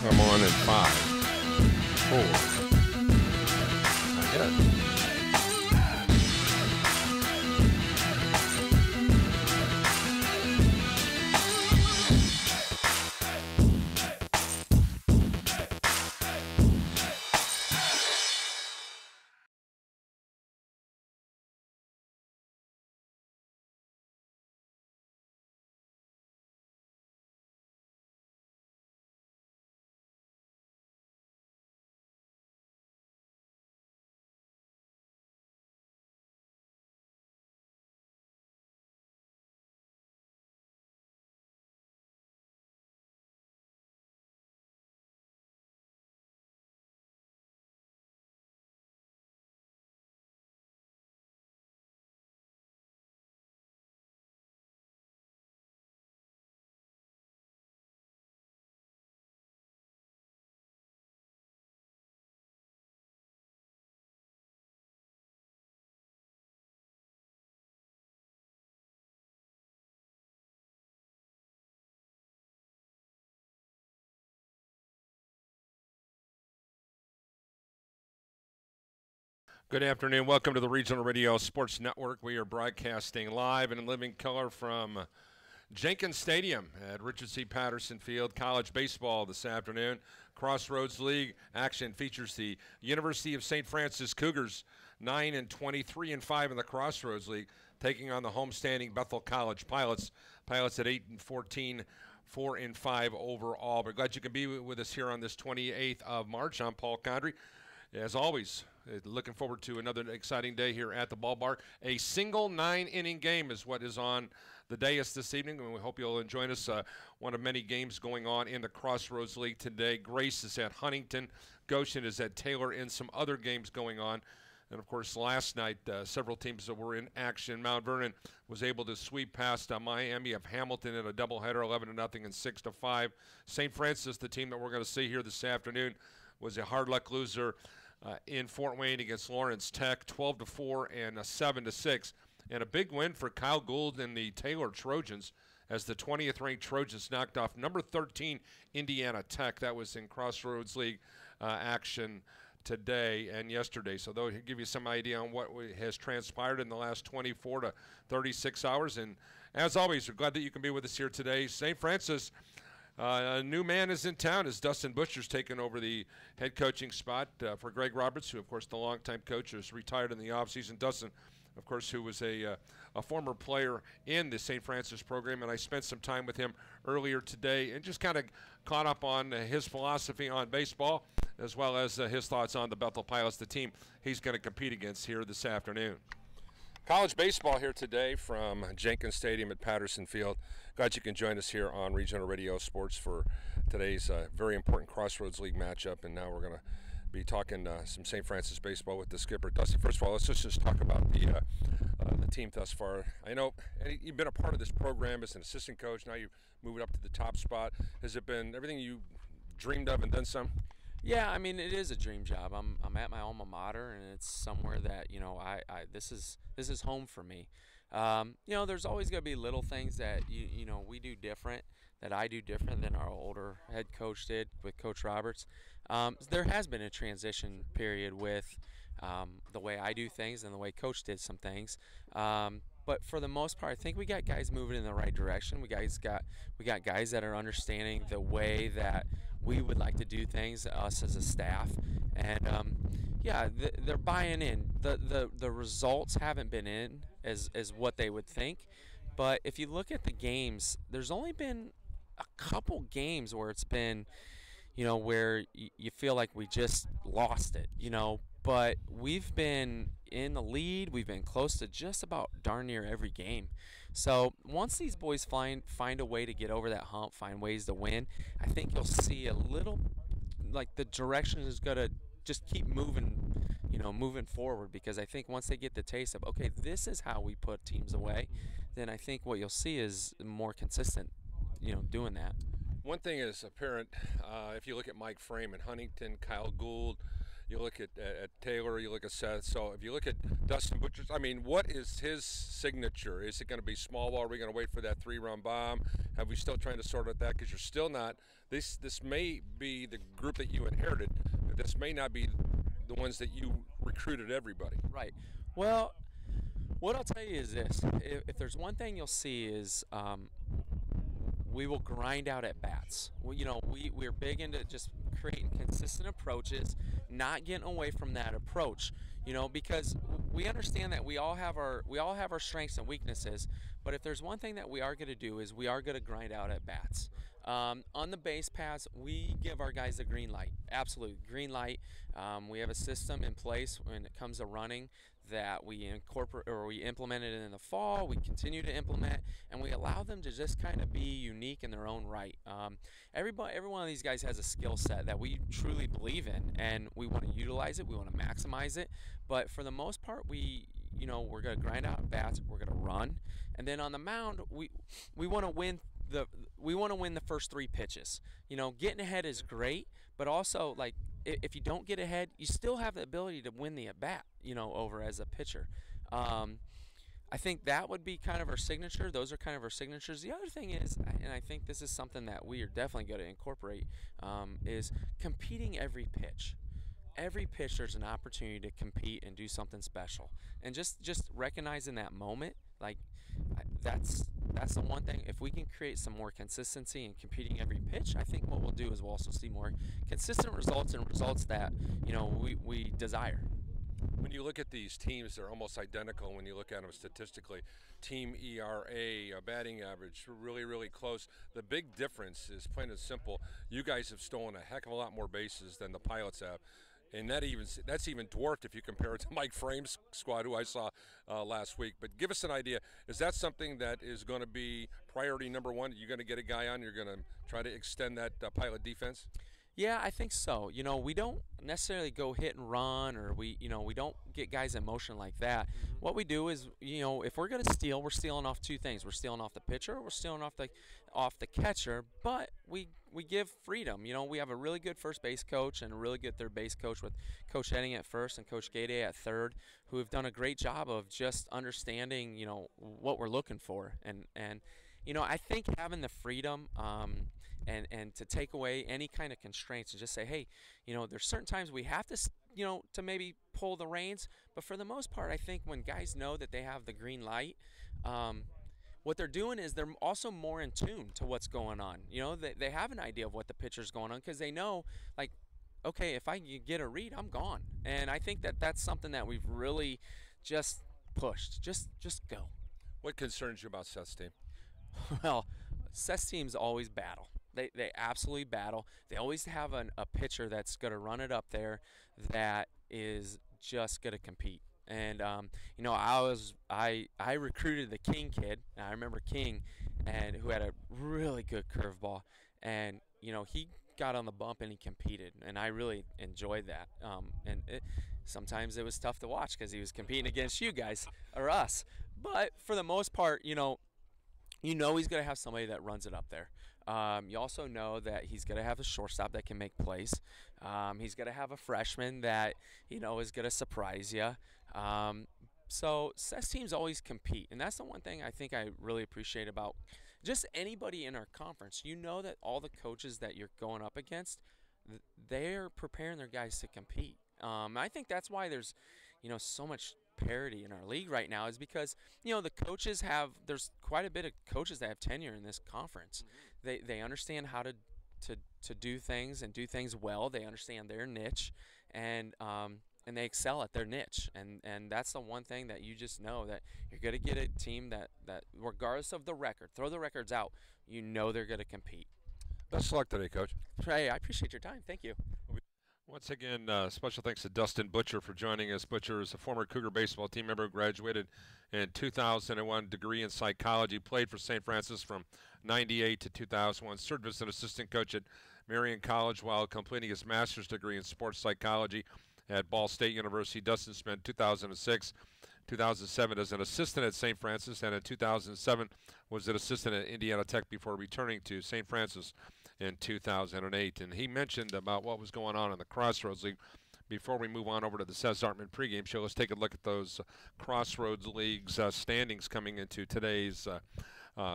I'm on in 5, 4. Ahead. Good afternoon. Welcome to the Regional Radio Sports Network. We are broadcasting live and in living color from Jenkins Stadium at Richard C. Patterson Field. College baseball this afternoon. Crossroads League action features the University of St. Francis Cougars, 9-23 5 in the Crossroads League, taking on the homestanding Bethel College Pilots. Pilots at 8-14, 4-5 overall. We're glad you can be with us here on this 28th of March. I'm Paul Condry. As always, looking forward to another exciting day here at the ballpark. A single 9-inning game is what is on the dais this evening, and we hope you'll join us. One of many games going on in the Crossroads League today. Grace is at Huntington. Goshen is at Taylor, and some other games going on. And, of course, last night, several teams that were in action. Mount Vernon was able to sweep past Miami of Hamilton in a doubleheader, 11-0 and 6-5. St. Francis, the team that we're going to see here this afternoon, was a hard luck loser in Fort Wayne against Lawrence Tech, 12-4 and 7-6. And a big win for Kyle Gould and the Taylor Trojans as the 20th ranked Trojans knocked off number 13 Indiana Tech. That was in Crossroads League action today and yesterday. So they'll give you some idea on what has transpired in the last 24 to 36 hours. And as always, we're glad that you can be with us here today. St. Francis, a new man is in town as Dustin Butcher's taken over the head coaching spot for Greg Roberts, who, of course, the longtime coach, is retired in the offseason. Dustin, of course, who was a former player in the St. Francis program, and I spent some time with him earlier today and just kind of caught up on his philosophy on baseball as well as his thoughts on the Bethel Pilots, the team he's going to compete against here this afternoon. College baseball here today from Jenkins Stadium at Patterson Field. Glad you can join us here on Regional Radio Sports for today's very important Crossroads League matchup. And now we're going to be talking some St. Francis baseball with the skipper, Dustin. First of all, let's just talk about the team thus far. I know you've been a part of this program as an assistant coach. Now you've moved up to the top spot. Has it been everything you dreamed of and then some? Yeah, I mean, it is a dream job. I'm at my alma mater, and it's somewhere that I this is home for me. There's always going to be little things that we do different, that I do different than our older head coach did with Coach Roberts. There has been a transition period with the way I do things and the way Coach did some things. But for the most part, I think we got guys moving in the right direction. We got guys that are understanding the way that we would like to do things, us as a staff, and they're buying in. The results haven't been in as what they would think, but if you look at the games, there's only been a couple games where it's been, where you feel like we just lost it, But we've been in the lead. We've been close to just about darn near every game. So once these boys find a way to get over that hump, find ways to win, I think you'll see a little, like the direction is going to just keep moving, moving forward. Because I think once they get the taste of, okay, this is how we put teams away, then I think what you'll see is more consistent, doing that. One thing is apparent if you look at Mike Frame and Huntington, Kyle Gould, You look at Taylor, you look at Seth. So if you look at Dustin Butcher, I mean, what is his signature? Is it going to be small ball? Are we going to wait for that 3-run bomb? Have we still trying to sort out that? Because you're still not. This may be the group that you inherited, but this may not be the ones that you recruited everybody. Right. Well, what I'll tell you is this: if there's one thing you'll see is we will grind out at bats. We're big into just creating consistent approaches, not getting away from that approach. Because we understand that we all have our strengths and weaknesses. But if there's one thing that we are going to do is we are going to grind out at bats. On the base paths, we give our guys the green light. Absolute green light. We have a system in place when it comes to running that we incorporate or we implemented in the fall. We continue to implement, and we allow them to just kind of be unique in their own right. Every one of these guys has a skill set that we truly believe in, and we want to utilize it. We want to maximize it. But for the most part, we're going to grind out bats. We're going to run, and then on the mound, we want to win. We want to win the first 3 pitches. Getting ahead is great, but also like if you don't get ahead, you still have the ability to win the at bat. Over as a pitcher. I think that would be kind of our signature. Those are kind of our signatures. The other thing is, and I think this is something that we are definitely going to incorporate, is competing every pitch. Every pitch, there's an opportunity to compete and do something special, and just recognizing that moment, like that's the one thing. If we can create some more consistency in competing every pitch, I think what we'll do is we'll also see more consistent results and results that we desire. When you look at these teams, they're almost identical when you look at them statistically. Team ERA, batting average, really, really close. The big difference is plain and simple. You guys have stolen a heck of a lot more bases than the Pilots have. And that's even dwarfed if you compare it to Mike Frame's squad, who I saw last week. But give us an idea. Is that something that is going to be priority number one? You're going to get a guy on, you're going to try to extend that Pilot defense? Yeah, I think so. We don't necessarily go hit and run, or we don't get guys in motion like that. Mm-hmm. What we do is, if we're going to steal, we're stealing off 2 things. We're stealing off the pitcher, or we're stealing off the catcher, but we give freedom. We have a really good first base coach and a really good third base coach with Coach Edding at first and Coach Gade at third, who have done a great job of just understanding, what we're looking for. And I think having the freedom and to take away any kind of constraints and just say, hey, there's certain times we have to, to maybe pull the reins. But for the most part, I think when guys know that they have the green light, what they're doing is they're also more in tune to what's going on. They have an idea of what the pitcher's going on because they know, like, okay, if I get a read, I'm gone. And I think that that's something that we've really just pushed. Just go. What concerns you about Seth's team? Well, Seth's teams always battle. They absolutely battle. They always have a pitcher that's going to run it up there that is just going to compete. And I recruited the King kid. And I remember King, and who had a really good curveball, and he got on the bump and he competed, and I really enjoyed that. Sometimes it was tough to watch because he was competing against you guys or us. But for the most part, he's going to have somebody that runs it up there. You also know that he's going to have a shortstop that can make plays. He's going to have a freshman that, is going to surprise you. So Seth's teams always compete, and that's the one thing I think I really appreciate about just anybody in our conference. That all the coaches that you're going up against, they're preparing their guys to compete. I think that's why there's, so much parity in our league right now, is because the coaches there's quite a bit of coaches that have tenure in this conference. Mm-hmm. They understand how to do things and do things well. They understand their niche, and they excel at their niche, and that's the one thing that you just know, that you're going to get a team that regardless of the record, throw the records out, they're going to compete. Best of luck today, Coach. Hey, I appreciate your time. Thank you. Once again, special thanks to Dustin Butcher for joining us. Butcher is a former Cougar baseball team member, graduated in 2001, degree in psychology, played for St. Francis from 98 to 2001, served as an assistant coach at Marion College while completing his master's degree in sports psychology at Ball State University. Dustin spent 2006, 2007 as an assistant at St. Francis, and in 2007 was an assistant at Indiana Tech before returning to St. Francis in 2008. And he mentioned about what was going on in the Crossroads League. before we move on over to the Seth Zartman pregame show, let's take a look at those Crossroads League's standings coming into today's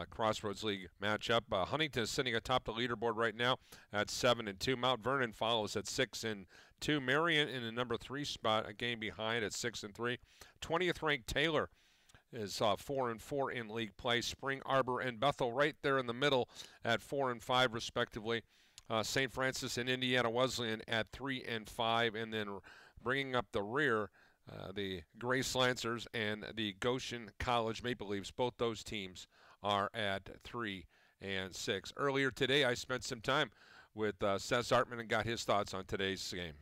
Crossroads League matchup. Huntington is sitting atop the leaderboard right now at 7-2. Mount Vernon follows at 6-2. Marion in the number 3 spot, a game behind at 6-3. 20th ranked Taylor is 4-4 in league play. Spring Arbor and Bethel right there in the middle at 4-5 respectively. St. Francis and Indiana Wesleyan at 3-5, and then bringing up the rear, the Grace Lancers and the Goshen College Maple Leafs. Both those teams are at 3-6. Earlier today, I spent some time with Seth Zartman and got his thoughts on today's game.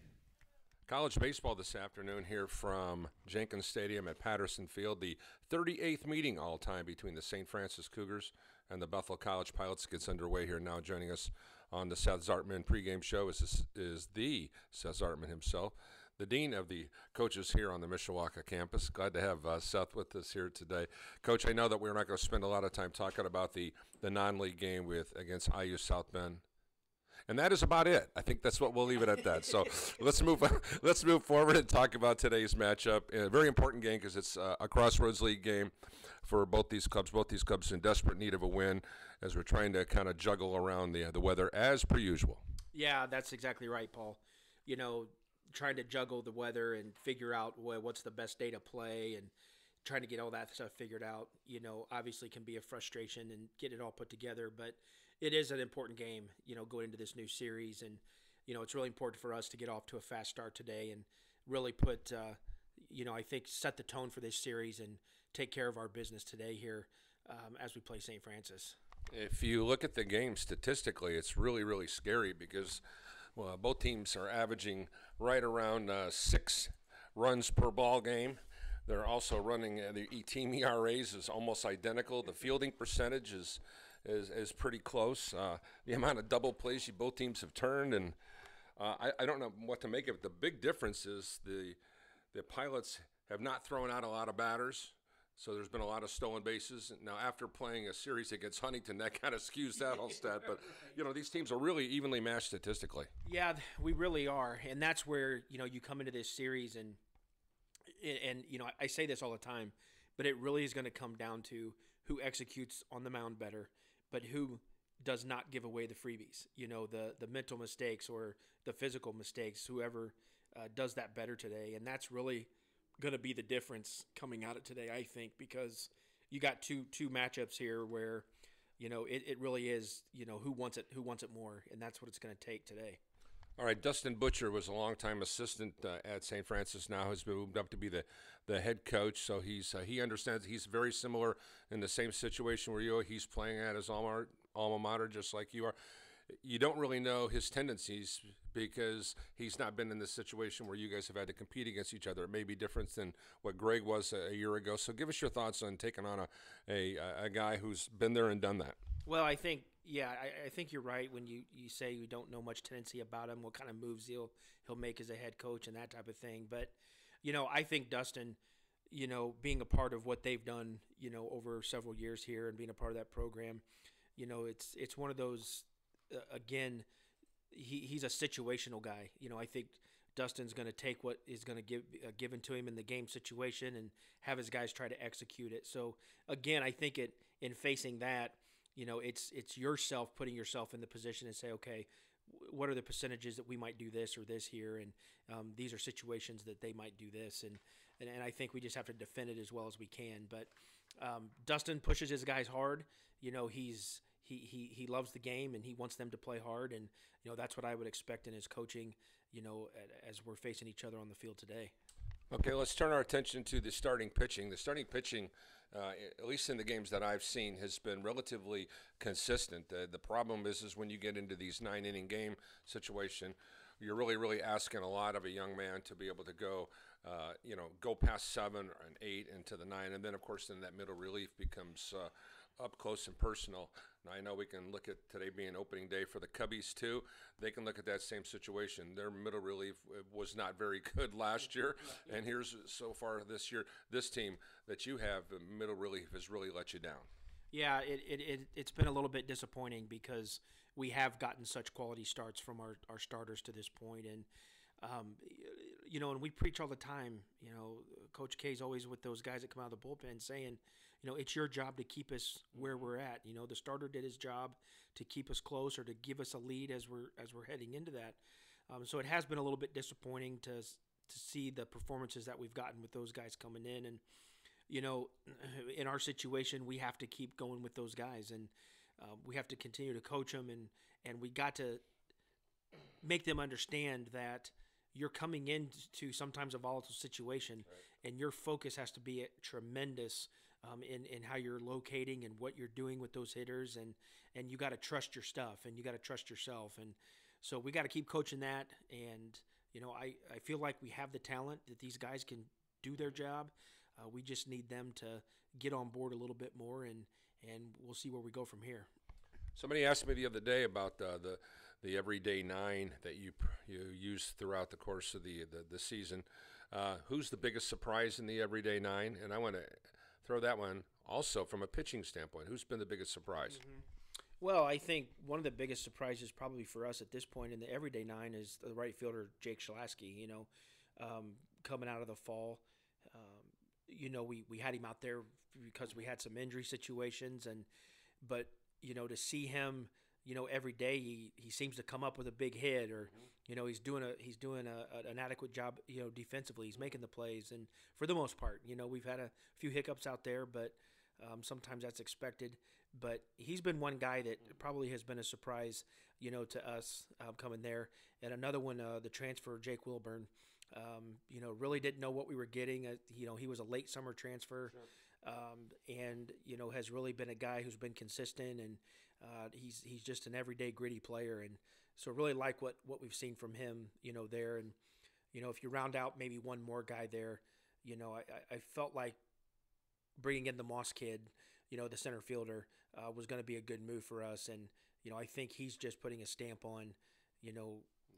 College baseball this afternoon here from Jenkins Stadium at Patterson Field. The 38th meeting all-time between the St. Francis Cougars and the Bethel College Pilots gets underway here now. Joining us on the Seth Zartman pregame show is the Seth Zartman himself, the dean of the coaches here on the Mishawaka campus. Glad to have Seth with us here today. Coach, I know that we're not going to spend a lot of time talking about the non-league game against IU South Bend. And that is about it. I think that's what we'll leave it at that. So let's move forward and talk about today's matchup. A very important game because it's a Crossroads League game for both these clubs. Both these clubs in desperate need of a win as we're trying to kind of juggle around the weather as per usual. Yeah, that's exactly right, Paul. You know, trying to juggle the weather and figure out what's the best day to play and trying to get all that stuff figured out, you know, obviously can be a frustration and get it all put together. But it is an important game, you know, going into this new series. And, you know, it's really important for us to get off to a fast start today and really put, you know, I think set the tone for this series and take care of our business today here as we play St. Francis. If you look at the game statistically, it's really, really scary because both teams are averaging right around 6 runs per ball game. They're also running the team ERAs is almost identical. The fielding percentage is pretty close. The amount of double plays both teams have turned, and I don't know what to make of it. The big difference is the Pilots have not thrown out a lot of batters, so there's been a lot of stolen bases. Now, after playing a series against Huntington, that kind of skews that whole stat. But, you know, these teams are really evenly matched statistically. Yeah, we really are, and that's where, you know, you come into this series and you know, I say this all the time, but it really is going to come down to who executes on the mound better, but who does not give away the freebies, you know, the mental mistakes or the physical mistakes, whoever does that better today. And that's really going to be the difference coming out of today, I think, because you got two matchups here where, you know, it really is, you know, who wants it more, and that's what it's going to take today. All right, Dustin Butcher was a longtime assistant at St. Francis. Now has moved up to be the head coach. So he understands. He's very similar in the same situation where you are. He's playing at his alma mater just like you are. You don't really know his tendencies because he's not been in this situation where you guys have had to compete against each other. It may be different than what Greg was a year ago. So give us your thoughts on taking on a guy who's been there and done that. Well, I think, yeah, I think you're right when you say you don't know much tendency about him, what kind of moves he'll make as a head coach and that type of thing. But, you know, I think Dustin, you know, being a part of what they've done, you know, over several years here and being a part of that program, you know, it's one of those, again, he's a situational guy. You know, I think Dustin's going to take what is going to give given to him in the game situation and have his guys try to execute it. So, again, I think in facing that, you know, it's yourself putting yourself in the position and say, okay, what are the percentages that we might do this or this here, and these are situations that they might do this, and I think we just have to defend it as well as we can. But Dustin pushes his guys hard. You know, he loves the game and he wants them to play hard, and you know that's what I would expect in his coaching. You know, as we're facing each other on the field today. Okay, let's turn our attention to the starting pitching. The starting pitching, at least in the games that I've seen, has been relatively consistent. The problem is when you get into these 9-inning game situation, you're really asking a lot of a young man to be able to go, go past 7 and 8 into the 9, and then of course then that middle relief becomes up close and personal. Now, I know we can look at today being opening day for the Cubbies too. They can look at that same situation. Their middle relief was not very good last year, and here's so far this year, this team that you have, middle relief has really let you down. Yeah, it's been a little bit disappointing because we have gotten such quality starts from our starters to this point, and And we preach all the time, Coach K's always with those guys that come out of the bullpen saying, it's your job to keep us where we're at. The starter did his job to keep us close or to give us a lead as we're heading into that. So it has been a little bit disappointing to see the performances that we've gotten with those guys coming in. And, in our situation, we have to keep going with those guys, and we have to continue to coach them, and we got to make them understand that you're coming into sometimes a volatile situation, right, and your focus has to be tremendous in how you're locating and what you're doing with those hitters, and you got to trust your stuff, and you got to trust yourself. And so we got to keep coaching that. And, I feel like we have the talent that these guys can do their job. We just need them to get on board a little bit more, and we'll see where we go from here. Somebody asked me the other day about the everyday nine that you use throughout the course of the season. Who's the biggest surprise in the everyday nine? And I want to throw that one also from a pitching standpoint. Who's been the biggest surprise? Mm-hmm. Well, I think one of the biggest surprises probably for us at this point in the everyday nine is the right fielder, Jake Shalasky, coming out of the fall. We had him out there because we had some injury situations, but to see him, every day he seems to come up with a big hit, or he's doing an adequate job, defensively. He's making the plays, and for the most part, we've had a few hiccups out there, but sometimes that's expected. But he's been one guy that probably has been a surprise, to us coming there. And another one, the transfer, Jake Wilburn. Really didn't know what we were getting. He was a late summer transfer, sure, and has really been a guy who's been consistent, and he's just an everyday gritty player, and so really like what we've seen from him, there. And if you round out maybe one more guy there, I felt like bringing in the Moss kid, the center fielder, was going to be a good move for us, and I think he's just putting a stamp on,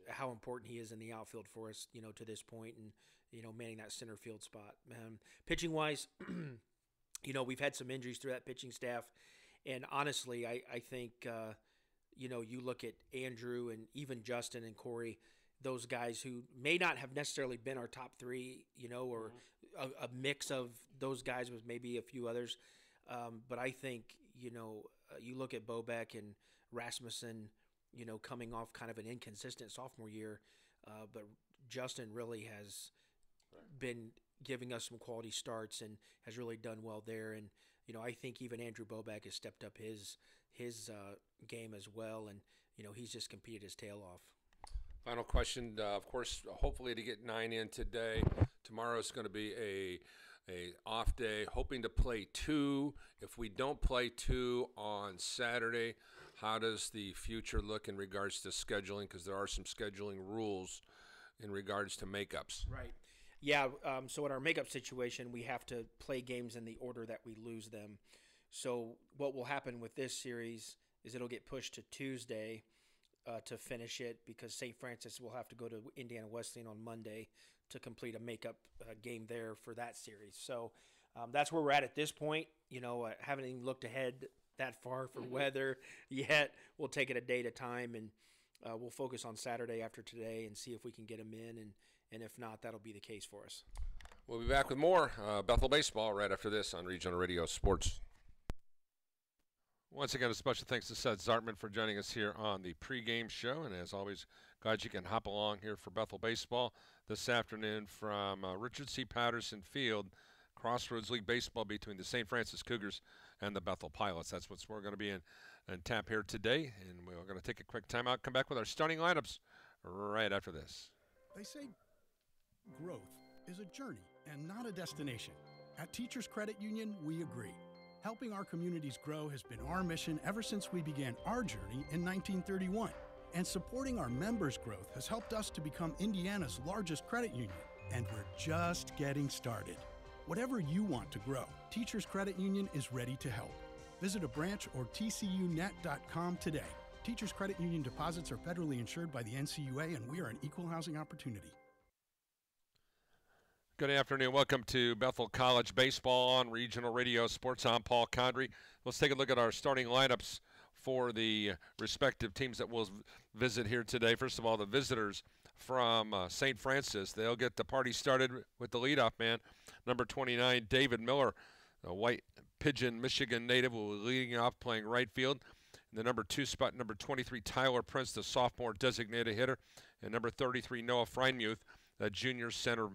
how important he is in the outfield for us, to this point, and manning that center field spot. Pitching wise, we've had some injuries through that pitching staff, and honestly, I think you look at Andrew and even Justin and Corey, those guys who may not have necessarily been our top three, or a mix of those guys with maybe a few others, but I think you look at Bobek and Rasmussen, coming off kind of an inconsistent sophomore year, but Justin really has been giving us some quality starts and has really done well there. And I think even Andrew Bobek has stepped up his game as well, and he's just competed his tail off. Final question, of course, hopefully to get 9 in today. Tomorrow is going to be a off day, hoping to play 2. If we don't play 2 on Saturday, how does the future look in regards to scheduling? Because there are some scheduling rules in regards to makeups. Right. Yeah, so in our makeup situation, we have to play games in the order that we lose them. So what will happen with this series is it'll get pushed to Tuesday to finish it, because St. Francis will have to go to Indiana Wesleyan on Monday to complete a makeup game there for that series. So that's where we're at this point. I haven't even looked ahead that far for weather yet. We'll take it a day at a time, and we'll focus on Saturday after today and see if we can get them in, and if not, that'll be the case for us. We'll be back with more Bethel baseball right after this on Regional Radio Sports. Once again, a special thanks to Seth Zartman for joining us here on the pregame show. And as always, glad you can hop along here for Bethel baseball this afternoon from Richard C. Patterson Field, Crossroads League baseball between the St. Francis Cougars and the Bethel Pilots. That's what we're going to be in tap here today. And we're going to take a quick timeout, come back with our starting lineups right after this. They say growth is a journey and not a destination. At Teachers Credit Union, we agree. Helping our communities grow has been our mission ever since we began our journey in 1931. And supporting our members' growth has helped us to become Indiana's largest credit union. And we're just getting started. Whatever you want to grow, Teachers Credit Union is ready to help. Visit a branch or tcunet.com today. Teachers Credit Union deposits are federally insured by the NCUA, and we are an equal housing opportunity. Good afternoon. Welcome to Bethel College Baseball on Regional Radio Sports. I'm Paul Condry. Let's take a look at our starting lineups for the respective teams that will visit here today. First of all, the visitors from St. Francis. They'll get the party started with the leadoff man, number 29, David Miller, a White Pigeon, Michigan native, will be leading off playing right field. In the number 2 spot, number 23, Tyler Prince, the sophomore designated hitter, and number 33, Noah Freindmuth, a junior center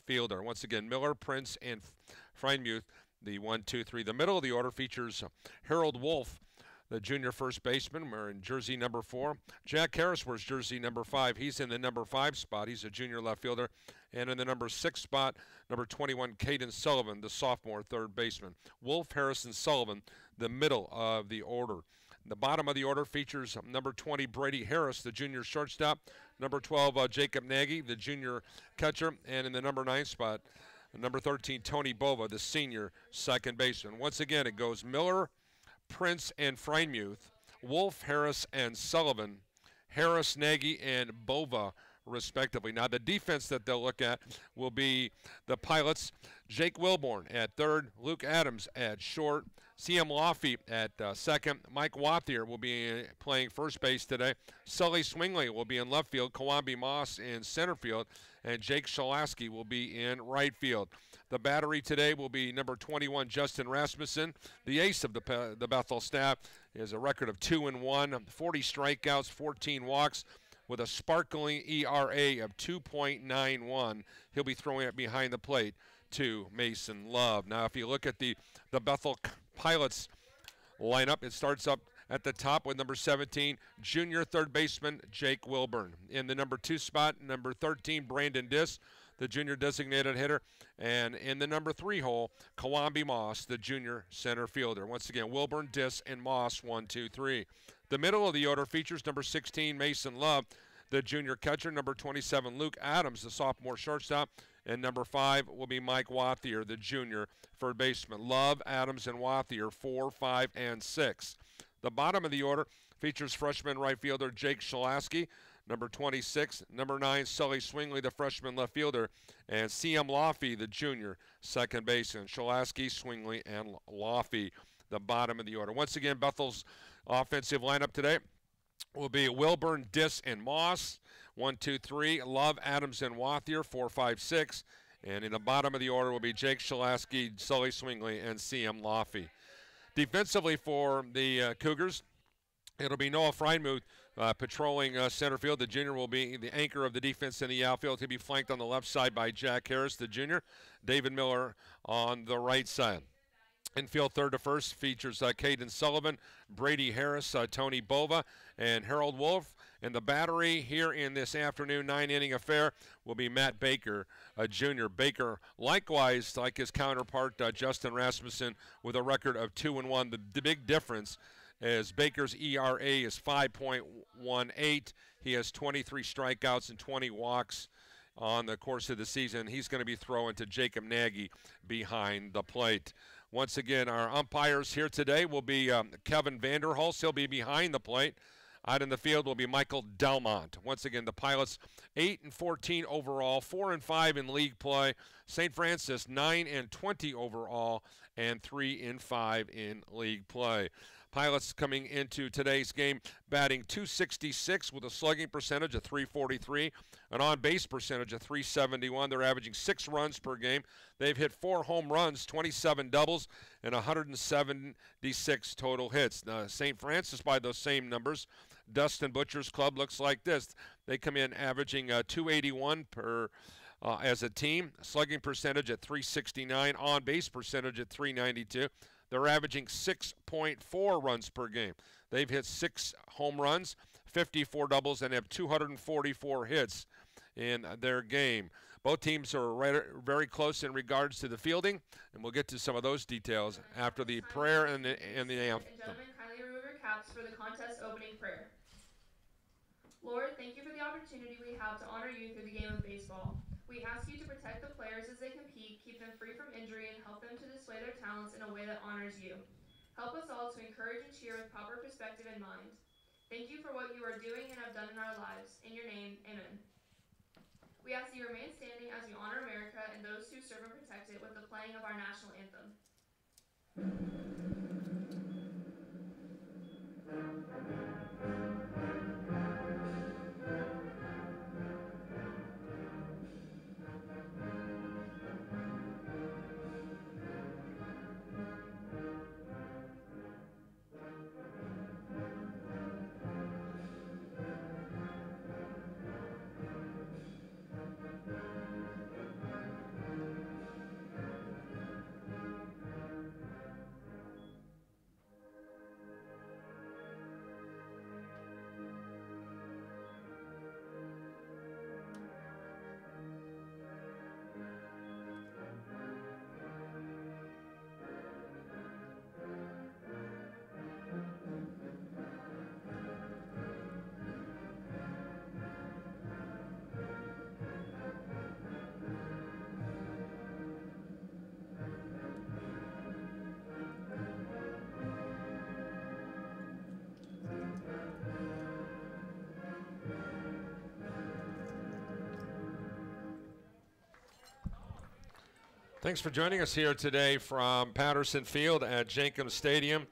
fielder. Once again, Miller, Prince, and Freindmuth, the 1, 2, 3. The middle of the order features Harold Wolf, the junior first baseman, wearing jersey number 4. Jack Harris wears jersey number 5. He's in the number 5 spot. He's a junior left fielder. And in the number 6 spot, number 21, Caden Sullivan, the sophomore third baseman. Wolf, Harris, and Sullivan, the middle of the order. The bottom of the order features number 20, Brady Harris, the junior shortstop. Number 12, Jacob Nagy, the junior catcher. And in the number 9 spot, number 13, Tony Bova, the senior second baseman. Once again, it goes Miller, Prince, and Freindmuth, Wolf, Harris, and Sullivan, Harris, Nagy, and Bova, respectively. Now, the defense that they'll look at will be the Pilots, Jake Wilborn at third, Luke Adams at short, C.M. Laffey at second, Mike Wathier will be playing first base today, Sully Swingley will be in left field, Kawambi Moss in center field, and Jake Shalaski will be in right field. The battery today will be number 21, Justin Rasmussen. The ace of the Bethel staff is a record of 2-1, 40 strikeouts, 14 walks, with a sparkling ERA of 2.91. He'll be throwing it behind the plate to Mason Love. Now, if you look at the Bethel Pilots lineup, it starts up at the top with number 17, junior third baseman Jake Wilburn. In the number 2 spot, number 13, Brandon Diss, the junior designated hitter. And in the number 3 hole, Kawambi Moss, the junior center fielder. Once again, Wilburn, Diss, and Moss, 1, 2, 3. The middle of the order features number 16, Mason Love, the junior catcher. Number 27, Luke Adams, the sophomore shortstop. And number 5 will be Mike Wathier, the junior third baseman. Love, Adams, and Wathier, 4, 5, and 6. The bottom of the order features freshman right fielder Jake Shalaski, number 26, number 9, Sully Swingley, the freshman left fielder, and C.M. Laffey, the junior second baseman. Shalaski, Swingley, and Laffey, the bottom of the order. Once again, Bethel's offensive lineup today will be Wilburn, Diss, and Moss, 1, 2, 3. Love, Adams, and Wathier, 4, 5, 6. And in the bottom of the order will be Jake Shalaski, Sully Swingley, and C.M. Laffey. Defensively for the Cougars, it'll be Noah Freindmuth patrolling center field. The junior will be the anchor of the defense in the outfield. He'll be flanked on the left side by Jack Harris, the junior. David Miller on the right side. Infield third to first features Caden Sullivan, Brady Harris, Tony Bova, and Harold Wolf. And the battery here in this afternoon 9-inning affair will be Matt Baker, a junior. Baker, likewise, like his counterpart Justin Rasmussen, with a record of 2-1. The big difference is Baker's ERA is 5.18. He has 23 strikeouts and 20 walks on the course of the season. He's going to be throwing to Jacob Nagy behind the plate. Once again, our umpires here today will be Kevin Vanderhulst. He'll be behind the plate. Out in the field will be Michael Delmont. Once again, the Pilots 8-14 overall, 4-5 in league play. St. Francis 9-20 overall, and 3-5 in league play. Pilots coming into today's game batting .266 with a slugging percentage of .343, an on-base percentage of .371. They're averaging 6 runs per game. They've hit 4 home runs, 27 doubles, and 176 total hits. Now, St. Francis, by those same numbers, Dustin Butcher's club looks like this. They come in averaging .281 per as a team, slugging percentage at .369, on-base percentage at .392. They're averaging 6.4 runs per game. They've hit 6 home runs, 54 doubles, and have 244 hits in their game. Both teams are very close in regards to the fielding, and we'll get to some of those details after the prayer and the anthem. Ladies and gentlemen, kindly remove your caps for the contest opening prayer. Lord, thank you for the opportunity we have to honor you through the game of baseball. We ask you to protect the players as they compete, keep them free from injury, and help them to display their talents in a way that honors you. Help us all to encourage and cheer with proper perspective in mind. Thank you for what you are doing and have done in our lives. In your name, amen. We ask that you remain standing as we honor America and those who serve and protect it with the playing of our national anthem. Thanks for joining us here today from Patterson Field at Jenkins Stadium.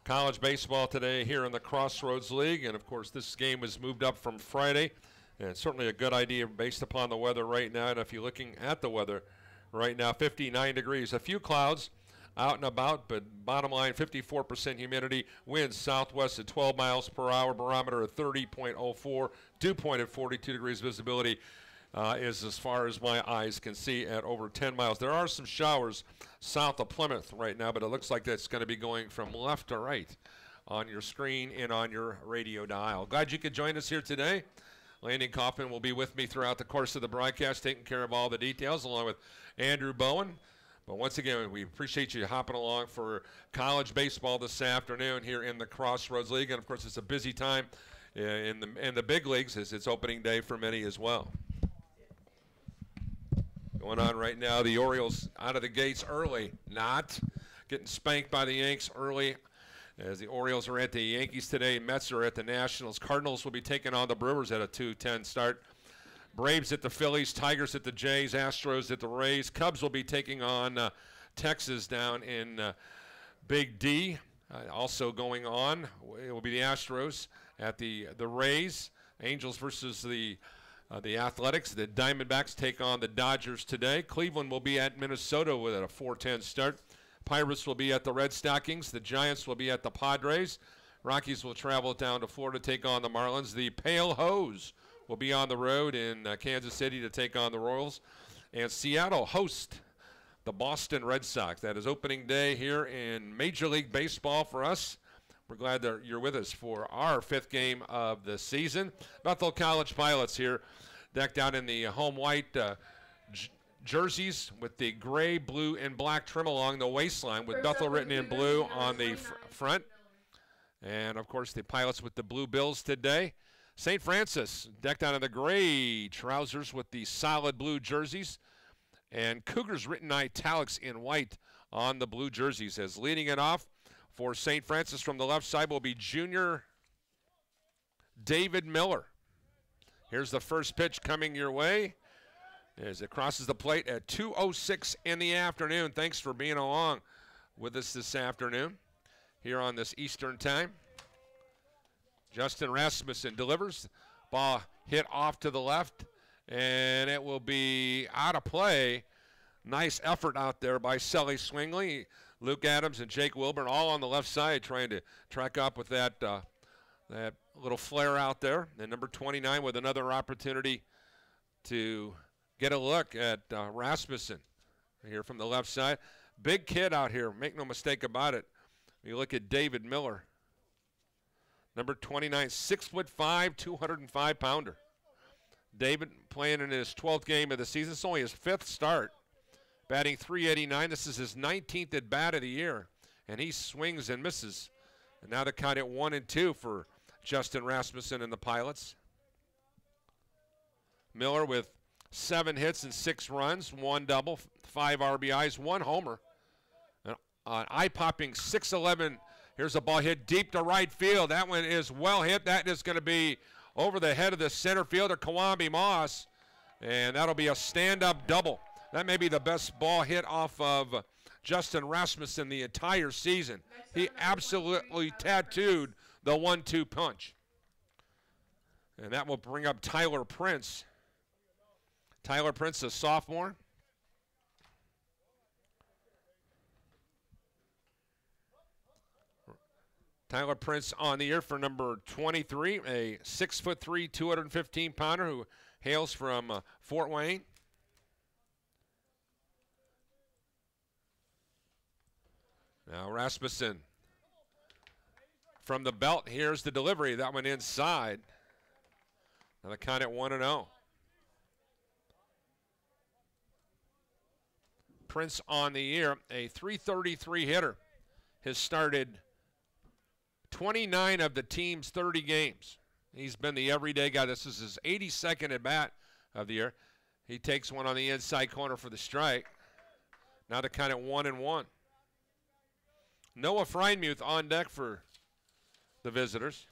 College baseball today here in the Crossroads League, and of course this game was moved up from Friday, and it's certainly a good idea based upon the weather right now. And if you're looking at the weather right now, 59 degrees, a few clouds out and about, but bottom line 54% humidity, winds southwest at 12 miles per hour, barometer at 30.04, dew point at 42 degrees, visibility is as far as my eyes can see at over 10 miles. There are some showers south of Plymouth right now, but it looks like that's going to be going from left to right on your screen and on your radio dial. Glad you could join us here today. Landon Kaufman will be with me throughout the course of the broadcast, taking care of all the details, along with Andrew Bowen. But once again, we appreciate you hopping along for college baseball this afternoon here in the Crossroads League. And, of course, it's a busy time in the big leagues as it's opening day for many as well. Going on right now, the Orioles out of the gates early, not getting spanked by the Yanks early as the Orioles are at the Yankees today. Mets are at the Nationals. Cardinals will be taking on the Brewers at a 2:10 start. Braves at the Phillies, Tigers at the Jays, Astros at the Rays. Cubs will be taking on Texas down in Big D. Also going on, it will be the Astros at the Rays. Angels versus the Athletics. The Diamondbacks take on the Dodgers today. Cleveland will be at Minnesota with a 4:10 start. Pirates will be at the Red Stockings. The Giants will be at the Padres. Rockies will travel down to Florida to take on the Marlins. The Pale Hose will be on the road in Kansas City to take on the Royals. And Seattle host the Boston Red Sox. That is opening day here in Major League Baseball for us. We're glad that you're with us for our fifth game of the season. Bethel College Pilots here, decked out in the home white jerseys with the gray, blue, and black trim along the waistline with Bethel written in blue on the front. And, of course, the Pilots with the blue bills today. St. Francis decked out in the gray trousers with the solid blue jerseys. And Cougars written italics in white on the blue jerseys. As leading it off for St. Francis from the left side will be junior David Miller. Here's the first pitch coming your way as it crosses the plate at 2:06 in the afternoon. Thanks for being along with us this afternoon here on this Eastern time. Justin Rasmussen delivers. Ball hit off to the left, and it will be out of play. Nice effort out there by Sully Swingley. Luke Adams and Jake Wilburn all on the left side trying to track up with that little flare out there. And number 29 with another opportunity to get a look at Rasmussen here from the left side. Big kid out here, make no mistake about it. You look at David Miller. Number 29, 6'5", 205-pounder. David playing in his 12th game of the season. It's only his 5th start. Batting .389. This is his 19th at bat of the year. And he swings and misses. And now the count at 1-2 for Justin Rasmussen and the Pilots. Miller with 7 hits and 6 runs, 1 double, 5 RBIs, 1 homer. An eye-popping 6-11. Here's a ball hit deep to right field. That one is well hit. That is going to be over the head of the center fielder, Kawambi Moss. And that'll be a stand-up double. That may be the best ball hit off of Justin Rasmussen the entire season. He absolutely tattooed the 1-2 punch. And that will bring up Tyler Prince. Tyler Prince, a sophomore. Tyler Prince on the year for number 23, a 6'3", 215-pounder who hails from Fort Wayne. Now Rasmussen from the belt. Here's the delivery. That one inside. Now the count at 1-0. Prince on the year, a .333 hitter, has started 29 of the team's 30 games. He's been the everyday guy. This is his 82nd at bat of the year. He takes one on the inside corner for the strike. Now the count at 1-1. Noah Freindmuth on deck for the visitors.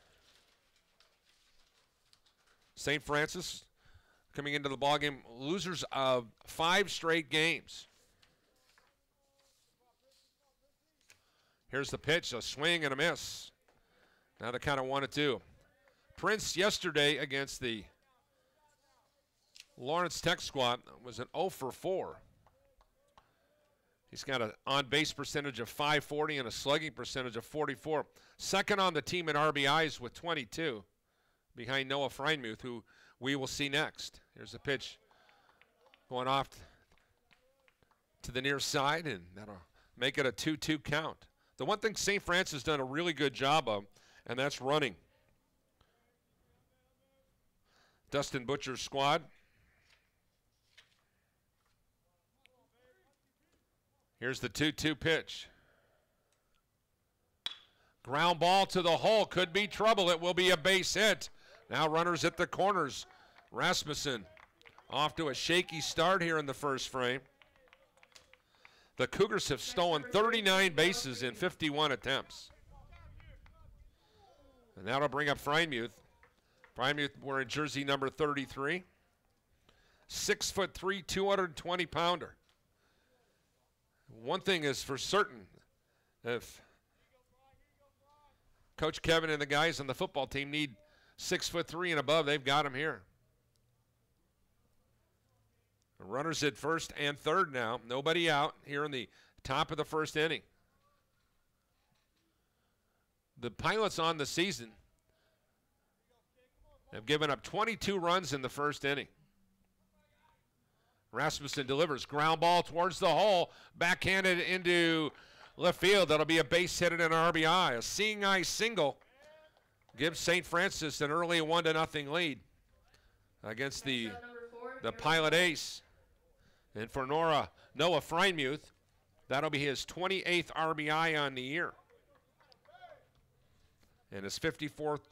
St. Francis coming into the ballgame, losers of 5 straight games. Here's the pitch, a swing and a miss. Now they kind of 1-2. Prince yesterday against the Lawrence Tech squad was an 0 for 4. He's got an on-base percentage of .540 and a slugging percentage of .44. Second on the team in RBIs with 22, behind Noah Freiermuth, who we will see next. Here's a pitch going off to the near side, and that'll make it a 2-2 count. The one thing St. Francis has done a really good job of, and that's running. Dustin Butcher's squad. Here's the 2-2 pitch. Ground ball to the hole. Could be trouble. It will be a base hit. Now runners at the corners. Rasmussen off to a shaky start here in the first frame. The Cougars have stolen 39 bases in 51 attempts. And that'll bring up Freiermuth. Freiermuth wearing jersey number 33. 6'3", 220-pounder. One thing is for certain, if Coach Kevin and the guys on the football team need 6'3" and above, they've got him here. Runners at first and third now. Nobody out here in the top of the first inning. The Pilots on the season have given up 22 runs in the first inning. Rasmussen delivers. Ground ball towards the hole. Backhanded into left field. That'll be a base hit and an RBI. A seeing eye single gives St. Francis an early 1-0 lead against the Pilot ace. And for Noah Freiermuth, that'll be his 28th RBI on the year. And his 54th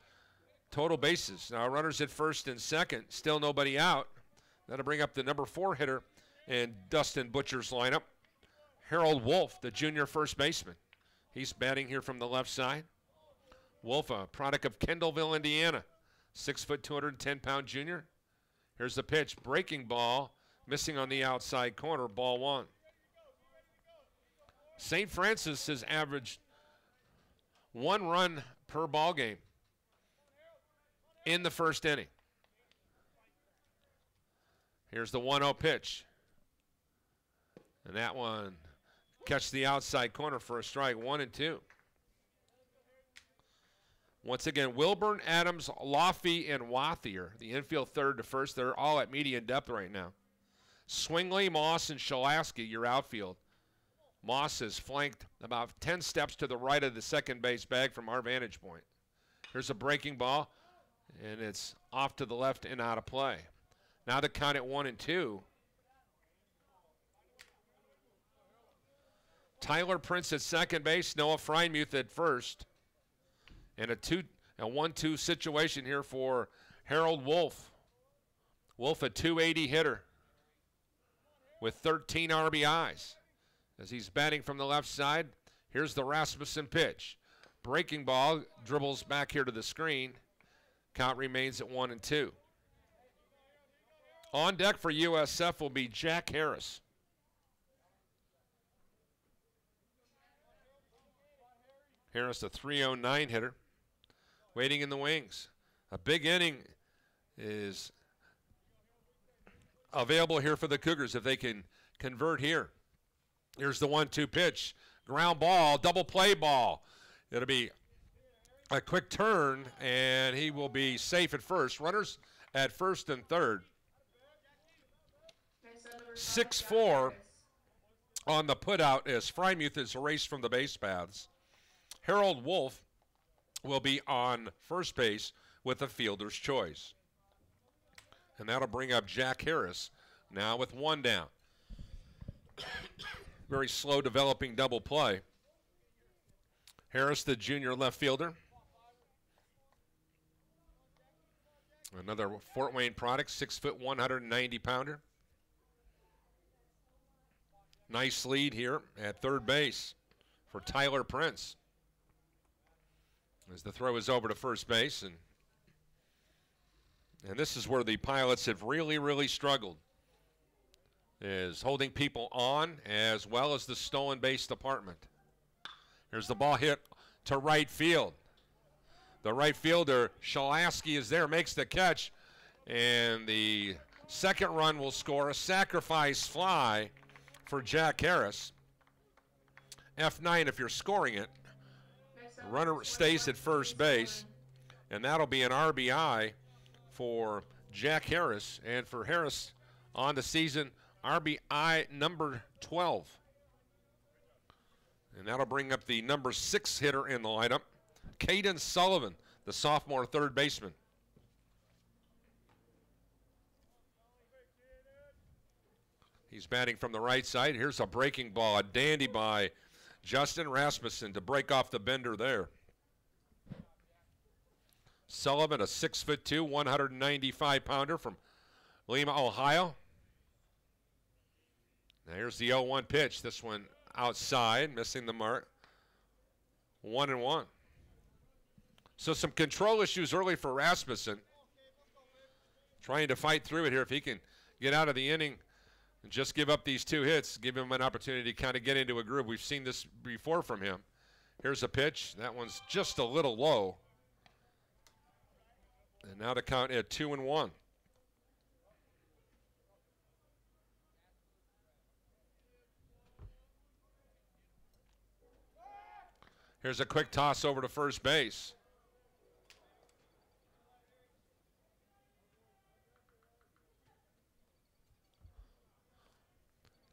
total bases. Now runners at first and second. Still nobody out. That'll bring up the number 4 hitter in Dustin Butcher's lineup. Harold Wolf, the junior first baseman. He's batting here from the left side. Wolf, a product of Kendallville, Indiana. 6', 210-pound junior. Here's the pitch. Breaking ball. Missing on the outside corner. Ball 1. St. Francis has averaged 1 run per ball game in the first inning. Here's the 1-0 pitch. And that one catch the outside corner for a strike. 1-2. Once again, Wilburn, Adams, Laffey, and Wathier, the infield third to first. They're all at median depth right now. Swingley, Moss, and Shalaski, your outfield. Moss is flanked about 10 steps to the right of the second base bag from our vantage point. Here's a breaking ball, and it's off to the left and out of play. Now the count at 1-2. Tyler Prince at second base, Noah Freiermuth at first. And a 1-2 situation here for Harold Wolf. Wolf, a .280 hitter with 13 RBIs. As he's batting from the left side, here's the Rasmussen pitch. Breaking ball, dribbles back here to the screen. Count remains at 1-2. On deck for USF will be Jack Harris. Harris, a .309 hitter, waiting in the wings. A big inning is available here for the Cougars if they can convert here. Here's the 1-2 pitch. Ground ball, double play ball. It'll be a quick turn, and he will be safe at first. Runners at first and third. 6-4 on the putout as Freiermuth is erased from the base paths. Harold Wolf will be on first base with a fielder's choice. And that'll bring up Jack Harris now with 1 down. Very slow developing double play. Harris, the junior left fielder. Another Fort Wayne product, 6', 190-pounder. Nice lead here at third base for Tyler Prince. As the throw is over to first base, and this is where the Pilots have really struggled, is holding people on as well as the stolen base department. Here's the ball hit to right field. The right fielder, Shalaski, is there, makes the catch, and the second run will score a sacrifice fly for Jack Harris. F9 if you're scoring it. Runner stays at first base, and that'll be an RBI for Jack Harris, and for Harris on the season, RBI number 12. And that'll bring up the number 6 hitter in the lineup, Caden Sullivan, the sophomore third baseman. He's batting from the right side. Here's a breaking ball, a dandy by Justin Rasmussen to break off the bender there. Sullivan, a 6'2", 195-pounder from Lima, Ohio. Now here's the 0-1 pitch. This one outside, missing the mark. 1-1. So some control issues early for Rasmussen. Trying to fight through it here. If he can get out of the inning and just give up these 2 hits, give him an opportunity to kind of get into a groove. We've seen this before from him. Here's a pitch. That one's just a little low. And now to count at 2-1. Here's a quick toss over to first base.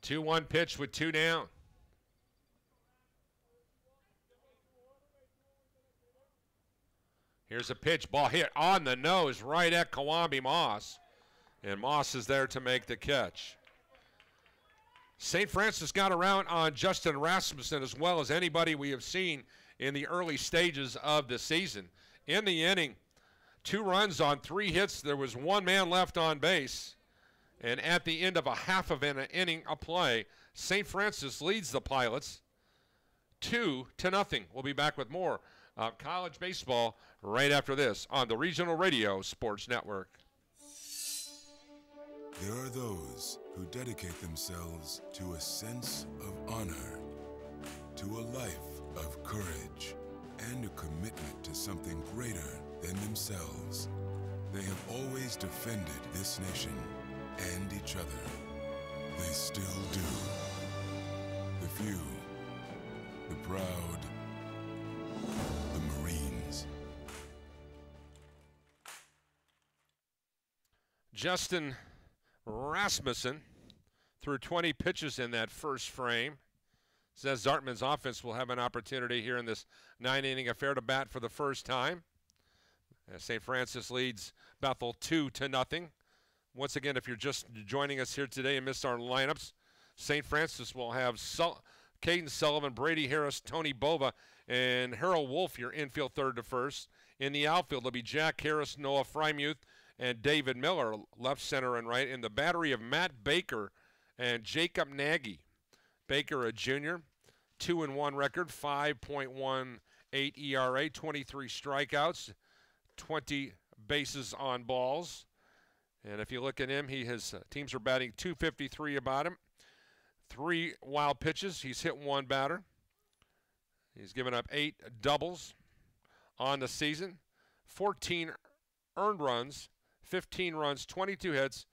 Two-one pitch with 2 down. Here's a pitch, ball hit on the nose right at Kawambi Moss. And Moss is there to make the catch. St. Francis got around on Justin Rasmussen as well as anybody we have seen in the early stages of the season. In the inning, 2 runs on 3 hits. There was 1 man left on base. And at the end of a half of an inning of play, St. Francis leads the Pilots 2-0. We'll be back with more college baseball right after this on the Regional Radio Sports Network. There are those who dedicate themselves to a sense of honor, to a life of courage, and a commitment to something greater than themselves. They have always defended this nation and each other. They still do. The few, the proud, the Marines. Justin Rasmussen threw 20 pitches in that first frame. Says Zartman's offense will have an opportunity here in this 9-inning affair to bat for the first time. St. Francis leads Bethel 2-0. Once again, if you're just joining us here today and missed our lineups, St. Francis will have Caden Sullivan, Brady Harris, Tony Bova, and Harold Wolf, your infield third to first. In the outfield, there'll be Jack Harris, Noah Frymuth, and David Miller, left, center, and right. In the battery of Matt Baker and Jacob Nagy. Baker, a junior, 2-1 record, 5.18 ERA, 23 strikeouts, 20 bases on balls. And if you look at him, his teams are batting .253 about him. 3 wild pitches. He's hit 1 batter. He's given up 8 doubles on the season. 14 earned runs, 15 runs, 22 hits,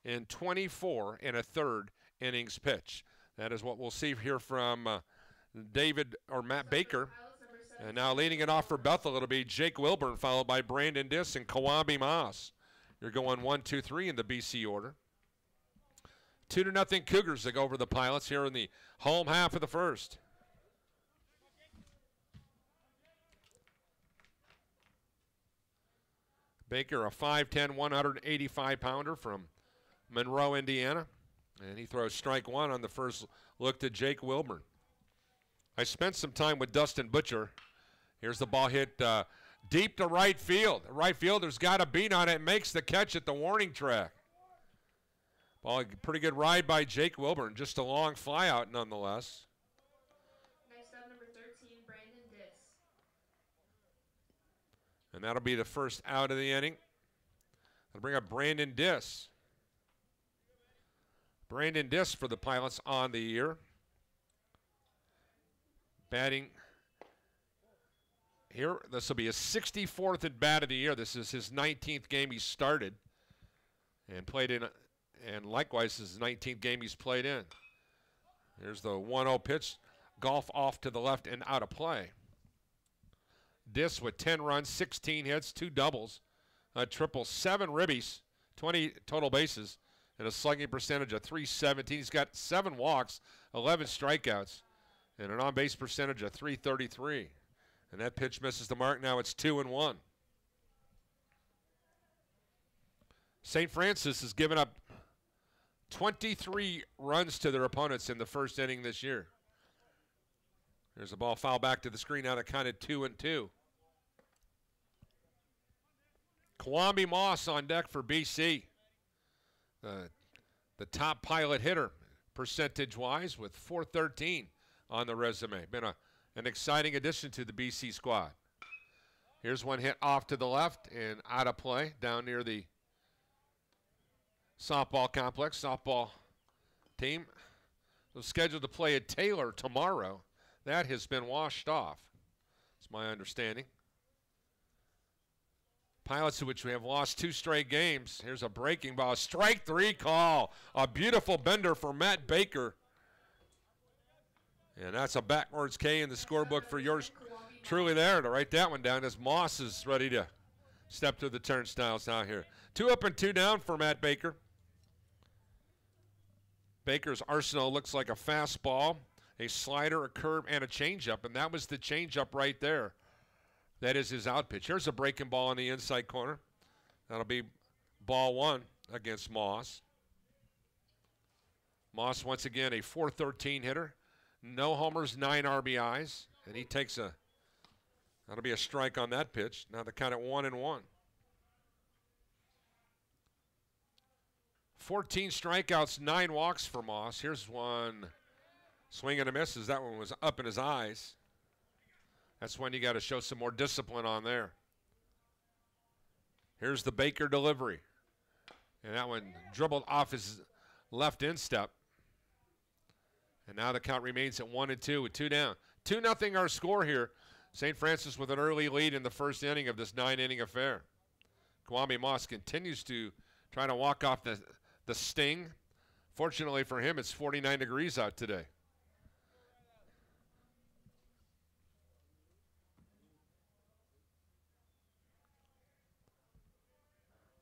and 24 and a third innings pitch. That is what we'll see here from Matt Baker. And now leading it off for Bethel, it'll be Jake Wilburn, followed by Brandon Diss and Kawambi Moss. You're going 1, 2, 3 in the BC order. 2-0 Cougars that go over the Pilots here in the home half of the first. Baker, a 5'10", 185-pounder from Monroe, Indiana. And he throws strike 1 on the first look to Jake Wilburn. I spent some time with Dustin Butcher. Here's the ball hit deep to right field. The right fielder's got a beat on it and makes the catch at the warning track. Ball, pretty good ride by Jake Wilburn. Just a long fly out nonetheless. Next up, number 13, Brandon Diss. And that'll be the first out of the inning. That'll bring up Brandon Diss. Brandon Diss for the Pilots on the year. Batting Here, this will be his 64th at bat of the year. This is his 19th game he started and played in, and likewise his 19th game he's played in. Here's the 1-0 pitch. Golf off to the left and out of play. Dis with 10 runs, 16 hits, 2 doubles, a triple, 7 ribbies, 20 total bases, and a slugging percentage of .317. He's got 7 walks, 11 strikeouts, and an on-base percentage of .333. And that pitch misses the mark. Now it's 2-1. St. Francis has given up 23 runs to their opponents in the first inning this year. There's a ball foul back to the screen. Now they're counted 2-2. Kwame Moss on deck for BC. The top pilot hitter percentage-wise with .413 on the resume. Been an exciting addition to the BC squad. Here's one hit off to the left and out of play down near the softball complex. Softball team was scheduled to play at Taylor tomorrow. That has been washed off. That's my understanding. Pilots, which we have lost 2 straight games. Here's a breaking ball. Strike 3 call. A beautiful bender for Matt Baker. And that's a backwards K in the scorebook for yours truly there to write that one down as Moss is ready to step to the turnstiles now here. 2 up and 2 down for Matt Baker. Baker's arsenal looks like a fastball, a slider, a curve, and a changeup, and that was the changeup right there. That is his out pitch. Here's a breaking ball in the inside corner. That'll be ball 1 against Moss. Moss, once again, a .413 hitter. No homers, 9 RBIs, and he takes that'll be a strike on that pitch. Now the count at 1-1. 14 strikeouts, 9 walks for Moss. Here's one swing and a miss, as that one was up in his eyes. That's when you got to show some more discipline on there. Here's the Baker delivery. And that one dribbled off his left instep. And now the count remains at 1-2 with 2 down. 2-0 our score here. St. Francis with an early lead in the first inning of this 9-inning affair. Kwame Moss continues to try to walk off the sting. Fortunately for him, it's 49 degrees out today.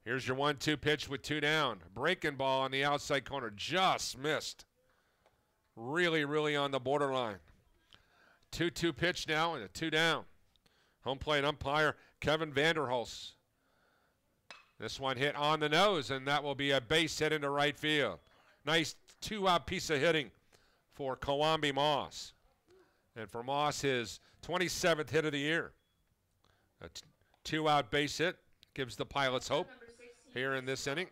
Here's your 1-2 pitch with 2 down. Breaking ball on the outside corner. Just missed. Really, really on the borderline. 2-2 pitch now and a 2 down. Home plate umpire Kevin Vanderhulst. This one hit on the nose, and that will be a base hit into right field. Nice 2-out piece of hitting for Kwame Moss. And for Moss, his 27th hit of the year. A 2-out base hit gives the Pilots hope here in this inning.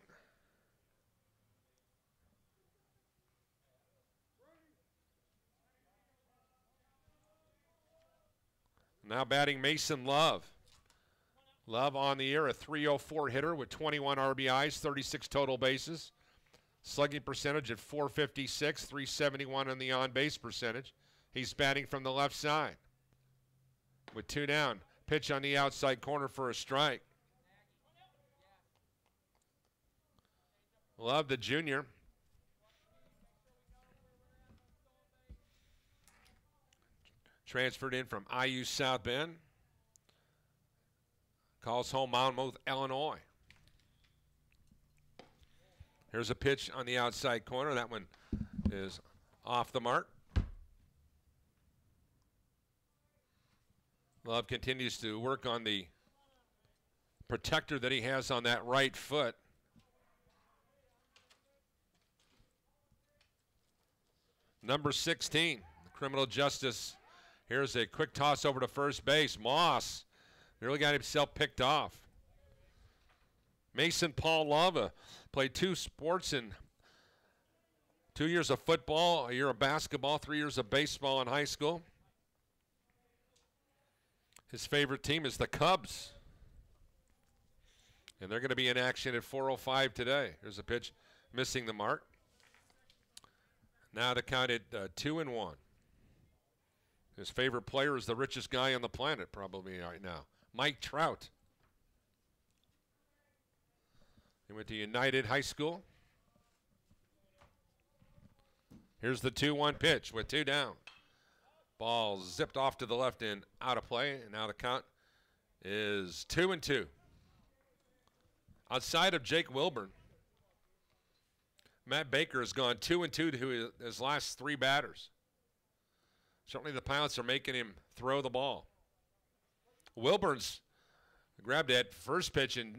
Now batting Mason Love. Love on the year, a .304 hitter with 21 RBIs, 36 total bases. Slugging percentage at .456, .371 on the on-base percentage. He's batting from the left side with 2 down. Pitch on the outside corner for a strike. Love, the junior. Transferred in from IU South Bend. Calls home Monmouth, Illinois. Here's a pitch on the outside corner. That one is off the mark. Love continues to work on the protector that he has on that right foot. Number 16, criminal justice. Here's a quick toss over to first base. Moss really got himself picked off. Mason Paul Love played 2 sports in 2 years of football, a year of basketball, 3 years of baseball in high school. His favorite team is the Cubs. And they're going to be in action at 4:05 today. There's a pitch missing the mark. Now the count at 2-1. His favorite player is the richest guy on the planet probably right now, Mike Trout. He went to United High School. Here's the 2-1 pitch with 2 down. Ball zipped off to the left and out of play, and now the count is 2-2. Outside of Jake Wilburn, Matt Baker has gone 2-2 to his last 3 batters. Certainly the Pilots are making him throw the ball. Wilburn's grabbed that first pitch and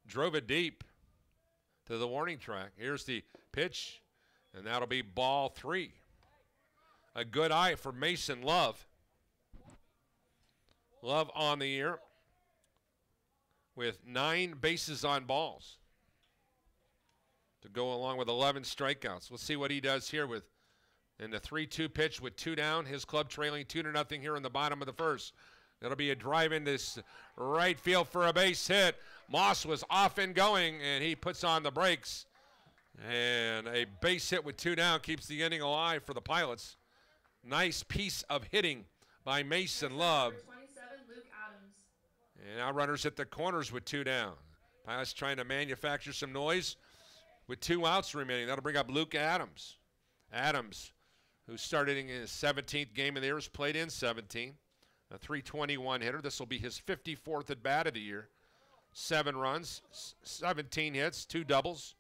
drove it deep to the warning track. Here's the pitch, and that'll be ball 3. A good eye for Mason Love. Love on the year with 9 bases on balls to go along with 11 strikeouts. We'll see what he does here with in the 3-2 pitch with 2 down. His club trailing 2-0 here in the bottom of the first. That'll be a drive in this right field for a base hit. Moss was off and going, and he puts on the brakes. And a base hit with 2 down keeps the inning alive for the Pilots. Nice piece of hitting by Mason Love. 27, Luke Adams. And now runners at the corners with 2 down. Pilots trying to manufacture some noise with 2 outs remaining. That'll bring up Luke Adams. Adams, who started in his 17th game of the year, has played in 17. A .321 hitter. This will be his 54th at bat of the year. 7 runs, 17 hits, 2 doubles.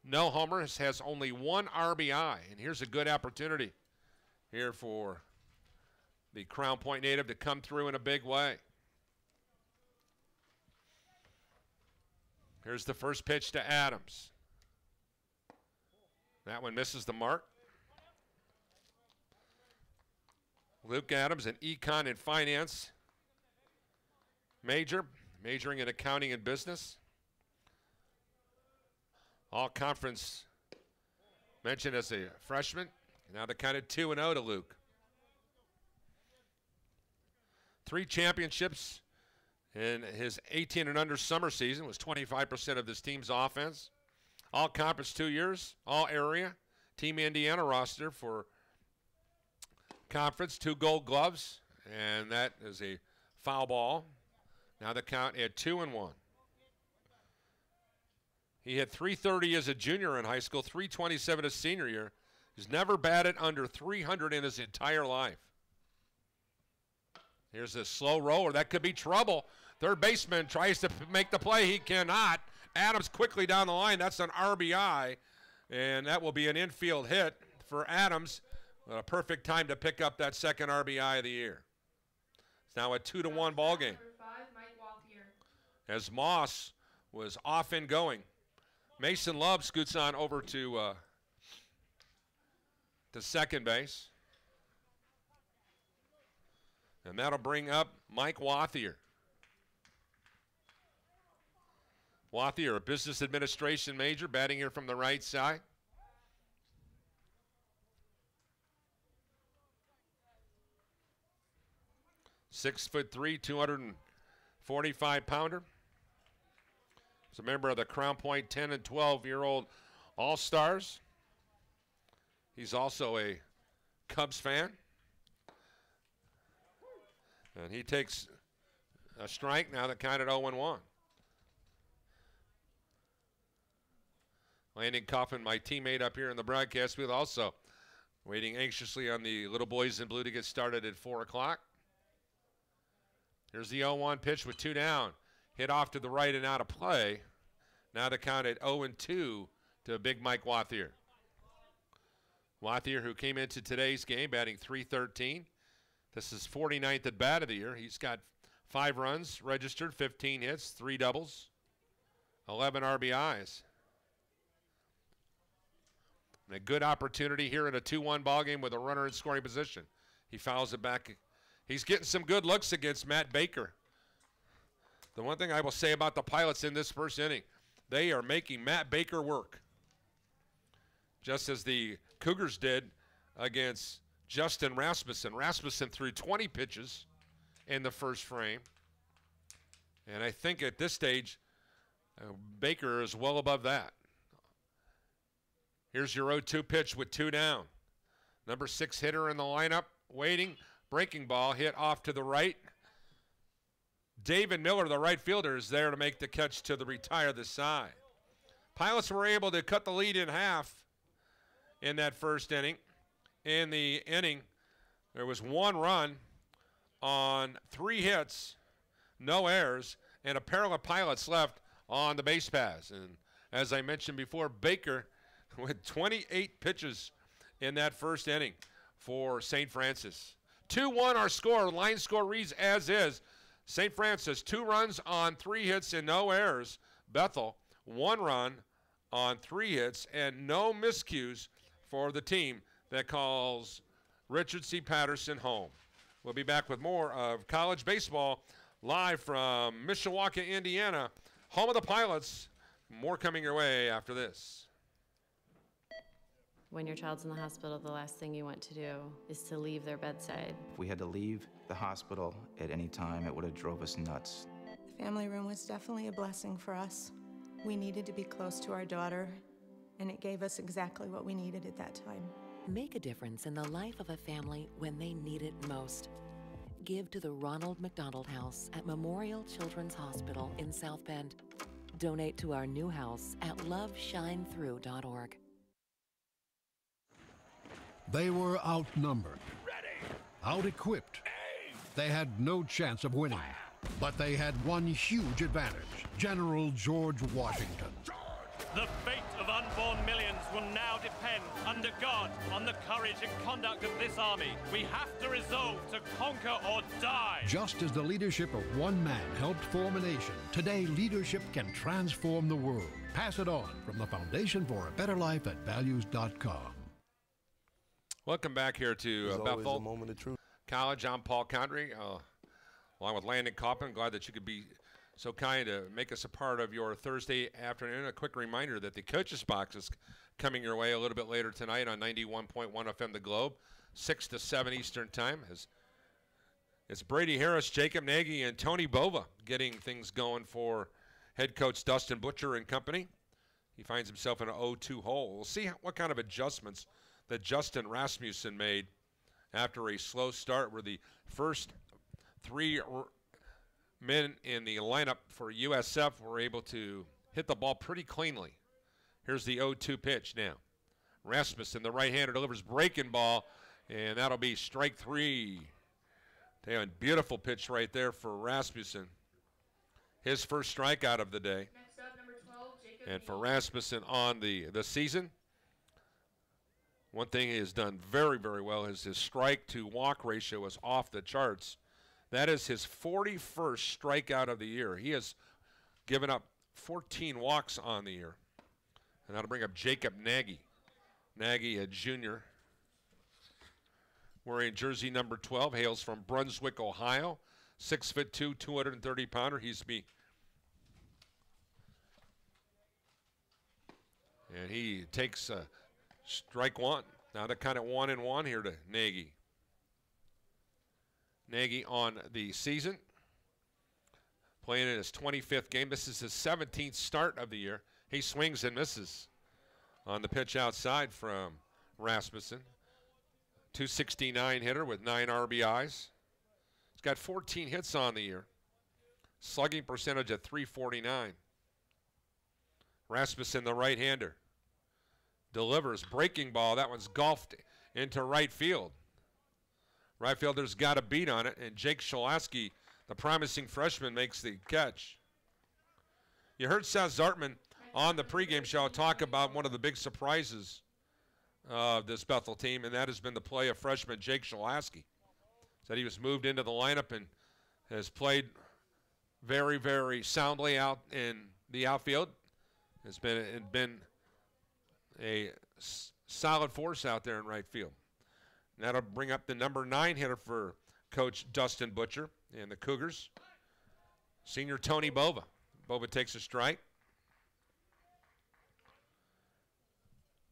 No homers, has only 1 RBI. And here's a good opportunity here for the Crown Point native to come through in a big way. Here's the first pitch to Adams. That one misses the mark. Luke Adams, an econ and finance major, majoring in accounting and business. All conference mentioned as a freshman. Now the count of 2-0 to Luke. 3 championships in his 18 and under summer season, was 25% of this team's offense. All conference 2 years, all area. Team Indiana roster for conference, 2 gold gloves, and that is a foul ball. Now the count at 2-1. He had .330 as a junior in high school, .327 his senior year. He's never batted under 300 in his entire life. Here's a slow roller. That could be trouble. Third baseman tries to make the play. He cannot. Adams quickly down the line. That's an RBI, and that will be an infield hit for Adams. A perfect time to pick up that second RBI of the year. It's now a 2-1 ball game. Number 5, Mike Wathier. As Moss was off and going, Mason Love scoots on over to second base. And that'll bring up Mike Wathier. Wathier, a business administration major, batting here from the right side. .6'3", 245-pounder. He's a member of the Crown Point 10 and 12-year-old All-Stars. He's also a Cubs fan. And he takes a strike now that counted 0-1. Landon Coffin, my teammate up here in the broadcast booth, also waiting anxiously on the little boys in blue to get started at 4 o'clock. Here's the 0-1 pitch with 2 down. Hit off to the right and out of play. Now the count at 0-2 to big Mike Wathier. Wathier, who came into today's game batting .313. This is 49th at bat of the year. He's got 5 runs registered, 15 hits, 3 doubles, 11 RBIs. And a good opportunity here in a 2-1 ball game with a runner in scoring position. He fouls it back. He's getting some good looks against Matt Baker. The one thing I will say about the Pilots in this first inning, they are making Matt Baker work. Just as the Cougars did against Justin Rasmussen. Rasmussen threw 20 pitches in the first frame. And I think at this stage, Baker is well above that. Here's your 0-2 pitch with 2 down. Number 6 hitter in the lineup, waiting. Breaking ball hit off to the right. David Miller, the right fielder, is there to make the catch to retire the side. Pilots were able to cut the lead in half in that first inning. In the inning, there was 1 run on 3 hits, no errors, and a pair of pilots left on the base paths. And as I mentioned before, Baker with 28 pitches in that first inning for St. Francis. 2-1 our score. Line score reads as is. St. Francis, 2 runs on 3 hits and no errors. Bethel, 1 run on 3 hits and no miscues for the team that calls Richard C. Patterson home. We'll be back with more of college baseball live from Mishawaka, Indiana, home of the Pilots. More coming your way after this. When your child's in the hospital, the last thing you want to do is to leave their bedside. If we had to leave the hospital at any time, it would have drove us nuts. The family room was definitely a blessing for us. We needed to be close to our daughter, and it gave us exactly what we needed at that time. Make a difference in the life of a family when they need it most. Give to the Ronald McDonald House at Memorial Children's Hospital in South Bend. Donate to our new house at loveshinethrough.org. They were outnumbered, out-equipped. They had no chance of winning, but they had one huge advantage: General George Washington. The fate of unborn millions will now depend, under God, on the courage and conduct of this army. We have to resolve to conquer or die. Just as the leadership of one man helped form a nation, today leadership can transform the world. Pass it on from the Foundation for a Better Life at Values.com. Welcome back here to Bethel a moment of truth. College. I'm Paul Condry, along with Landon Kaufman. Glad that you could be so kind to make us a part of your Thursday afternoon. A quick reminder that the Coaches Box is coming your way a little bit later tonight on 91.1 FM The Globe, 6 to 7 Eastern Time. It's Brady Harris, Jacob Nagy, and Tony Bova getting things going for head coach Dustin Butcher and company. He finds himself in an 0-2 hole. We'll see what kind of adjustments that Justin Rasmussen made after a slow start, where the first 3 men in the lineup for USF were able to hit the ball pretty cleanly. Here's the 0-2 pitch now. Rasmussen, the right-hander, delivers breaking ball, and that'll be strike 3. Damn, beautiful pitch right there for Rasmussen. His first strikeout of the day. Next up, number 12, Jacob And for Rasmussen on the season, one thing he has done very, very well is his strike-to-walk ratio is off the charts. That is his 41st strikeout of the year. He has given up 14 walks on the year. And that'll bring up Jacob Nagy. Nagy, a junior, wearing jersey number 12, hails from Brunswick, Ohio. 6'2", 230-pounder. And he takes strike 1. Now they're kind of 1-1 here to Nagy. Nagy on the season, playing in his 25th game. This is his 17th start of the year. He swings and misses on the pitch outside from Rasmussen. 269 hitter with 9 RBIs. He's got 14 hits on the year. Slugging percentage at .349. Rasmussen, the right-hander, delivers breaking ball. That one's golfed into right field. Right fielder's got a beat on it, and Jake Shalaski, the promising freshman, makes the catch. You heard Seth Zartman on the pregame show talk about one of the big surprises of this Bethel team, and that has been the play of freshman Jake Shalaski. Said he was moved into the lineup and has played very, very soundly out in the outfield. It's been a solid force out there in right field. And that'll bring up the number 9 hitter for Coach Dustin Butcher and the Cougars, senior Tony Bova. Bova takes a strike.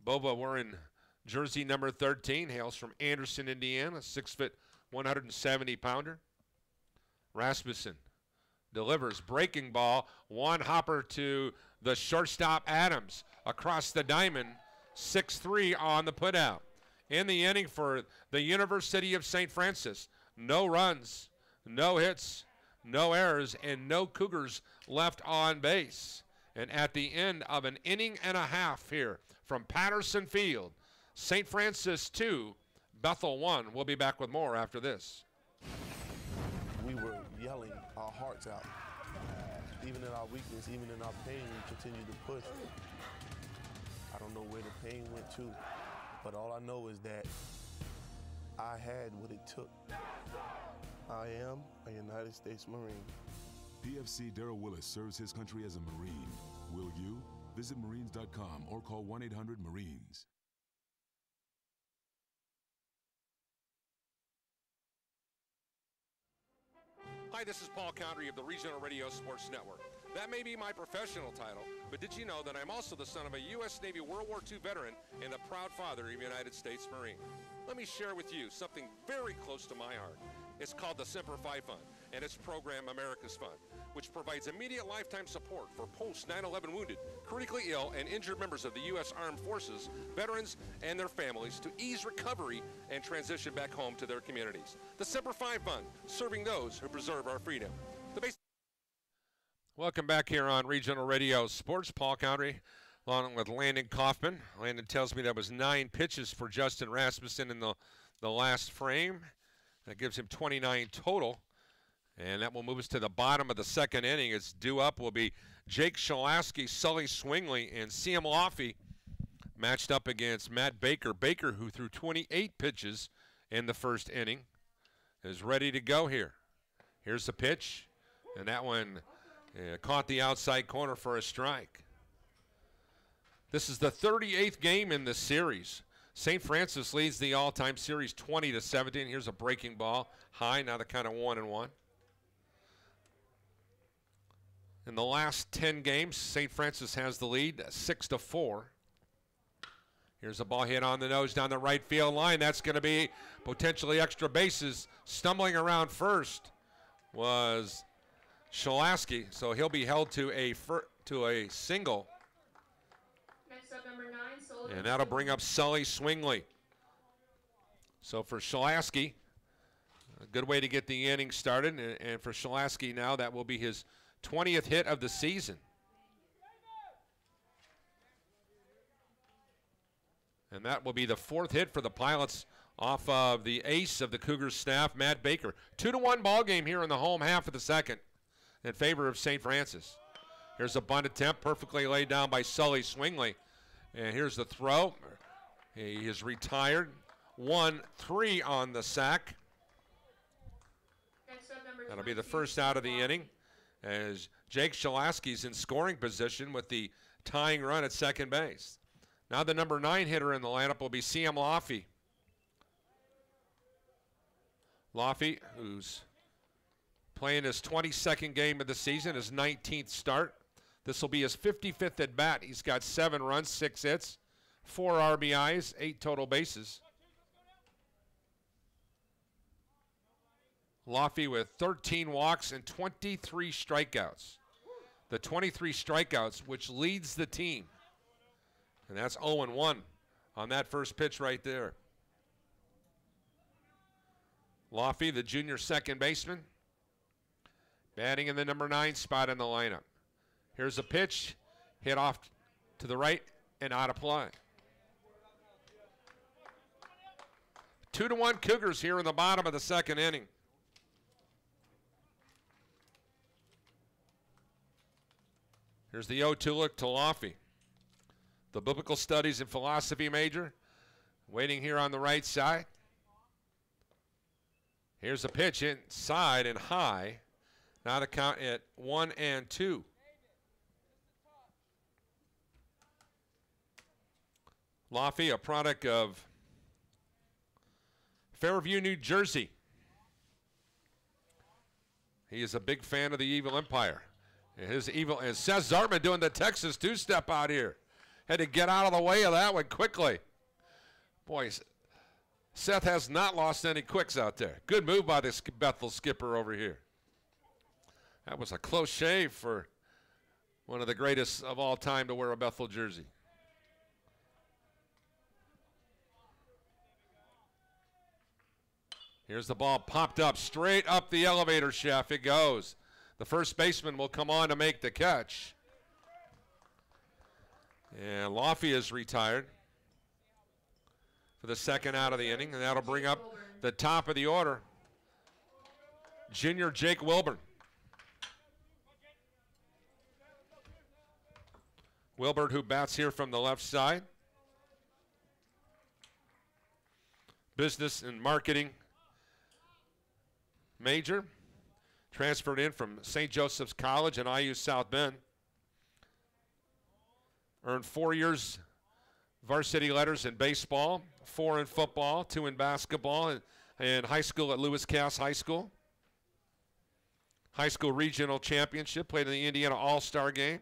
Bova wearing jersey number 13, hails from Anderson, Indiana, 6', 170-pounder. Rasmussen delivers breaking ball, one hopper to the shortstop Adams across the diamond, 6-3 on the putout. In the inning for the University of St. Francis, no runs, no hits, no errors, and no Cougars left on base. And at the end of an inning and a half here from Patterson Field, St. Francis 2, Bethel 1. We'll be back with more after this. We were yelling our hearts out. Even in our weakness, even in our pain, we continued to push. I don't know where the pain went to, but all I know is that I had what it took. I am a United States Marine. PFC Darrell Willis serves his country as a Marine. Will you? Visit Marines.com or call 1-800-MARINES. Hi, this is Paul Condry of the Regional Radio Sports Network. That may be my professional title, but did you know that I'm also the son of a U.S. Navy World War II veteran and the proud father of a United States Marine? Let me share with you something very close to my heart. It's called the Semper Fi Fund, and its program America's Fund, which provides immediate lifetime support for post-9/11 wounded, critically ill, and injured members of the U.S. Armed Forces, veterans, and their families to ease recovery and transition back home to their communities. The Semper Fi Fund, serving those who preserve our freedom. Welcome back here on Regional Radio Sports. Paul Condry along with Landon Kaufman. Landon tells me that was 9 pitches for Justin Rasmussen in the last frame. That gives him 29 total. And that will move us to the bottom of the second inning. It's due up will be Jake Shalaski, Sully Swingley, and CM Laffey matched up against Matt Baker. Baker, who threw 28 pitches in the first inning, is ready to go here. Here's the pitch, and that one caught the outside corner for a strike. This is the 38th game in this series. St. Francis leads the all-time series 20-17. Here's a breaking ball, high, now the count of 1-1. In the last 10 games, St. Francis has the lead, 6-4. Here's a ball hit on the nose down the right field line. That's going to be potentially extra bases. Stumbling around first was Shalaski, so he'll be held to a single. Next up, number 9, Sullivan. And that'll bring up Sully Swingley. So for Shalaski, a good way to get the inning started. And for Shalaski now, that will be his 20th hit of the season. And that will be the 4th hit for the Pilots off of the ace of the Cougars staff, Matt Baker. 2-1 ball game here in the home half of the second in favor of St. Francis. Here's a bunt attempt, perfectly laid down by Sully Swingley. And here's the throw. He is retired. 1-3 on the sack. Next up, number That'll be the first out of the inning, as Jake Shalaski's in scoring position with the tying run at second base. Now the number 9 hitter in the lineup will be CM Laffey. Laffey, who's playing his 22nd game of the season, his 19th start. This will be his 55th at bat. He's got 7 runs, 6 hits, 4 RBIs, 8 total bases. Laffey with 13 walks and 23 strikeouts. The 23 strikeouts, which leads the team. And that's 0-1 on that first pitch right there. Laffey, the junior second baseman, batting in the number 9 spot in the lineup. Here's a pitch, hit off to the right and out of play. 2-1 Cougars here in the bottom of the second inning. Here's the 0-2 look to Laffey. The biblical studies and philosophy major, waiting here on the right side. Here's a pitch inside and high. Now the count at 1-2. Laffey, a product of Fairview, New Jersey. He is a big fan of the Evil Empire. And Seth Zartman doing the Texas two-step out here. Had to get out of the way of that one quickly. Boy, Seth has not lost any quicks out there. Good move by this Bethel skipper over here. That was a close shave for one of the greatest of all time to wear a Bethel jersey. Here's the ball popped up, straight up the elevator shaft it goes. The first baseman will come on to make the catch. And Laffey is retired for the second out of the inning, and that'll bring up the top of the order, junior Jake Wilburn. Wilbert, who bats here from the left side. Business and marketing major. Transferred in from St. Joseph's College and IU South Bend. Earned 4 years varsity letters in baseball, 4 in football, 2 in basketball, and high school at Lewis Cass High School. High school regional championship, played in the Indiana All-Star game.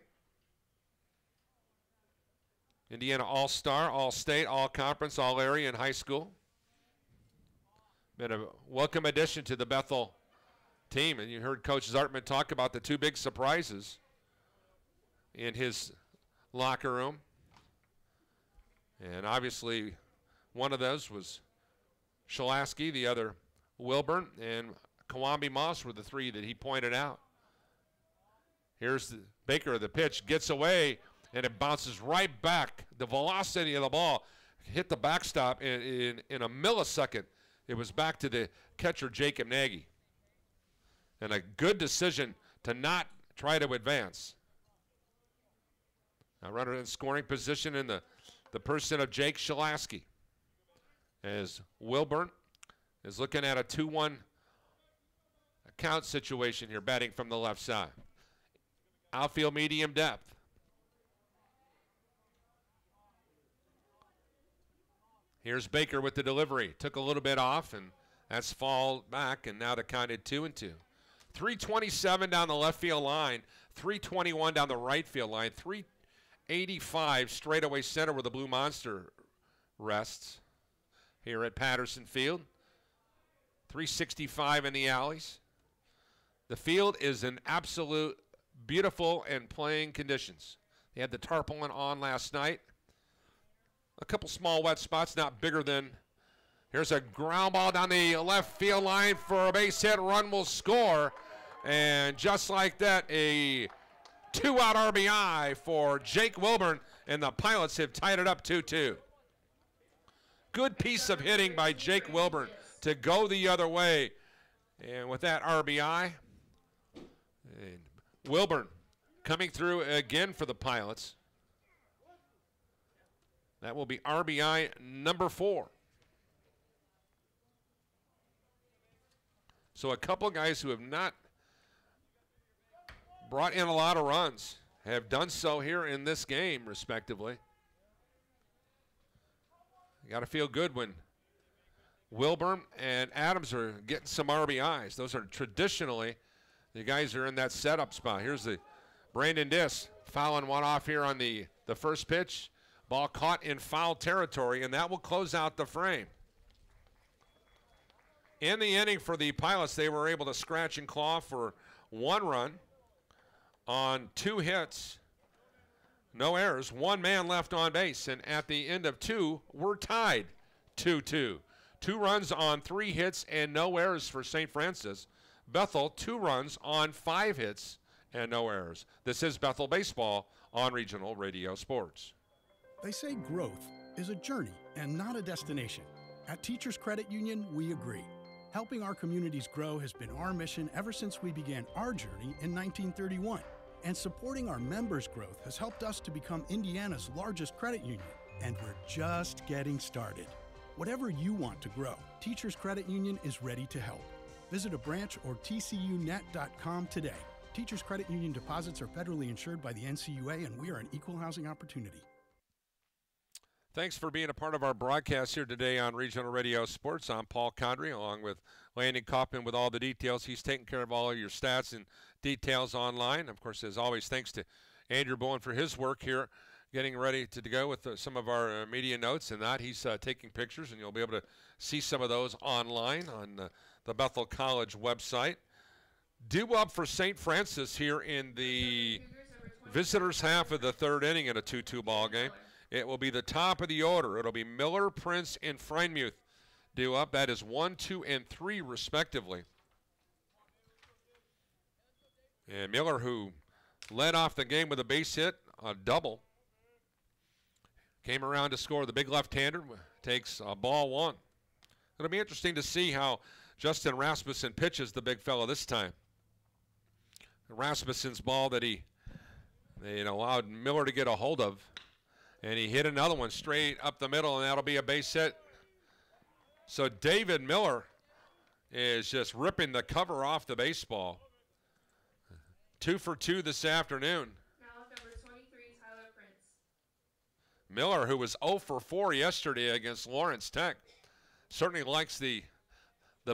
Indiana All-Star, All-State, All-Conference, All-Area in high school. Been a welcome addition to the Bethel team, and you heard Coach Zartman talk about the 2 big surprises in his locker room. And obviously one of those was Shalaski, the other Wilburn, and Kawambi Moss were the 3 that he pointed out. Here's the Baker, the pitch gets away, and it bounces right back. The velocity of the ball hit the backstop in a millisecond. It was back to the catcher, Jacob Nagy. And a good decision to not try to advance. Now runner in scoring position in the person of Jake Shalaski. As Wilburn is looking at a 2-1 count situation here, batting from the left side. Outfield medium depth. Here's Baker with the delivery. Took a little bit off, and that's fall back, and now the count at 2-2. 327 down the left field line, 321 down the right field line, 385 straightaway center where the Blue Monster rests here at Patterson Field. 365 in the alleys. The field is in absolute beautiful and playing conditions. They had the tarpaulin on last night. A couple small wet spots, not bigger than. Here's a ground ball down the left field line for a base hit. Run will score. And just like that, a 2-out RBI for Jake Wilburn, and the Pilots have tied it up 2-2. Good piece of hitting by Jake Wilburn to go the other way. And with that RBI, and Wilburn coming through again for the Pilots. That will be RBI number 4. So a couple guys who have not brought in a lot of runs have done so here in this game, respectively. You got to feel good when Wilburn and Adams are getting some RBIs. Those are traditionally the guys who are in that setup spot. Here's the Brandon Diss fouling one off here on the first pitch. Ball caught in foul territory, and that will close out the frame. In the inning for the Pilots, they were able to scratch and claw for 1 run on 2 hits, no errors, 1 man left on base, and at the end of 2, we're tied 2-2. 2 runs on 3 hits and no errors for St. Francis. Bethel, 2 runs on 5 hits and no errors. This is Bethel Baseball on Regional Radio Sports. They say growth is a journey and not a destination. At Teachers Credit Union, we agree. Helping our communities grow has been our mission ever since we began our journey in 1931. And supporting our members' growth has helped us to become Indiana's largest credit union. And we're just getting started. Whatever you want to grow, Teachers Credit Union is ready to help. Visit a branch or tcunet.com today. Teachers Credit Union deposits are federally insured by the NCUA, and we are an equal housing opportunity. Thanks for being a part of our broadcast here today on Regional Radio Sports. I'm Paul Condry, along with Landon Kaufman with all the details. He's taking care of all of your stats and details online. Of course, as always, thanks to Andrew Bowen for his work here, getting ready to go with some of our media notes and that. He's taking pictures, and you'll be able to see some of those online on the Bethel College website. Due up for St. Francis here in the visitors' half of the 3rd inning in a 2-2 ball game. It will be the top of the order. It'll be Miller, Prince, and Freiermuth due up. That is 1, 2, and 3 respectively. And Miller, who led off the game with a base hit, a double, came around to score. The big left-hander takes ball 1. It'll be interesting to see how Justin Rasmussen pitches the big fella this time. Rasmussen's ball that they allowed Miller to get a hold of, and he hit another one straight up the middle, and that'll be a base hit. So David Miller is just ripping the cover off the baseball. 2 for 2 this afternoon. Now number 23, Tyler Prince. Miller, who was 0 for 4 yesterday against Lawrence Tech, certainly likes the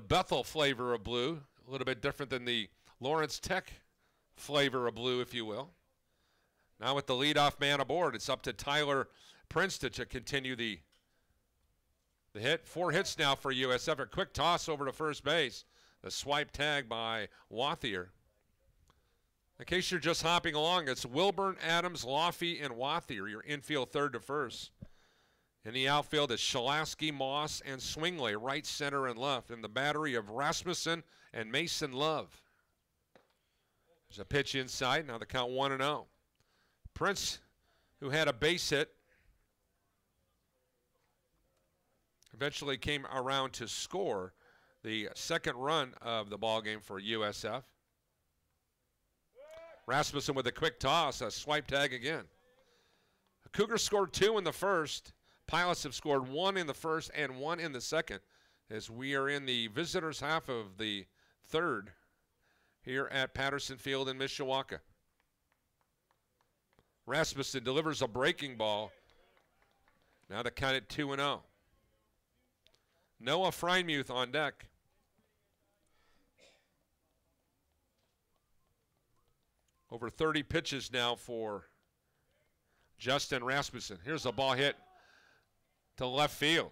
Bethel flavor of blue, a little bit different than the Lawrence Tech flavor of blue, if you will. Now with the leadoff man aboard, it's up to Tyler Prince to continue the hit. 4 hits now for USF. A quick toss over to first base. The swipe tag by Wathier. In case you're just hopping along, it's Wilburn, Adams, Laffey, and Wathier, your infield third to first. In the outfield, it's Shalaski, Moss, and Swingley, right, center, and left. In the battery of Rasmussen and Mason Love. There's a pitch inside. Now the count 1-0. Prince, who had a base hit, eventually came around to score the second run of the ballgame for USF. Rasmussen with a quick toss, a swipe tag again. The Cougars scored 2 in the first. Pilots have scored 1 in the first and 1 in the second, as we are in the visitors' half of the third here at Patterson Field in Mishawaka. Rasmussen delivers a breaking ball. Now the count at 2-0. Noah Freimuth on deck. Over 30 pitches now for Justin Rasmussen. Here's a ball hit to left field.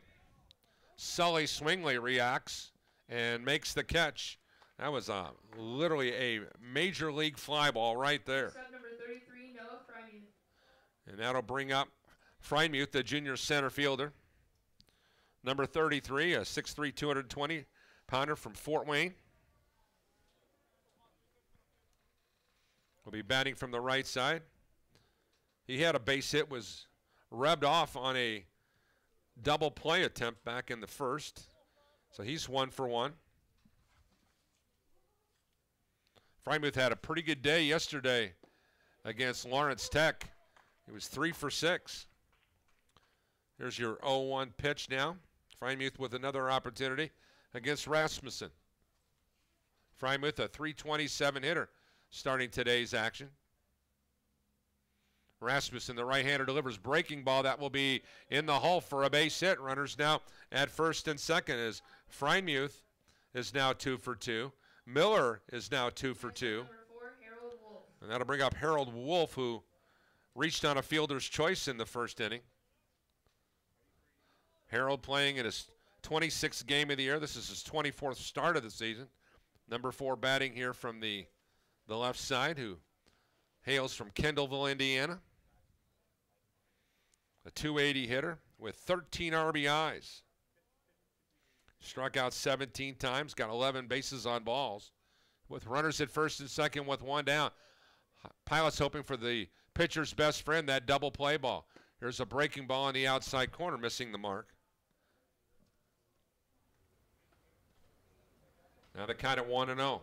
Sully Swingley reacts and makes the catch. That was literally a major league fly ball right there. Step number 33, Noah Freimuth. And that'll bring up Freimuth, the junior center fielder. Number 33, a 6'3", 220-pounder from Fort Wayne. Will be batting from the right side. He had a base hit, was rubbed off on a double play attempt back in the first. So he's 1 for 1. Freimuth had a pretty good day yesterday against Lawrence Tech. He was 3 for 6. Here's your 0-1 pitch now. Freimuth with another opportunity against Rasmussen. Freimuth, a .327 hitter, starting today's action. Rasmussen, the right-hander, delivers breaking ball. That will be in the hole for a base hit. Runners now at first and second as Freimuth is now 2 for 2. Miller is now 2 for 2. Number 4, Harold Wolf. And that'll bring up Harold Wolf, who reached on a fielder's choice in the first inning. Harold playing in his 26th game of the year. This is his 24th start of the season. Number 4 batting here from the left side, who hails from Kendallville, Indiana. A .280 hitter with 13 RBIs. Struck out 17 times, got 11 bases on balls. With runners at first and second with 1 down. Pilots hoping for the pitcher's best friend, that double play ball. Here's a breaking ball on the outside corner, missing the mark. Now the count at 1-0.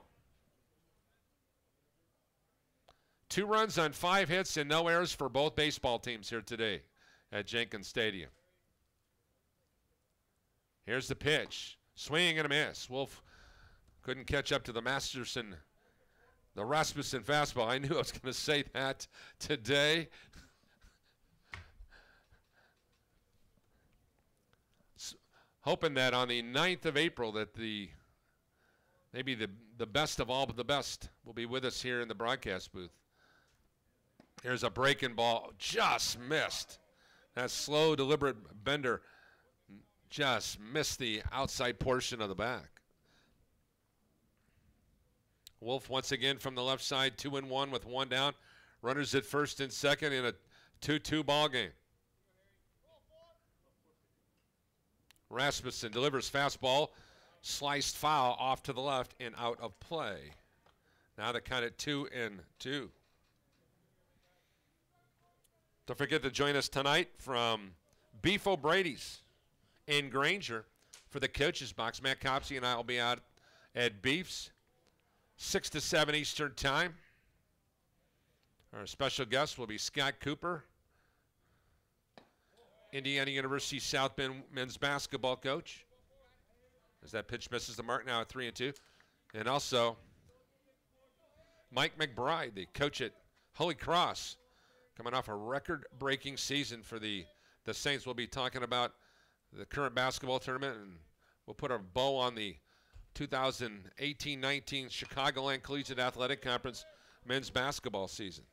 2 runs on 5 hits and no errors for both baseball teams here today at Jenkins Stadium. Here's the pitch. Swing and a miss. Wolf couldn't catch up to the Rasmussen fastball. I knew I was going to say that today. Hoping that on the 9th of April that maybe the best of all but the best will be with us here in the broadcast booth. Here's a breaking ball, just missed. That slow, deliberate bender just missed the outside portion of the back. Wolf once again from the left side, 2-1 with 1 down. Runners at first and second in a 2-2 ball game. Rasmussen delivers fastball, sliced foul off to the left and out of play. Now they count it 2-2. Don't forget to join us tonight from Beef O'Brady's in Granger for the coaches box. Matt Copsey and I will be out at Beef's 6 to 7 Eastern time. Our special guest will be Scott Cooper, Indiana University South Bend men's basketball coach. As that pitch misses the mark, now at 3-2. And also Mike McBride, the coach at Holy Cross, coming off a record-breaking season for the Saints. We'll be talking about the current basketball tournament, and we'll put a bow on the 2018-19 Chicagoland Collegiate Athletic Conference men's basketball season.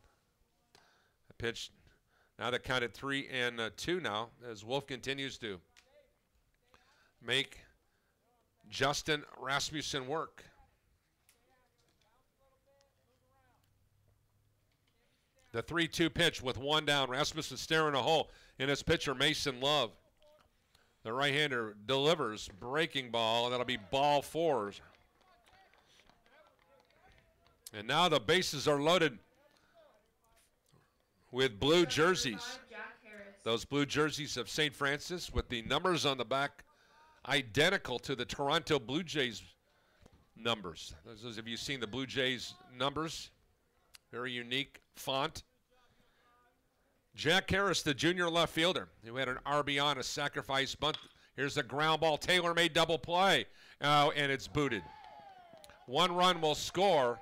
A pitch, now they counted 3-2 now, as Wolf continues to make Justin Rasmussen work. The 3-2 pitch with one down. Rasmussen staring a hole in his pitcher, Mason Love. The right-hander delivers breaking ball. That'll be ball 4. And now the bases are loaded with blue jerseys. Those blue jerseys of St. Francis with the numbers on the back identical to the Toronto Blue Jays numbers. Those of you seen the Blue Jays numbers? Very unique font. Jack Harris, the junior left fielder, who had an RBI on a sacrifice bunt. Here's a ground ball. Taylor made double play. Oh, and it's booted. 1 run will score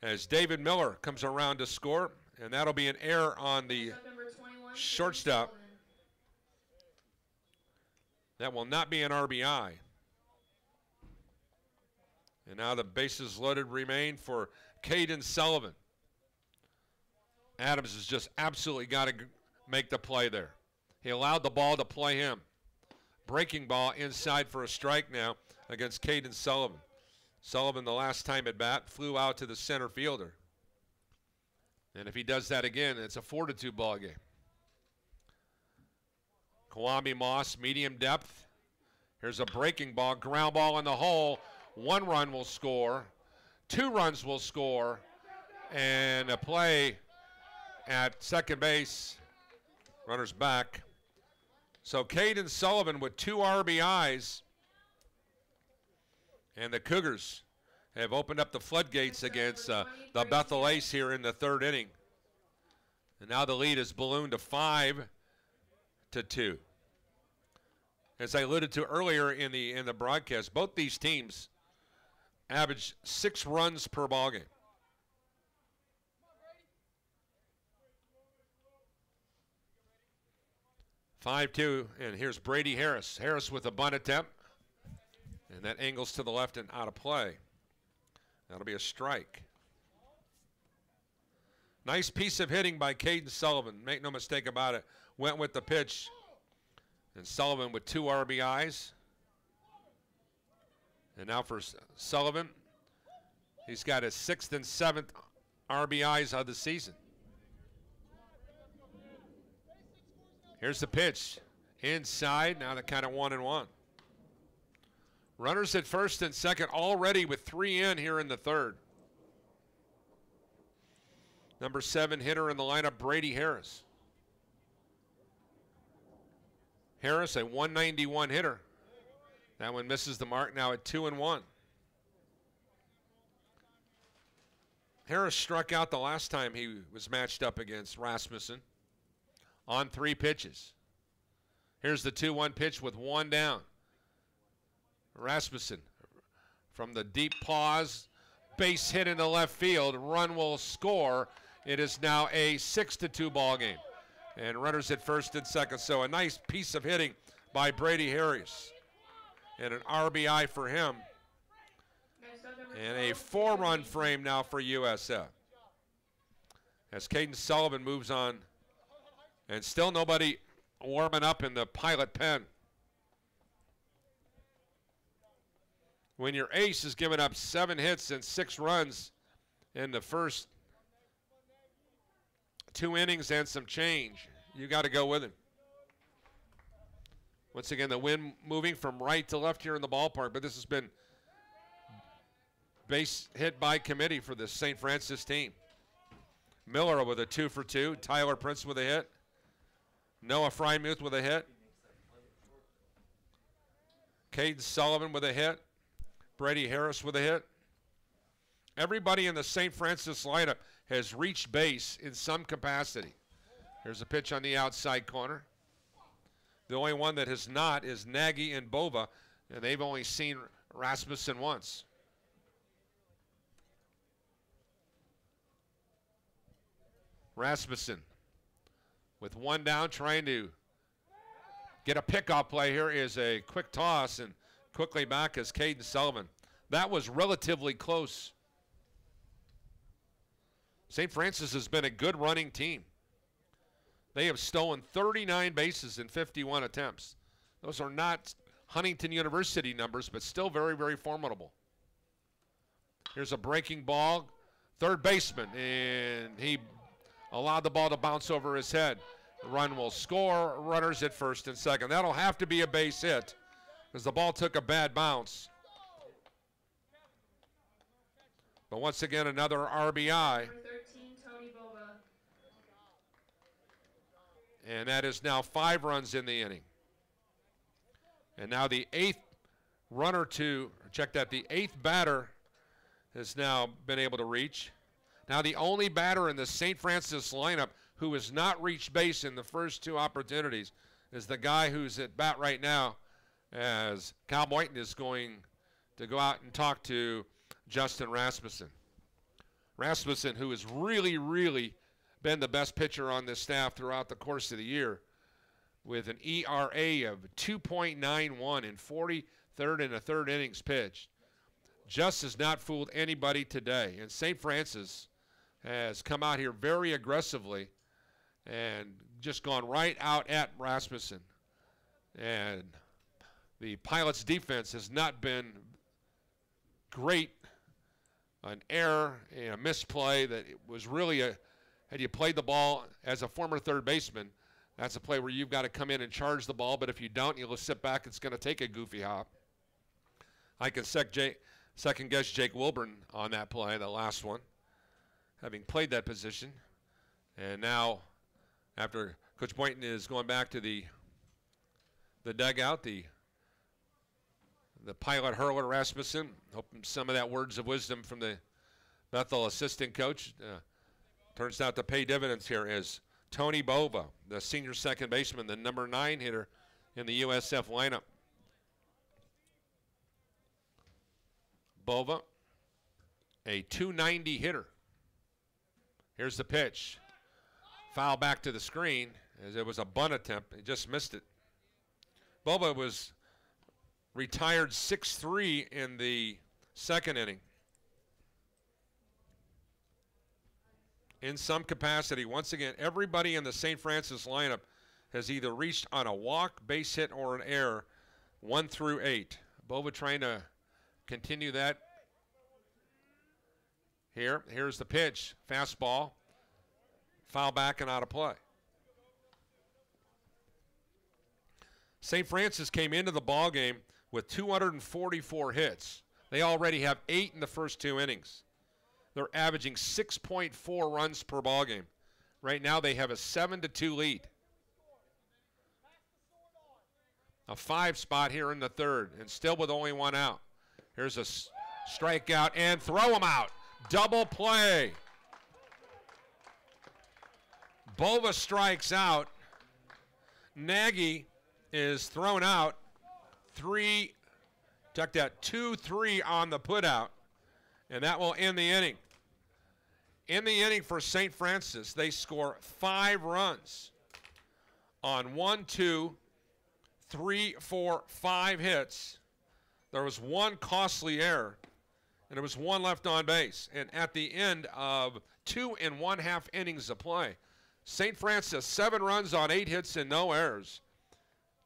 as David Miller comes around to score, and that'll be an error on the shortstop. That will not be an RBI. And now the bases loaded remain for Caden Sullivan. Adams has just absolutely got to make the play there. He allowed the ball to play him. Breaking ball inside for a strike now against Caden Sullivan. Sullivan, the last time at bat, flew out to the center fielder. And if he does that again, it's a 4-2 ball game. Kwame Moss, medium depth. Here's a breaking ball, ground ball in the hole. 1 run will score. 2 runs will score. And a play at second base. Runners back. So Caden Sullivan with 2 RBIs. And the Cougars have opened up the floodgates against the Bethel Ace here in the 3rd inning. And now the lead is ballooned to 5-2. As I alluded to earlier in the broadcast, both these teams average 6 runs per ball game. (5-2), and here's Brady Harris. Harris with a bunt attempt, and that angles to the left and out of play. That'll be a strike. Nice piece of hitting by Caden Sullivan. Make no mistake about it. Went with the pitch. And Sullivan with 2 RBIs. And now for Sullivan, he's got his 6th and 7th RBIs of the season. Here's the pitch. Inside, now they're kind of 1-1. Runners at first and second already with 3 in here in the 3rd. Number 7 hitter in the lineup, Brady Harris. Harris, a 191 hitter. That one misses the mark, now at 2-1. Harris struck out the last time he was matched up against Rasmussen on 3 pitches. Here's the 2-1 pitch with 1 down. Rasmussen from the deep pause, base hit in the left field, run will score. It is now a 6-2 ball game. And runners at first and second. So a nice piece of hitting by Brady Harris. And an RBI for him. And a 4-run frame now for USF. As Caden Sullivan moves on. And still nobody warming up in the pilot pen. When your ace is giving up 7 hits and 6 runs in the first 2 innings and some change, you got to go with him. Once again, the wind moving from right to left here in the ballpark, but this has been base hit by committee for the St. Francis team. Miller with a 2 for 2. Tyler Prince with a hit. Noah Frymuth with a hit. Caden Sullivan with a hit. Brady Harris with a hit. Everybody in the St. Francis lineup has reached base in some capacity. Here's a pitch on the outside corner. The only one that has not is Nagy and Bova, and they've only seen Rasmussen once. Rasmussen with one down, trying to get a pickoff play here, is a quick toss, and quickly back is Caden Sullivan. That was relatively close. St. Francis has been a good running team. They have stolen 39 bases in 51 attempts. Those are not Huntington University numbers, but still very, very formidable. Here's a breaking ball. Third baseman, and he allowed the ball to bounce over his head. The run will score. Runners at first and second. That'll have to be a base hit because the ball took a bad bounce. But once again, another RBI. And that is now 5 runs in the inning. And now the 8th runner to, check that, the 8th batter has now been able to reach. Now the only batter in the St. Francis lineup who has not reached base in the first 2 opportunities is the guy who's at bat right now, as Cal Boynton is going to go out and talk to Justin Rasmussen. Rasmussen, who has really, really been the best pitcher on this staff throughout the course of the year, with an ERA of 2.91 in 43rd and a third innings pitched. Just has not fooled anybody today. And St. Francis has come out here very aggressively and just gone right out at Rasmussen. And the Pilots' defense has not been great. An error, a misplay that it was really a, had you played the ball as a former third baseman, that's a play where you've got to come in and charge the ball, but if you don't, you'll sit back, it's going to take a goofy hop. I can second guess Jake Wilburn on that play, the last one, having played that position. And now, after Coach Boynton is going back to the dugout, the pilot hurler Rasmussen, hoping some of that words of wisdom from the Bethel assistant coach turns out to pay dividends here, as Tony Bova, the senior second baseman, the number 9 hitter in the USF lineup. Bova, a 290 hitter. Here's the pitch. Foul back to the screen, as it was a bunt attempt. He just missed it. Bova was retired 6-3 in the second inning. In some capacity, once again, everybody in the St. Francis lineup has either reached on a walk, base hit, or an error, 1 through 8. Bova trying to continue that. Here's the pitch. Fastball. Foul back and out of play. St. Francis came into the ballgame with 244 hits. They already have 8 in the first 2 innings. They're averaging 6.4 runs per ballgame. Right now they have a 7-2 lead. A 5 spot here in the third, and still with only 1 out. Here's a strikeout and throw him out. Double play. Bova strikes out. Nagy is thrown out. 2-3 on the putout, and that will end the inning. In the inning for St. Francis, they score 5 runs on 1, 2, 3, 4, 5 hits. There was 1 costly error, and there was 1 left on base. And at the end of 2 1/2 innings of play, St. Francis 7 runs on 8 hits and no errors.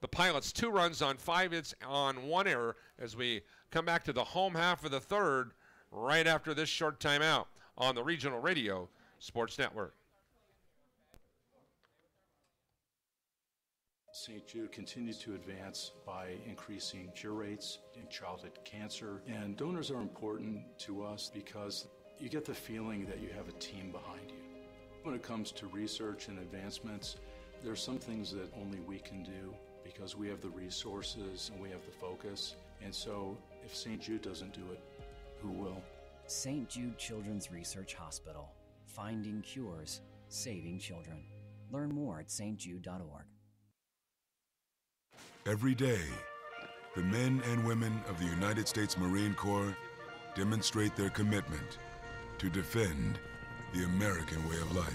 The Pilots 2 runs on 5 hits on 1 error, as we come back to the home half of the third right after this short timeout on the Regional Radio Sports Network. St. Jude continues to advance by increasing cure rates in childhood cancer. And donors are important to us because you get the feeling that you have a team behind you. When it comes to research and advancements, there are some things that only we can do because we have the resources and we have the focus. And so if St. Jude doesn't do it, who will? St. Jude Children's Research Hospital. Finding cures, saving children. Learn more at stjude.org. Every day, the men and women of the United States Marine Corps demonstrate their commitment to defend the American way of life.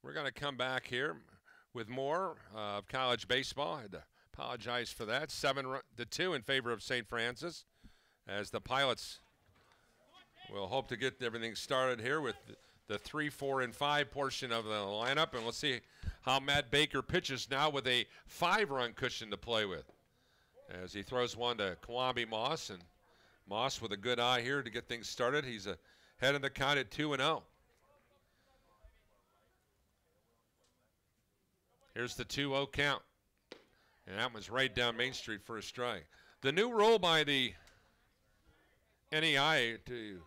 We're going to come back here with more of college baseball. I had to apologize for that. 7-2 in favor of St. Francis, as the Pilots will hope to get everything started here with the 3, 4, and 5 portion of the lineup, and we'll see how Matt Baker pitches now with a 5-run cushion to play with, as he throws one to Kwame Moss, and Moss with a good eye here to get things started. He's ahead of the count at 2-0. Here's the 2-0 count, and that one's right down Main Street for a strike. The new rule by the NEI to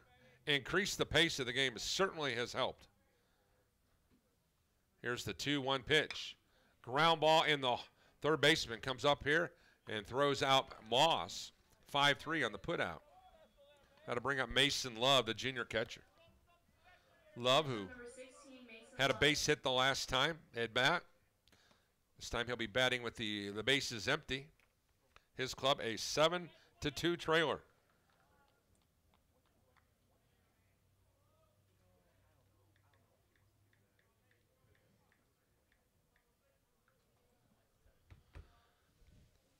increase the pace of the game certainly has helped. Here's the 2-1 pitch. Ground ball in the third baseman comes up here and throws out Moss. 5-3 on the putout. That'll bring up Mason Love, the junior catcher. Love, who had a base hit the last time at bat. This time he'll be batting with the bases empty. His club a 7-2 trailer.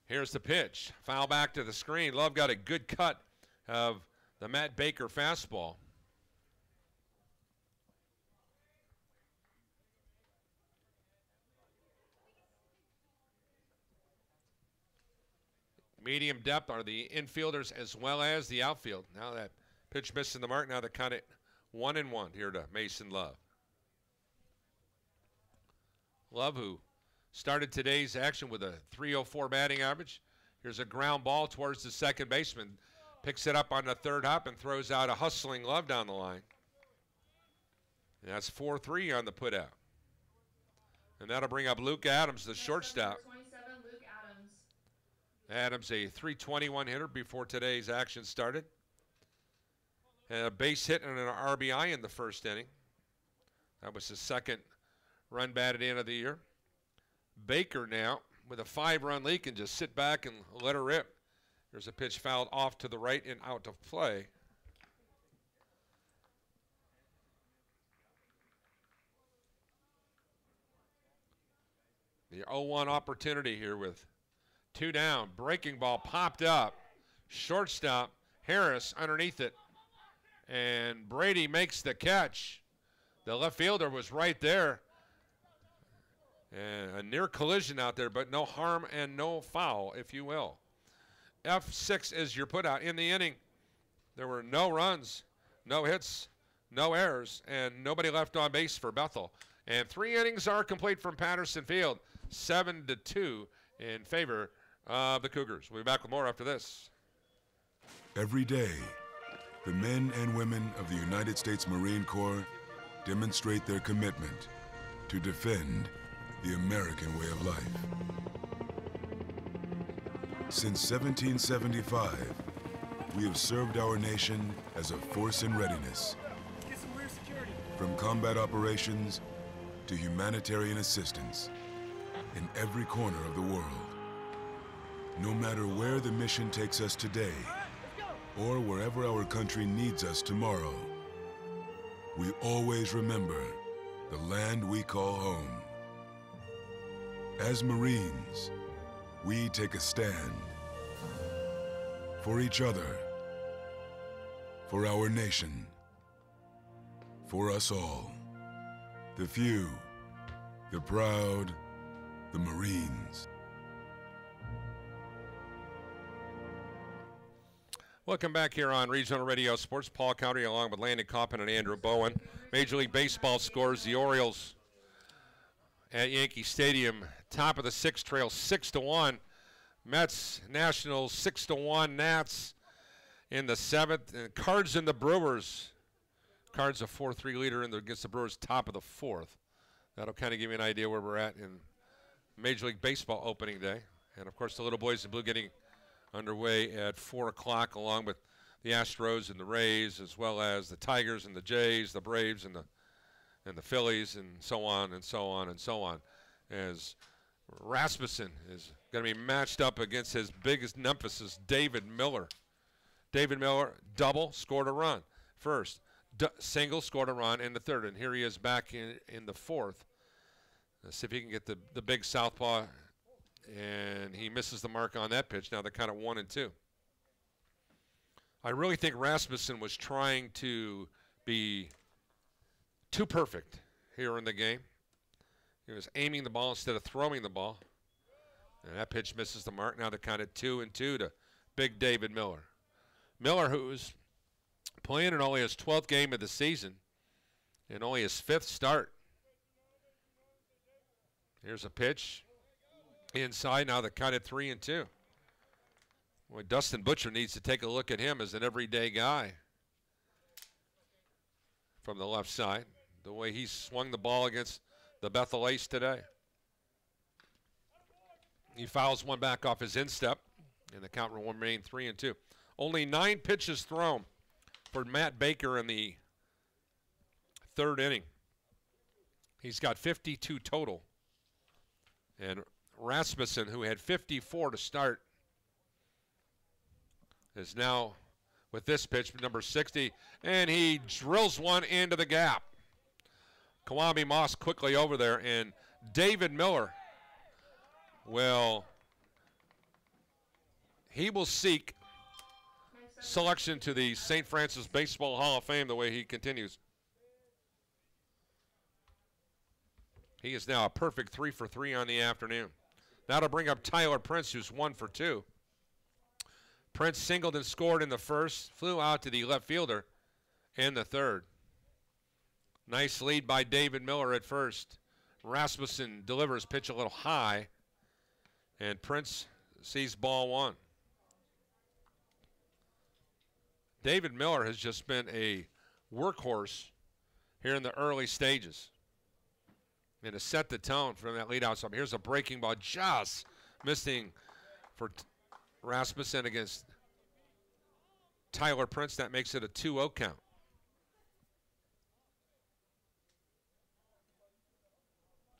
Here's the pitch. Foul back to the screen. Love got a good cut of the Matt Baker fastball. Medium depth are the infielders as well as the outfield. Now that pitch missing the mark. Now they cut it 1-1 here to Mason Love. Love, who started today's action with a .304 batting average. Here's a ground ball towards the second baseman. Picks it up on the third hop and throws out a hustling Love down the line. And that's 4-3 on the putout. And that'll bring up Luke Adams, the shortstop. 27, Luke Adams. Adams, a .321 hitter before today's action started. And a base hit and an RBI in the first inning. That was his second run batted in of the year. Baker now with a 5-run lead can just sit back and let her rip. There's a pitch fouled off to the right and out of play. The 0-1 opportunity here with 2 down. Breaking ball popped up. Shortstop Harris underneath it. And Brady makes the catch. The left fielder was right there. And a near collision out there, but no harm and no foul, if you will. F6 is your putout. In the inning, there were no runs, no hits, no errors, and nobody left on base for Bethel. And 3 innings are complete from Patterson Field. 7-2 in favor of the Cougars. We'll be back with more after this. Every day, the men and women of the United States Marine Corps demonstrate their commitment to defend the American way of life. Since 1775, we have served our nation as a force in readiness. From combat operations to humanitarian assistance in every corner of the world. No matter where the mission takes us today or wherever our country needs us tomorrow, we always remember the land we call home. As Marines, we take a stand for each other, for our nation, for us all. The few, the proud, the Marines. Welcome back here on Regional Radio Sports. Paul Country along with Landon Coppin and Andrew Bowen. Major League Baseball scores. The Orioles at Yankee Stadium. Top of the sixth, trail 6-1. Mets, Nationals 6-1. Nats in the seventh. And Cards and the Brewers. Cards a 4-3 leader against the Brewers, top of the fourth. That'll kind of give you an idea where we're at in Major League Baseball opening day. And, of course, the Little Boys in Blue getting underway at 4 o'clock, along with the Astros and the Rays, as well as the Tigers and the Jays, the Braves and the Phillies, and so on and so on and so on. As Rasmussen is going to be matched up against his biggest nemesis, David Miller. David Miller, double, scored a run. First, single, scored a run in the third. And here he is back in the fourth. Let's see if he can get the big southpaw. And he misses the mark on that pitch. Now they're kind of 1-2. I really think Rasmussen was trying to be too perfect here in the game. He was aiming the ball instead of throwing the ball. And that pitch misses the mark. Now they're kind of 2-2 to big David Miller. Miller, who's playing in only his 12th game of the season and only his 5th start. Here's a pitch inside. Now they're kind of 3-2. Well, Dustin Butcher needs to take a look at him as an everyday guy from the left side, the way he swung the ball against the Bethel Ace today. He fouls one back off his instep, and the count will remain 3-2. Only 9 pitches thrown for Matt Baker in the third inning. He's got 52 total. And Rasmussen, who had 54 to start, is now with this pitch, number 60, and he drills one into the gap. Kawami Moss quickly over there, and David Miller will seek selection to the St. Francis Baseball Hall of Fame the way he continues. He is now a perfect 3 for 3 on the afternoon. That'll bring up Tyler Prince, who's 1 for 2. Prince singled and scored in the first, flew out to the left fielder in the third. Nice lead by David Miller at first. Rasmussen delivers pitch a little high, and Prince sees ball one. David Miller has just been a workhorse here in the early stages. And to set the tone from that leadout stop. Here's a breaking ball, just missing for Rasmussen against Tyler Prince. That makes it a 2-0 count.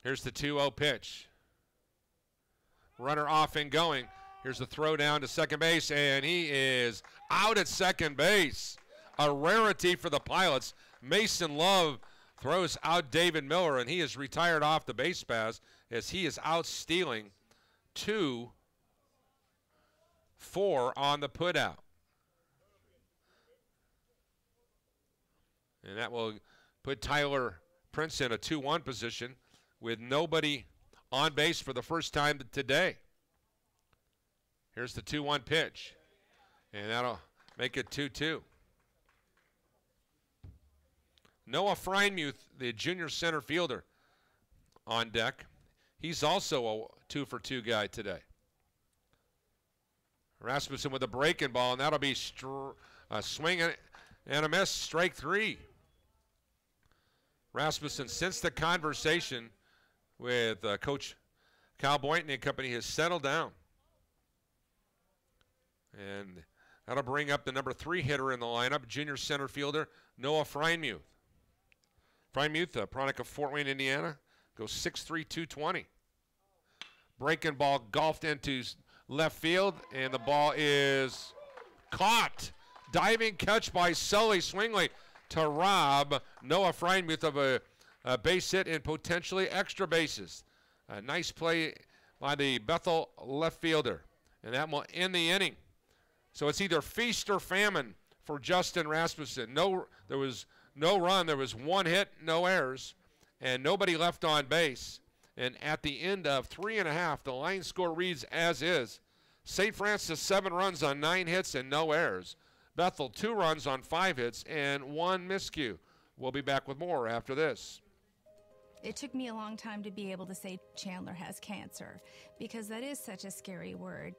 Here's the 2-0 pitch. Runner off and going. Here's the throw down to second base, and he is out at second base. A rarity for the Pilots. Mason Love throws out David Miller, and he is retired off the base paths as he is out stealing 2-4 on the putout. And that will put Tyler Prince in a 2-1 position with nobody on base for the first time today. Here's the 2-1 pitch, and that'll make it 2-2. Noah Freimuth, the junior center fielder, on deck. He's also a 2 for 2 guy today. Rasmussen with a breaking ball, and that'll be a swing and a miss, strike 3. Rasmussen, since the conversation with Coach Cal Boynton and company, has settled down. And that'll bring up the number 3 hitter in the lineup, junior center fielder Noah Freimuth. Freimuth, a product of Fort Wayne, Indiana, goes 6'3", 220. Breaking ball golfed into left field, and the ball is caught. Diving catch by Sully Swingley to rob Noah Freimuth of a base hit and potentially extra bases. A nice play by the Bethel left fielder, and that will end the inning. So it's either feast or famine for Justin Rasmussen. There was no run. There was 1 hit, no errors, and nobody left on base. And at the end of 3.5, the line score reads as is. St. Francis 7 runs on 9 hits and no errors. Bethel 2 runs on 5 hits and 1 miscue. We'll be back with more after this. It took me a long time to be able to say Chandler has cancer, because that is such a scary word.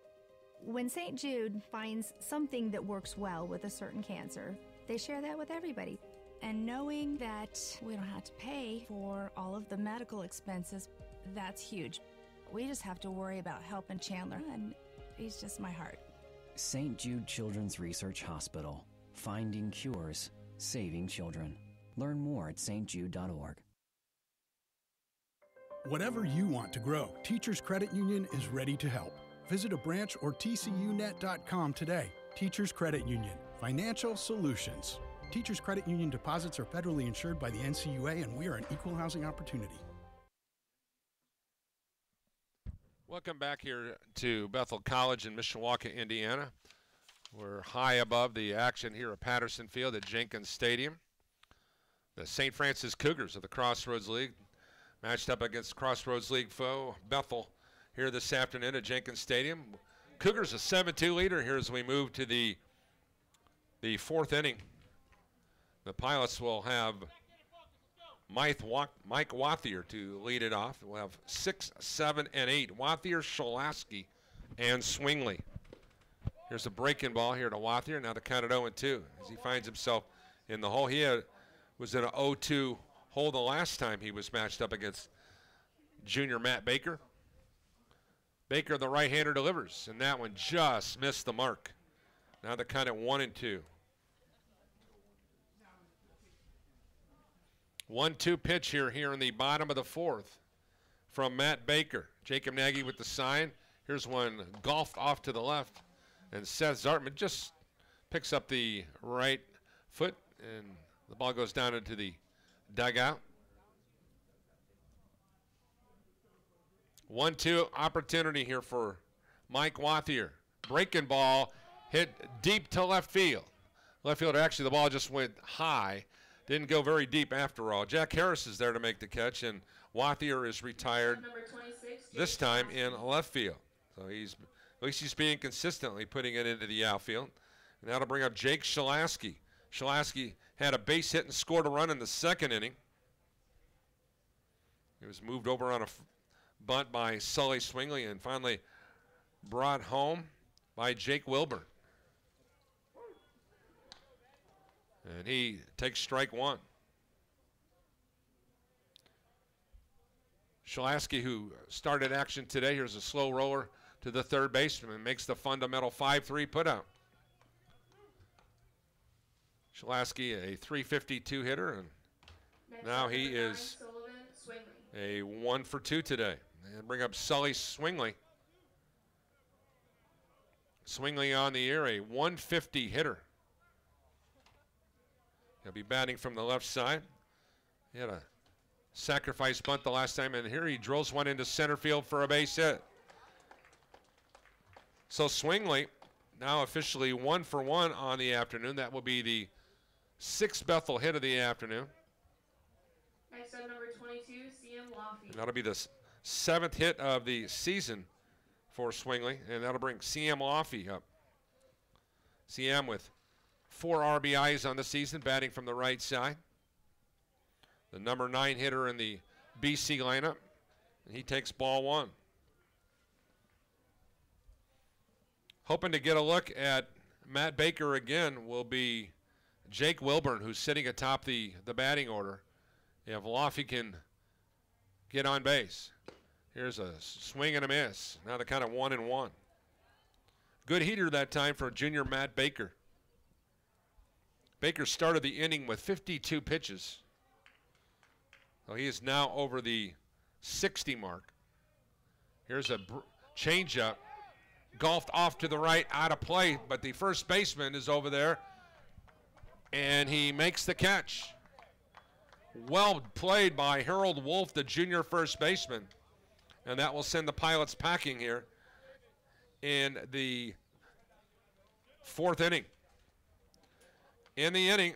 When St. Jude finds something that works well with a certain cancer, they share that with everybody. And knowing that we don't have to pay for all of the medical expenses, that's huge. We just have to worry about helping Chandler, and he's just my heart. St. Jude Children's Research Hospital. Finding cures, saving children. Learn more at stjude.org. Whatever you want to grow, Teachers Credit Union is ready to help. Visit a branch or tcunet.com today. Teachers Credit Union. Financial solutions. Teachers Credit Union deposits are federally insured by the NCUA, and we are an equal housing opportunity. Welcome back here to Bethel College in Mishawaka, Indiana. We're high above the action here at Patterson Field at Jenkins Stadium. The St. Francis Cougars of the Crossroads League matched up against Crossroads League foe Bethel here this afternoon at Jenkins Stadium. Cougars a 7-2 leader here as we move to the fourth inning. The Pilots will have Mike Wathier to lead it off. We'll have 6, 7, and 8. Wathier, Shalaski, and Swingley. Here's a breaking ball here to Wathier. Now the count at 0-2 as he finds himself in the hole. He was in an 0-2 hole the last time he was matched up against junior Matt Baker. Baker, the right-hander, delivers, and that one just missed the mark. Now the count at 1-2. 1-2 pitch here in the bottom of the fourth from Matt Baker. Jacob Nagy with the sign. Here's one golfed off to the left, and Seth Zartman just picks up the right foot, and the ball goes down into the dugout. 1-2 opportunity here for Mike Wathier. Breaking ball hit deep to left field. Left fielder, actually the ball just went high. Didn't go very deep after all. Jack Harris is there to make the catch, and Wathier is retired this time in left field. So at least he's being consistently putting it into the outfield. And that'll bring up Jake Shalaski. Shalaski had a base hit and scored a run in the second inning. He was moved over on a bunt by Sully Swingley and finally brought home by Jake Wilburn. And he takes strike one. Shalaski, who started action today, here's a slow roller to the third baseman and makes the fundamental 5-3 putout. Shalaski, a .352 hitter, and now he is a 1-for-2 today. And bring up Sully Swingley. Swingley on the air, a 150 hitter. He'll be batting from the left side. He had a sacrifice bunt the last time, and here he drills one into center field for a base hit. So Swingley now officially 1-for-1 on the afternoon. That will be the 6th Bethel hit of the afternoon. Next up, number 22, CM Laffey. That'll be the 7th hit of the season for Swingley, and that'll bring CM Laffey up. CM with 4 RBIs on the season, batting from the right side. The number 9 hitter in the BC lineup, and he takes ball one. Hoping to get a look at Matt Baker again will be Jake Wilburn, who's sitting atop the batting order. If Laffey can get on base. Here's a swing and a miss. Now the count of 1-1. Good heater that time for junior Matt Baker. Baker started the inning with 52 pitches. So he is now over the 60 mark. Here's a changeup. Golfed off to the right, out of play, but the first baseman is over there, and he makes the catch. Well played by Harold Wolf, the junior first baseman, and that will send the Pilots packing here in the 4th inning. In the inning,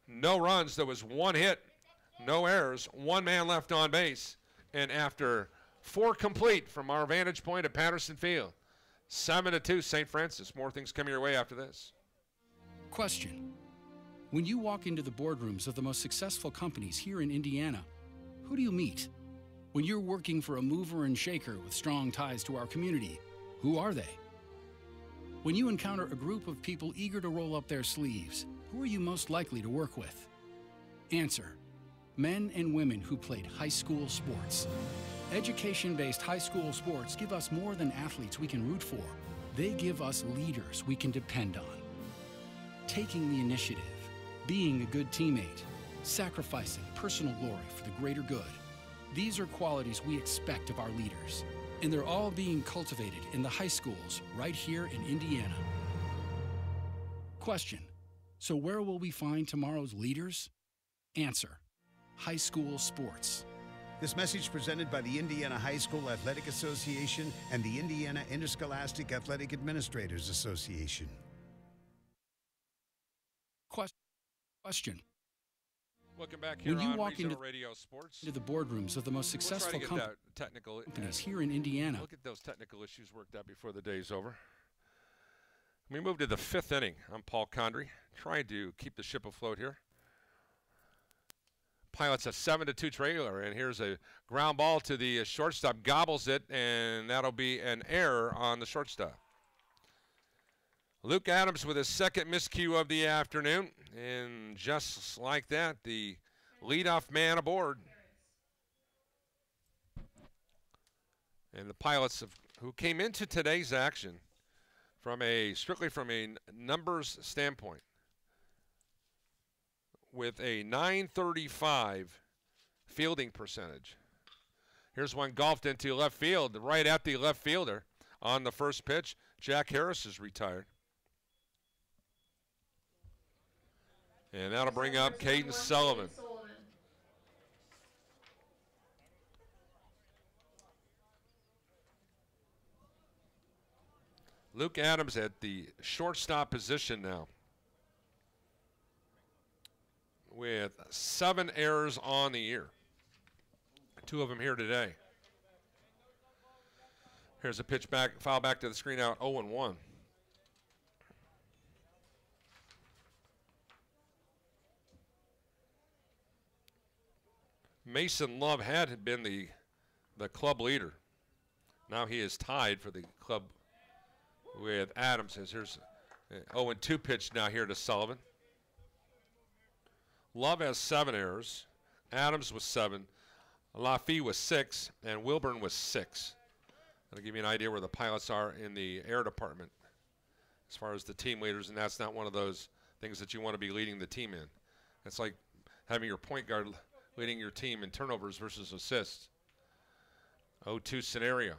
no runs. There was 1 hit, no errors, 1 man left on base, and after 4 complete from our vantage point at Patterson Field, 7-2 St. Francis. More things coming your way after this. Question. When you walk into the boardrooms of the most successful companies here in Indiana, who do you meet? When you're working for a mover and shaker with strong ties to our community, who are they? When you encounter a group of people eager to roll up their sleeves, who are you most likely to work with? Answer: men and women who played high school sports. Education-based high school sports give us more than athletes we can root for. They give us leaders we can depend on. Taking the initiative, being a good teammate, sacrificing personal glory for the greater good. These are qualities we expect of our leaders, and they're all being cultivated in the high schools right here in Indiana. Question: so where will we find tomorrow's leaders? Answer: high school sports. This message presented by the Indiana High School Athletic Association and the Indiana Interscholastic Athletic Administrators Association. Question. Welcome back here When you on walk Regional into Radio Sports. the boardrooms of the most successful we'll try to get that technical companies here in Indiana. Look at those technical issues worked out before the day's over. We move to the 5th inning. I'm Paul Condry, trying to keep the ship afloat here. Pilots a 7-2 trailer, and here's a ground ball to the shortstop, gobbles it, and that'll be an error on the shortstop. Luke Adams with his second miscue of the afternoon, and just like that, the leadoff man aboard. And the Pilots who came into today's action strictly from a numbers standpoint, with a .935 fielding percentage. Here's one golfed into left field, right at the left fielder on the first pitch. Jack Harris is retired. And that'll bring up Caden Sullivan. Luke Adams at the shortstop position now, with 7 errors on the year. 2 of them here today. Here's a pitch back, foul back to the screen out, 0-1. Mason Love had been the club leader. Now he is tied for the club with Adams. Here's 0-2 pitch now here to Sullivan. Love has 7 errors. Adams was 7. Laffey was 6. And Wilburn was 6. That'll give you an idea where the Pilots are in the air department as far as the team leaders, and that's not one of those things that you want to be leading the team in. It's like having your point guard leading your team in turnovers versus assists. 0-2 scenario.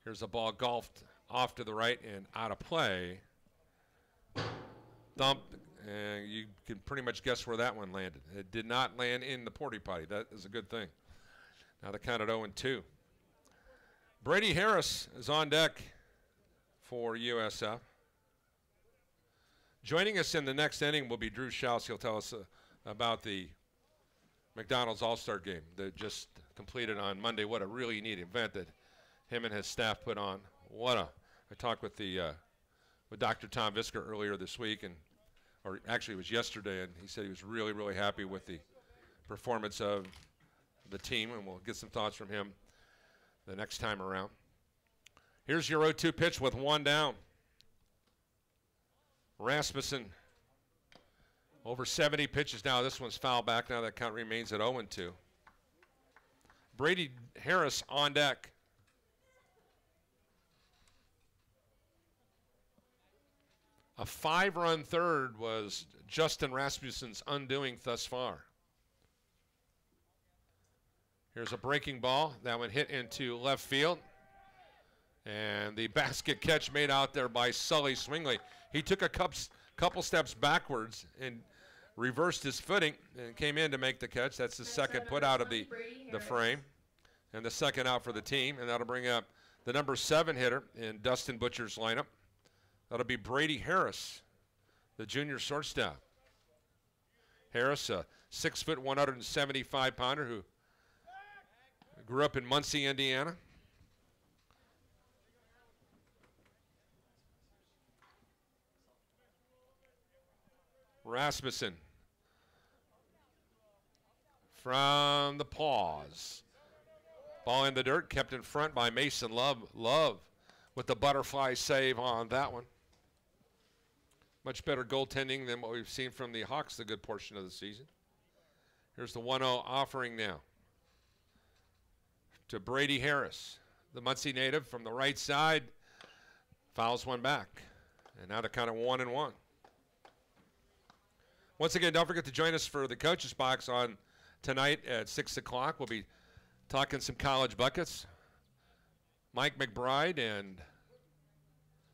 Here's a ball golfed off to the right and out of play. Dump. And you can pretty much guess where that one landed. It did not land in the porta potty. That is a good thing. Now the count at 0-2. Brady Harris is on deck for USF. Joining us in the next inning will be Drew Schaus. He'll tell us about the McDonald's All-Star Game that just completed on Monday. What a really neat event that him and his staff put on. I talked with with Dr. Tom Visker earlier this week, or actually it was yesterday, and he said he was really, really happy with the performance of the team, and we'll get some thoughts from him the next time around. Here's your 0-2 pitch with 1 down. Rasmussen, over 70 pitches now. This one's foul back. Now that count remains at 0-2. Brady Harris on deck. A 5-run third was Justin Rasmussen's undoing thus far. Here's a breaking ball. That one hit into left field. And the basket catch made out there by Sully Swingley. He took a couple steps backwards and reversed his footing and came in to make the catch. That's the second put out of the frame. And the second out for the team. And that'll bring up the number 7 hitter in Dustin Butcher's lineup. That'll be Brady Harris, the junior shortstop. Harris, a 6-foot, 175-pounder who grew up in Muncie, Indiana. Rasmussen from the pause. Ball in the dirt, kept in front by Mason Love. Love with the butterfly save on that one. Much better goaltending than what we've seen from the Hawks the good portion of the season. Here's the 1-0 offering now to Brady Harris, the Muncie native from the right side. Fouls one back. And now they're kind of 1-1. Once again, don't forget to join us for the Coach's Box on tonight at 6 o'clock. We'll be talking some college buckets. Mike McBride and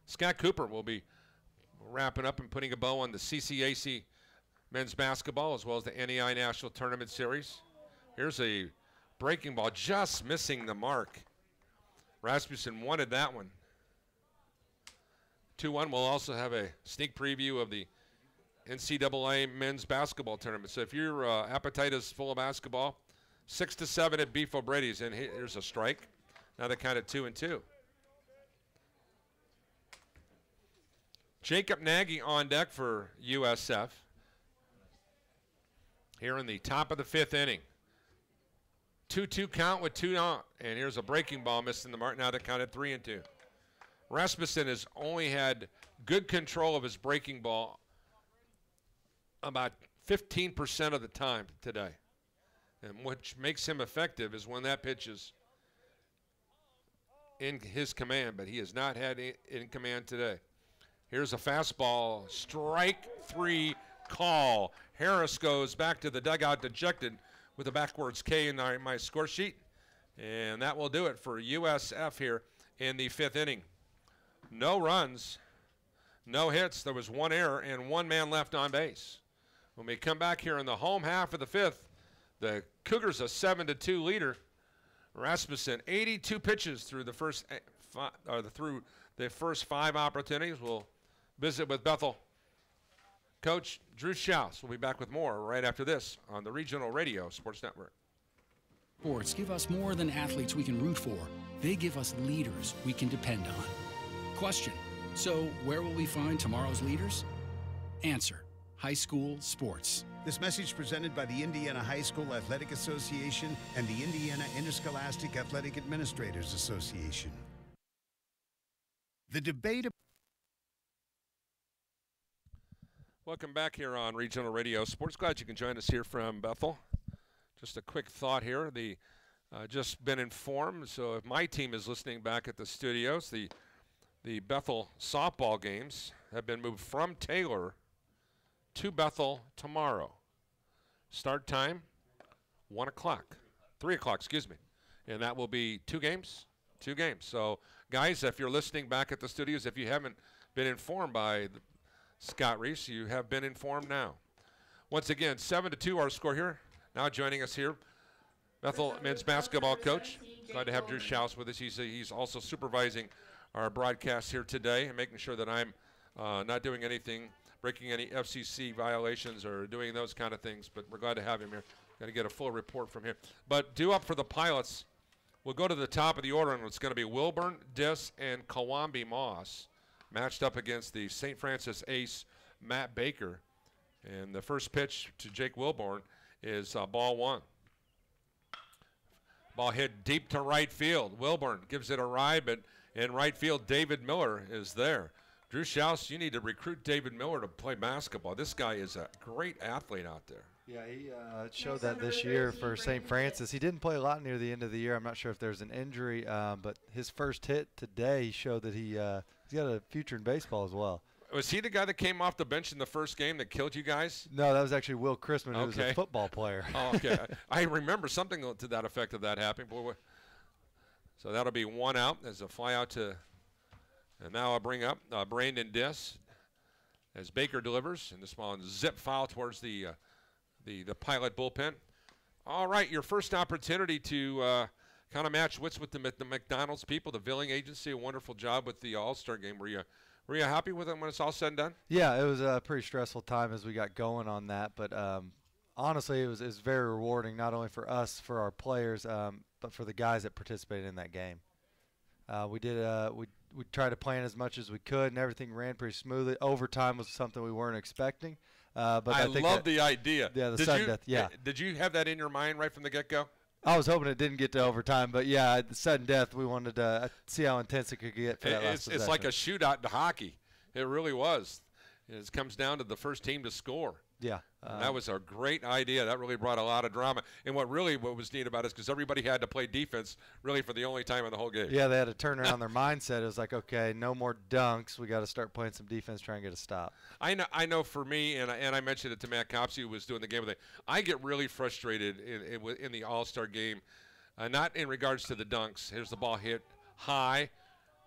Scott Cooper will be wrapping up and putting a bow on the CCAC men's basketball as well as the NEI National Tournament Series. Here's a breaking ball, just missing the mark. Rasmussen wanted that one. 2-1. We'll also have a sneak preview of the NCAA men's basketball tournament. So if your appetite is full of basketball, 6-7 at Beef O'Brady's, and here's a strike. Now they're kind of 2-2. Jacob Nagy on deck for USF. Here in the top of the 5th inning. 2-2 count with 2 on. And here's a breaking ball missing the mark. Now they're kind of 3-2. Rasmussen has only had good control of his breaking ball about 15% of the time today. And what makes him effective is when that pitch is in his command, but he has not had it in command today. Here's a fastball, strike 3 call. Harris goes back to the dugout dejected with a backwards K in my score sheet. And that will do it for USF here in the 5th inning. No runs, no hits. There was 1 error and 1 man left on base. When we come back here in the home half of the 5th, the Cougars a 7-2 leader. Rasmussen 82 pitches through the first through the first 5 opportunities. We'll visit with Bethel coach Drew Schaus. We'll be back with more right after this on the Regional Radio Sports Network. Sports give us more than athletes we can root for. They give us leaders we can depend on. Question: so where will we find tomorrow's leaders? Answer: high school sports. This message presented by the Indiana High School Athletic Association and the Indiana Interscholastic Athletic Administrators Association. The debate. Welcome back here on Regional Radio Sports. Glad you can join us here from Bethel. Just a quick thought here. The just been informed, so if my team is listening back at the studios, the Bethel softball games have been moved from Taylor to Bethel tomorrow. Start time, 3 o'clock, excuse me. And that will be 2 games. So, guys, if you're listening back at the studios, if you haven't been informed by Scott Reese, you have been informed now. Once again, 7-2 our score here. Now joining us here, Bethel men's basketball coach. Glad to have Drew Schaus with us. He's also supervising our broadcast here today and making sure that I'm not doing anything, breaking any FCC violations or doing those kind of things. But we're glad to have him here. Got to get a full report from him. But due up for the Pilots, we'll go to the top of the order, and it's going to be Wilburn, Dis, and Kawambi Moss matched up against the St. Francis ace, Matt Baker. And the first pitch to Jake Wilburn is ball 1. Ball hit deep to right field. Wilburn gives it a ride, but in right field, David Miller is there. Drew Schaus, you need to recruit David Miller to play basketball. This guy is a great athlete out there. Yeah, he showed that this year for St. Francis. He didn't play a lot near the end of the year. I'm not sure if there's an injury, but his first hit today showed that he's got a future in baseball as well. Was he the guy that came off the bench in the first game that killed you guys? No, that was actually Will Chrisman, who was a football player. Oh, okay. I remember something to that effect of that happening. So that'll be 1 out as a fly out to, and now I'll bring up Brandon Dis as Baker delivers, and this ball zip foul towards the Pilot bullpen. All right, your first opportunity to kind of match wits with the McDonald's people, the Villing agency. A wonderful job with the All-Star game. Were you happy with them when it's all said and done? Yeah, it was a pretty stressful time as we got going on that, but honestly, it was very rewarding, not only for us, for our players, but for the guys that participated in that game. We tried to plan as much as we could, and everything ran pretty smoothly. Overtime was something we weren't expecting, But I think love the idea. Yeah, the sudden death. Yeah. Did you have that in your mind right from the get-go? I was hoping it didn't get to overtime, but yeah, the sudden death. We wanted to see how intense it could get for that last possession. It's like a shootout in hockey. It really was. It comes down to the first team to score. Yeah. That was a great idea. That really brought a lot of drama. And what was neat about it is because everybody had to play defense really for the only time in the whole game. Yeah, they had to turn around their mindset. It was like, okay, no more dunks. We got to start playing some defense, try and get a stop. I know for me, and I mentioned it to Matt Copsey, who was doing the game with it, I get really frustrated in the All-Star game, not in regards to the dunks. Here's the ball hit high.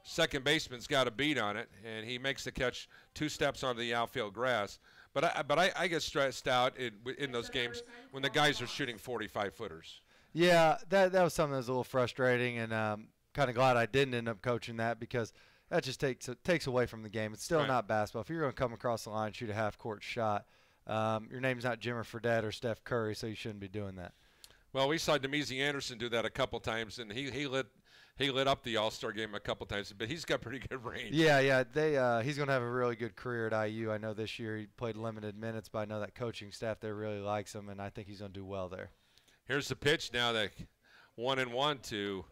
Second baseman's got a beat on it, and he makes the catch 2 steps onto the outfield grass. But I get stressed out in those games when the guys are shooting 45-footers. Yeah, that was something that was a little frustrating, and kind of glad I didn't end up coaching that because that just takes away from the game. It's still not basketball. If you're going to come across the line and shoot a half-court shot, your name's not Jimmer Fredette or Steph Curry, so you shouldn't be doing that. Well, we saw Demezy Anderson do that a couple times, and he lit up the All-Star game a couple times, but he's got pretty good range. Yeah, he's going to have a really good career at IU. I know this year he played limited minutes, but I know that coaching staff there really likes him, and I think he's going to do well there. Here's the pitch now, the 1-1 to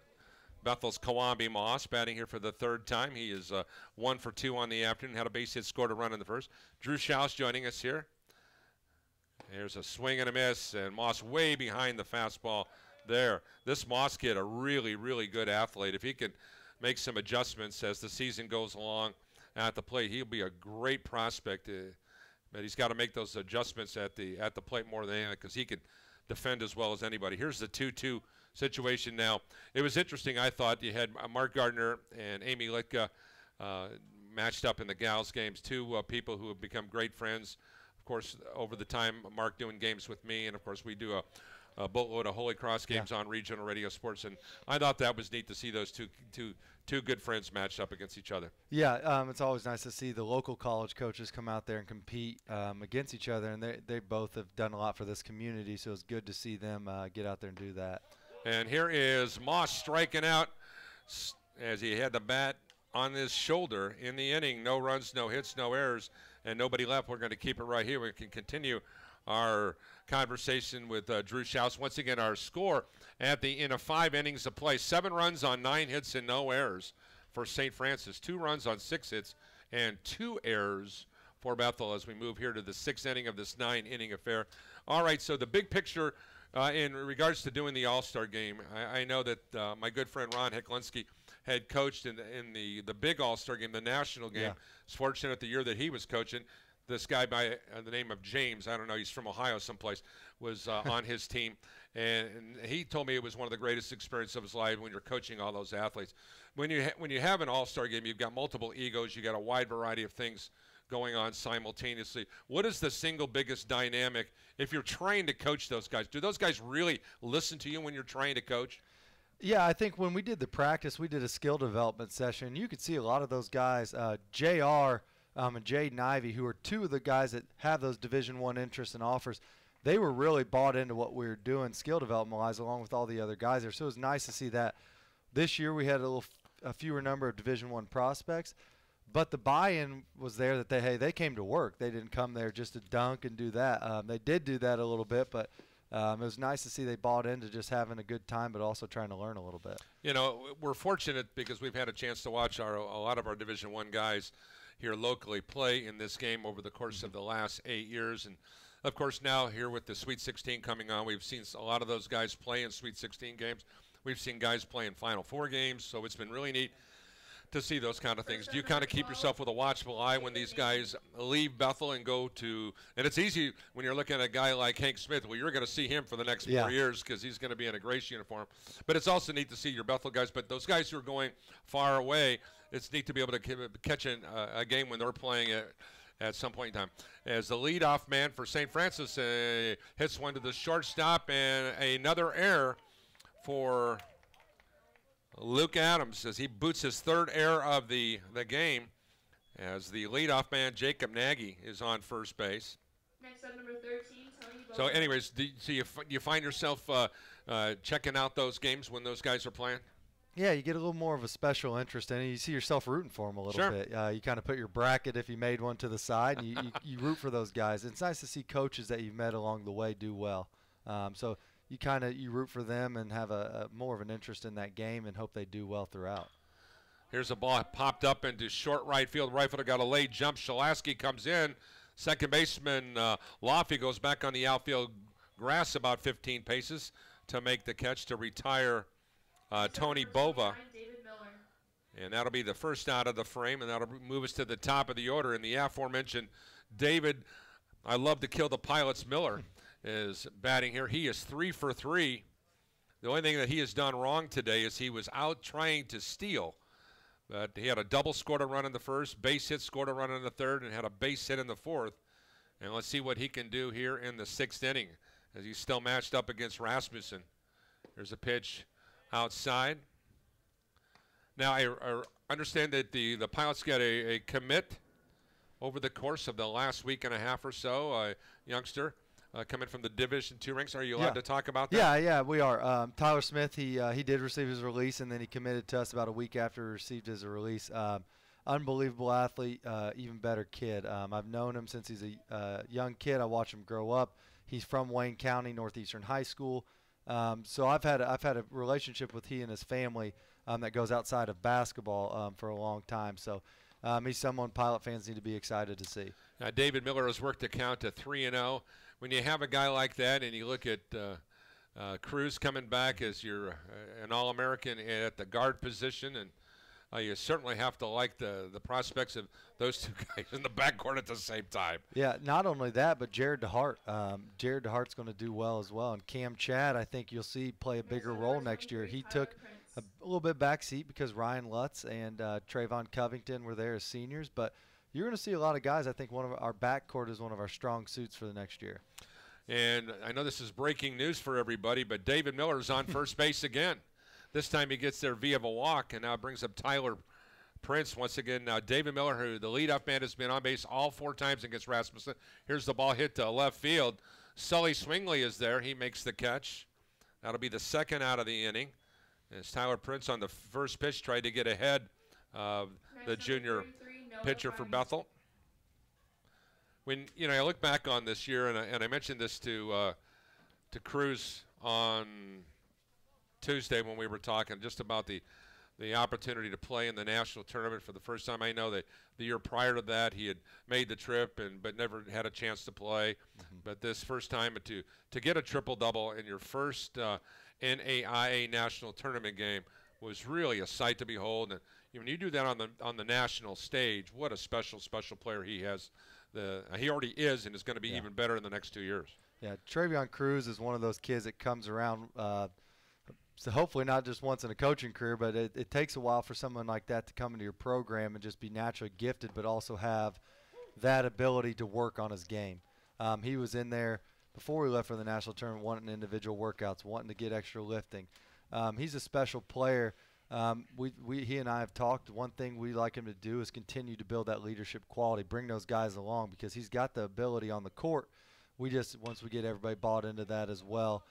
Bethel's Kawambi Moss, batting here for the 3rd time. He is 1 for 2 on the afternoon, had a base hit, scored a run in the first. Drew Schaus joining us here. There's a swing and a miss, and Moss way behind the fastball there. This Moss kid, a really, really good athlete. If he can make some adjustments as the season goes along at the plate, he'll be a great prospect. But he's got to make those adjustments at the plate more than anything because he can defend as well as anybody. Here's the 2-2 situation now. It was interesting, I thought. You had Mark Gardner and Amy Litka matched up in the Gals games, 2 people who have become great friends. Of course, over the time, Mark doing games with me, and of course we do a boatload of Holy Cross games on regional radio sports, and I thought that was neat to see those two good friends matched up against each other. Yeah, it's always nice to see the local college coaches come out there and compete against each other, and they both have done a lot for this community, so it's good to see them get out there and do that. And here is Moss striking out as he had the bat on his shoulder in the inning. No runs, no hits, no errors, and nobody left. We're going to keep it right here. We can continue our conversation with Drew Schaus. Once again, our score in 5 innings of play: 7 runs on 9 hits and no errors for St. Francis, 2 runs on 6 hits and 2 errors for Bethel as we move here to the 6th inning of this 9-inning affair. All right, so the big picture in regards to doing the All-Star game, I know that my good friend Ron Heklinski had coached in the big All-Star game, the national game. Yeah. Was fortunate the year that he was coaching. This guy by the name of James, I don't know, he's from Ohio someplace, was on his team. And he told me it was one of the greatest experiences of his life when you're coaching all those athletes. When you have an all-star game, you've got multiple egos. You've got a wide variety of things going on simultaneously. What is the single biggest dynamic if you're trying to coach those guys? Do those guys really listen to you when you're trying to coach? Yeah, I think when we did the practice, we did a skill development session. You could see a lot of those guys, JR and Jaden Ivey, who are 2 of the guys that have those Division I interests and offers. They were really bought into what we were doing skill development-wise along with all the other guys there. So it was nice to see that. This year we had a fewer number of Division I prospects, but the buy-in was there that they came to work. They didn't come there just to dunk and do that. They did do that a little bit, but it was nice to see they bought into just having a good time but also trying to learn a little bit. You know, we're fortunate because we've had a chance to watch a lot of our Division I guys here locally play in this game over the course of the last 8 years. And, of course, now here with the Sweet 16 coming on, we've seen a lot of those guys play in Sweet 16 games. We've seen guys play in Final Four games, so it's been really neat to see those kind of things. Do you kind of keep yourself with a watchful eye when these guys leave Bethel and go to – and it's easy when you're looking at a guy like Hank Smith. Well, you're going to see him for the next 4 years because he's going to be in a Grace uniform. But it's also neat to see your Bethel guys. But those guys who are going far away, it's neat to be able to catch a game when they're playing at some point in time. As the leadoff man for St. Francis hits one to the shortstop, and another error for Luke Adams as he boots his 3rd error of the game as the leadoff man Jacob Nagy is on first base. Next up, number 13, Tony Bowman. So anyways, do you find yourself checking out those games when those guys are playing? Yeah, you get a little more of a special interest in it. You see yourself rooting for them a little bit. You kind of put your bracket, if you made one, to the side, and you root for those guys. It's nice to see coaches that you've met along the way do well. So you root for them and have a more of an interest in that game and hope they do well throughout. Here's a ball popped up into short right field. Right fielder got a late jump. Shalaski comes in. Second baseman Laffey goes back on the outfield grass about 15 paces to make the catch to retire Tony Bova. And that'll be the first out of the frame, and that'll move us to the top of the order. And the aforementioned David, I love to kill the pilots, Miller, is batting here. He is 3 for 3. The only thing that he has done wrong today is he was out trying to steal. But he had a double, scored a run in the first, base hit, scored a run in the third, and had a base hit in the fourth. And let's see what he can do here in the 6th inning as he's still matched up against Rasmussen. There's a pitch outside. Now, I understand that the Pilots got a commit over the course of the last week and a half or so, a youngster coming from the Division II ranks. Are you allowed to talk about that? Yeah, we are. Tyler Smith, he did receive his release, and then he committed to us about a week after he received his release. Unbelievable athlete, even better kid. I've known him since he's a young kid. I watched him grow up. He's from Wayne County, Northeastern High School. So I've had a relationship with he and his family that goes outside of basketball for a long time. So he's someone Pilot fans need to be excited to see. David Miller has worked the count to 3-0. When you have a guy like that, and you look at Cruz coming back as an All-American at the guard position, and you certainly have to like the prospects of those two guys in the backcourt at the same time. Yeah, not only that, but Jared DeHart. Jared DeHart's going to do well as well. And Cam Chad, I think you'll see play a bigger role next year. He took a little bit back seat because Ryan Lutz and Trayvon Covington were there as seniors. But you're going to see a lot of guys. I think our backcourt is one of our strong suits for the next year. And I know this is breaking news for everybody, but David Miller is on first base again. This time he gets there via a walk, and now brings up Tyler Prince once again. Now David Miller, who the leadoff man, has been on base all 4 times against Rasmussen. Here's the ball hit to left field. Sully Swingley is there. He makes the catch. That'll be the 2nd out of the inning. As Tyler Prince on the first pitch tried to get ahead of the junior pitcher for Bethel. When I look back on this year, and I mentioned this to Cruz on Tuesday when we were talking just about the opportunity to play in the national tournament for the first time. I know that the year prior to that he had made the trip but never had a chance to play. But this first time to get a triple-double in your first NAIA national tournament game was really a sight to behold. And when you do that on the national stage, what a special player he has. He already is and is going to be even better in the next 2 years. Yeah, Travion Cruz is one of those kids that comes around so hopefully not just once in a coaching career, but it takes a while for someone like that to come into your program and just be naturally gifted, but also have that ability to work on his game. He was in there before we left for the national tournament wanting individual workouts, wanting to get extra lifting. He's a special player. He and I have talked. One thing we like him to do is continue to build that leadership quality, bring those guys along because he's got the ability on the court. Once we get everybody bought into that as well,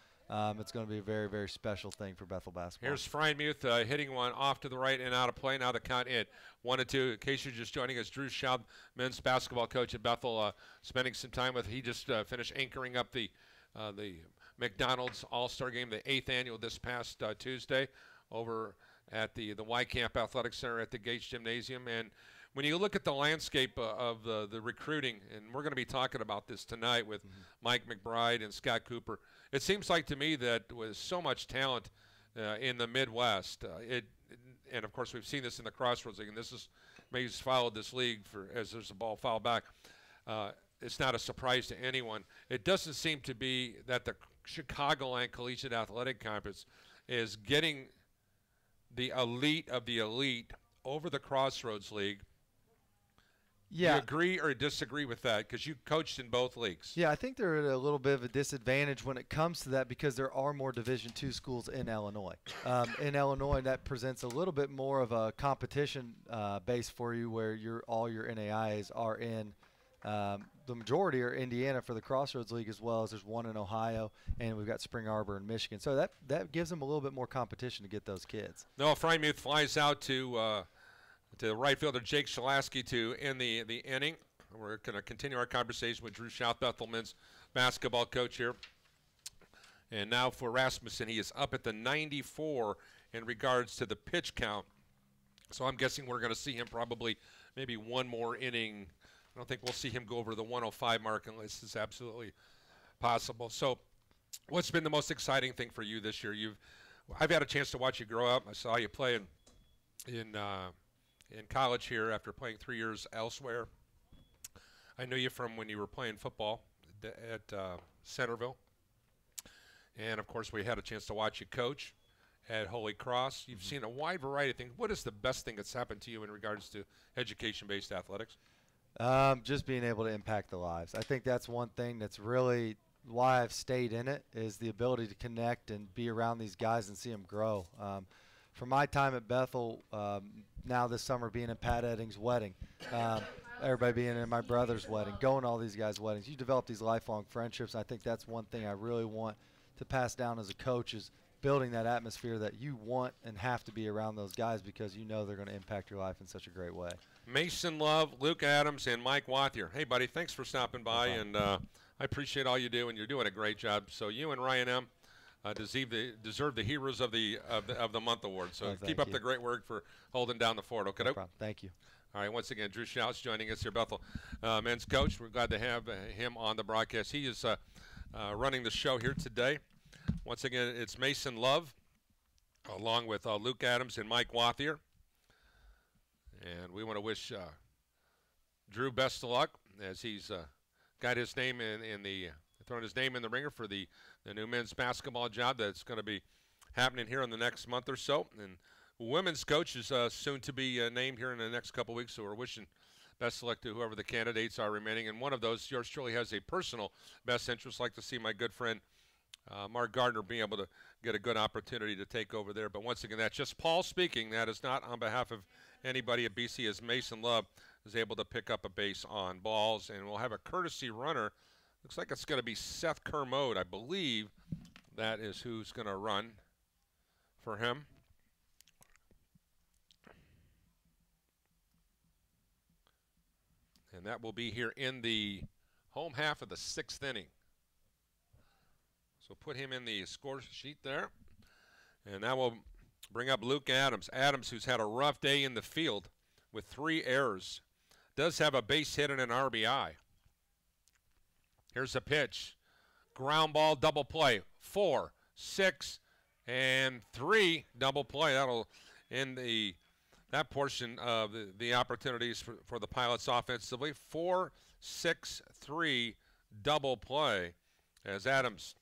it's going to be a very, very special thing for Bethel basketball. Here's Freiermuth hitting one off to the right and out of play. Now the count in 1-2. In case you're just joining us, Drew Schaub, men's basketball coach at Bethel, spending some time with. He just finished anchoring up the McDonald's All-Star Game, the 8th annual, this past Tuesday over at the Y Camp Athletic Center at the Gates Gymnasium. And when you look at the landscape of the recruiting, and we're going to be talking about this tonight with Mike McBride and Scott Cooper, it seems like to me that with so much talent in the Midwest, and of course we've seen this in the Crossroads League, and this is Mays followed this league as there's a ball foul back. It's not a surprise to anyone. It doesn't seem to be that the Chicagoland Collegiate Athletic Conference is getting the elite of the elite over the Crossroads League. Yeah. Do you agree or disagree with that? Because you coached in both leagues. Yeah, I think they're at a little bit of a disadvantage when it comes to that because there are more Division II schools in Illinois. In Illinois, that presents a little bit more of a competition base for you where all your NAIAs are in The majority are Indiana for the Crossroads League, as well as there's one in Ohio, and we've got Spring Arbor in Michigan. So that gives them a little bit more competition to get those kids. Noah Frymuth flies out to the right fielder Jake Shalasky to end the inning. We're going to continue our conversation with Drew Schauth, Bethel men's basketball coach here. And now for Rasmussen, he is up at the 94 in regards to the pitch count. So I'm guessing we're going to see him probably maybe one more inning. I don't think we'll see him go over the 105 mark unless it's absolutely possible. So what's been the most exciting thing for you this year? I've had a chance to watch you grow up. I saw you play in college here after playing 3 years elsewhere. I knew you from when you were playing football at Centerville. And, of course, we had a chance to watch you coach at Holy Cross. You've seen a wide variety of things. What is the best thing that's happened to you in regards to education-based athletics? Just being able to impact the lives. I think that's one thing that's really why I've stayed in it, is the ability to connect and be around these guys and see them grow. From my time at Bethel, now this summer being at Pat Edding's wedding, everybody being in my brother's wedding, going to all these guys' weddings, you develop these lifelong friendships. I think that's one thing I really want to pass down as a coach, is building that atmosphere that you want and have to be around those guys because you know they're going to impact your life in such a great way. Mason Love, Luke Adams, and Mike Wathier. Hey, buddy, thanks for stopping by, and I appreciate all you do, and you're doing a great job. So you and Ryan M. Deserve the Heroes of the Month award. So keep up the great work for holding down the fort. Okay, no problem. Thank you. All right, once again, Drew Schauth joining us here, Bethel men's coach. We're glad to have him on the broadcast. He is running the show here today. Once again, it's Mason Love, along with Luke Adams and Mike Wathier. And we want to wish Drew best of luck as he's got his name thrown his name in the ringer for the new men's basketball job that's going to be happening here in the next month or so. And women's coach is soon to be named here in the next couple weeks, so we're wishing best of luck to whoever the candidates are remaining. And one of those, yours truly, has a personal best interest. Like to see my good friend Mark Gardner being able to get a good opportunity to take over there. But once again, that's just Paul speaking. That is not on behalf of anybody at BC, as Mason Love is able to pick up a base on balls. And we'll have a courtesy runner. Looks like it's going to be Seth Kermode. I believe that is who's going to run for him. And that will be here in the home half of the 6th inning. So put him in the score sheet there. And that will bring up Luke Adams. Adams, who's had a rough day in the field with 3 errors, does have a base hit and an RBI. Here's a pitch. Ground ball, double play. 4, 6, and 3 double play. That'll end that portion of the opportunities for the Pilots offensively. 4, 6, 3 double play as Adams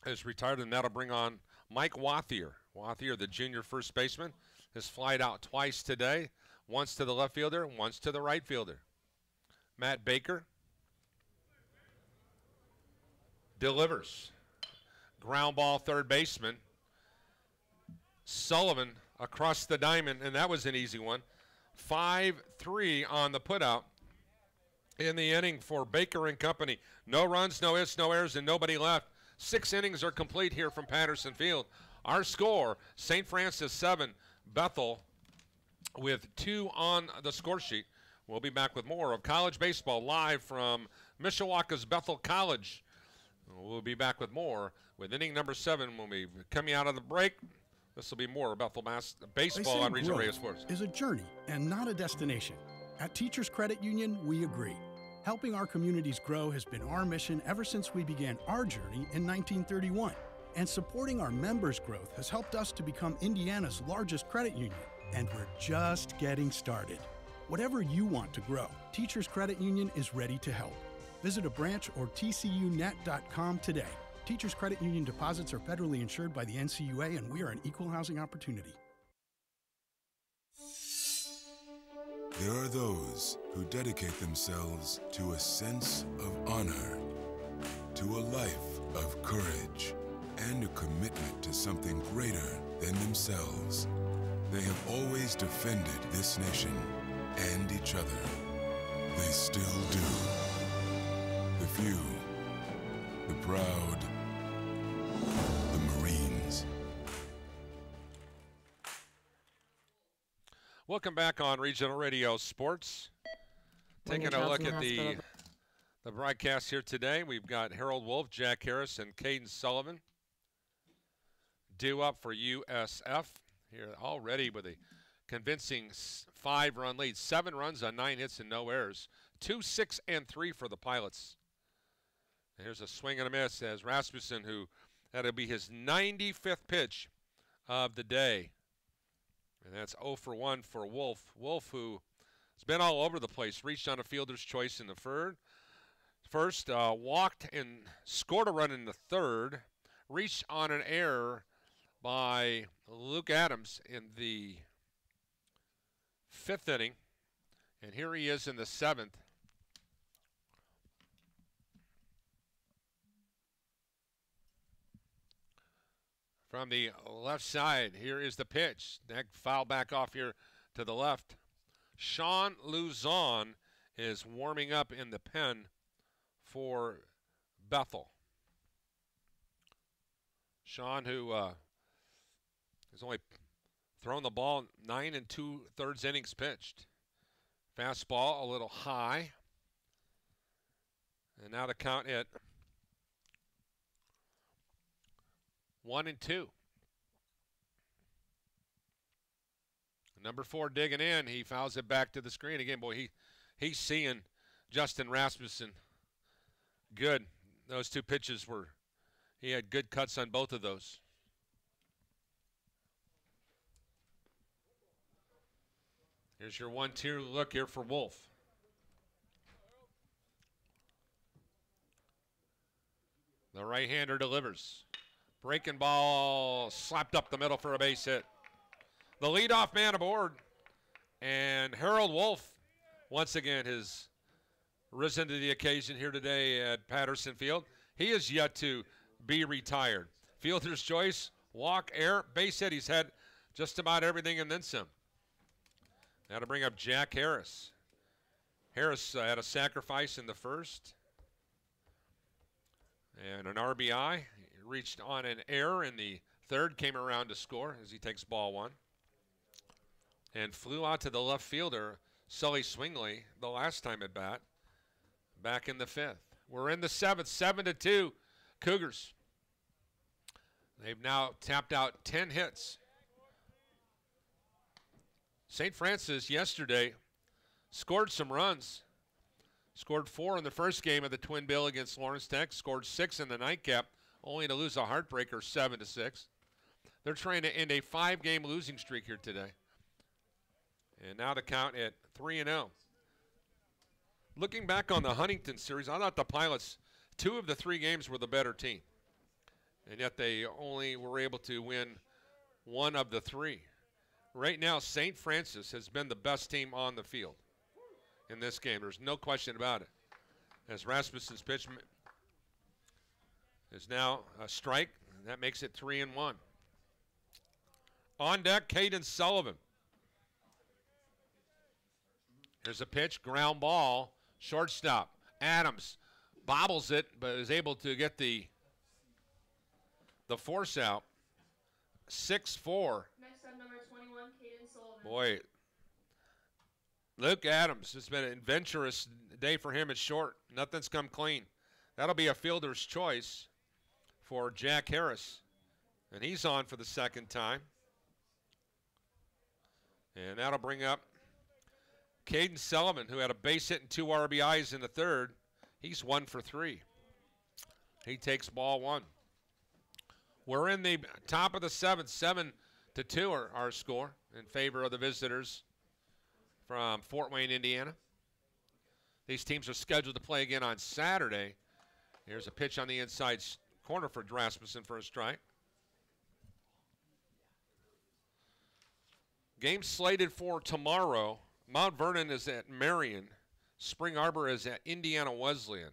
is retired, and that'll bring on Mike Wathier. Wathier, the junior first baseman, has flied out twice today, once to the left fielder, once to the right fielder. Matt Baker delivers. Ground ball, third baseman. Sullivan across the diamond, and that was an easy one. 5-3 on the putout in the inning for Baker and company. No runs, no hits, no errors, and nobody left. 6 innings are complete here from Patterson Field. Our score, St. Francis 7, Bethel with 2 on the score sheet. We'll be back with more of college baseball live from Mishawaka's Bethel College. We'll be back with more with inning number 7 when we come out of the break. This will be more Bethel baseball on Regional Radio Sports. Is a journey and not a destination. At Teachers Credit Union, we agree. Helping our communities grow has been our mission ever since we began our journey in 1931. And supporting our members' growth has helped us to become Indiana's largest credit union. And we're just getting started. Whatever you want to grow, Teachers Credit Union is ready to help. Visit a branch or tcunet.com today. Teachers Credit Union deposits are federally insured by the NCUA, and we are an equal housing opportunity. There are those who dedicate themselves to a sense of honor, to a life of courage, and a commitment to something greater than themselves. They have always defended this nation and each other. They still do. few, the proud, the Marines. Welcome back on Regional Radio Sports. Taking a look at the broadcast here today. We've got Harold Wolf, Jack Harris, and Caden Sullivan due up for USF here already with a convincing 5-run lead. 7 runs on 9 hits and no errors. 2, 6, and 3 for the Pilots. And here's a swing and a miss as Rasmussen, who that'll be his 95th pitch of the day. And that's 0 for 1 for Wolf. Wolf, who has been all over the place, reached on a fielder's choice in the first, walked and scored a run in the third, reached on an error by Luke Adams in the 5th inning. And here he is in the 7th. From the left side, here is the pitch. That foul back off here to the left. Sean Luzon is warming up in the pen for Bethel. Sean, who has only thrown the ball 9 2/3 innings pitched. Fastball a little high. And now the count at 1-2. Number 4 digging in. He fouls it back to the screen again. Boy, he's seeing Justin Rasmussen good. Those 2 pitches he had good cuts on both of those. Here's your 1-2 look here for Wolf. The right-hander delivers. Breaking ball slapped up the middle for a base hit. The leadoff man aboard. And Harold Wolf, once again, has risen to the occasion here today at Patterson Field. He is yet to be retired. Fielder's choice, walk, error, base hit. He's had just about everything and then some. Now to bring up Jack Harris. Harris had a sacrifice in the first. And an RBI. He reached on an error in the third, came around to score as he takes ball 1. And flew out to the left fielder, Sully Swingley, the last time at bat, back in the 5th. We're in the 7th, 7-2, Cougars. They've now tapped out 10 hits. St. Francis yesterday scored some runs. Scored 4 in the first game of the Twin Bill against Lawrence Tech. Scored 6 in the nightcap, only to lose a heartbreaker 7-6. They're trying to end a 5-game losing streak here today. And now the count at 3-0. Looking back on the Huntington series, I thought the Pilots, 2 of the 3 games were the better team. And yet they only were able to win 1 of the 3. Right now, St. Francis has been the best team on the field in this game. There's no question about it. As Rasmussen's pitch is now a strike, and that makes it 3-1. On deck, Caden Sullivan. Here's a pitch, ground ball, shortstop. Adams bobbles it, but is able to get the force out. 6-4. Next up, number 21, Caden Sullivan. Boy, Luke Adams, it's been an adventurous day for him at short. Nothing's come clean. That'll be a fielder's choice for Jack Harris. And he's on for the second time. And that'll bring up Caden Sullivan, who had a base hit and 2 RBIs in the third. He's 1 for 3. He takes ball 1. We're in the top of the 7th, 7-2 our score in favor of the visitors from Fort Wayne, Indiana. These teams are scheduled to play again on Saturday. Here's a pitch on the inside corner for Rasmussen for a strike. Game slated for tomorrow. Mount Vernon is at Marion. Spring Arbor is at Indiana Wesleyan.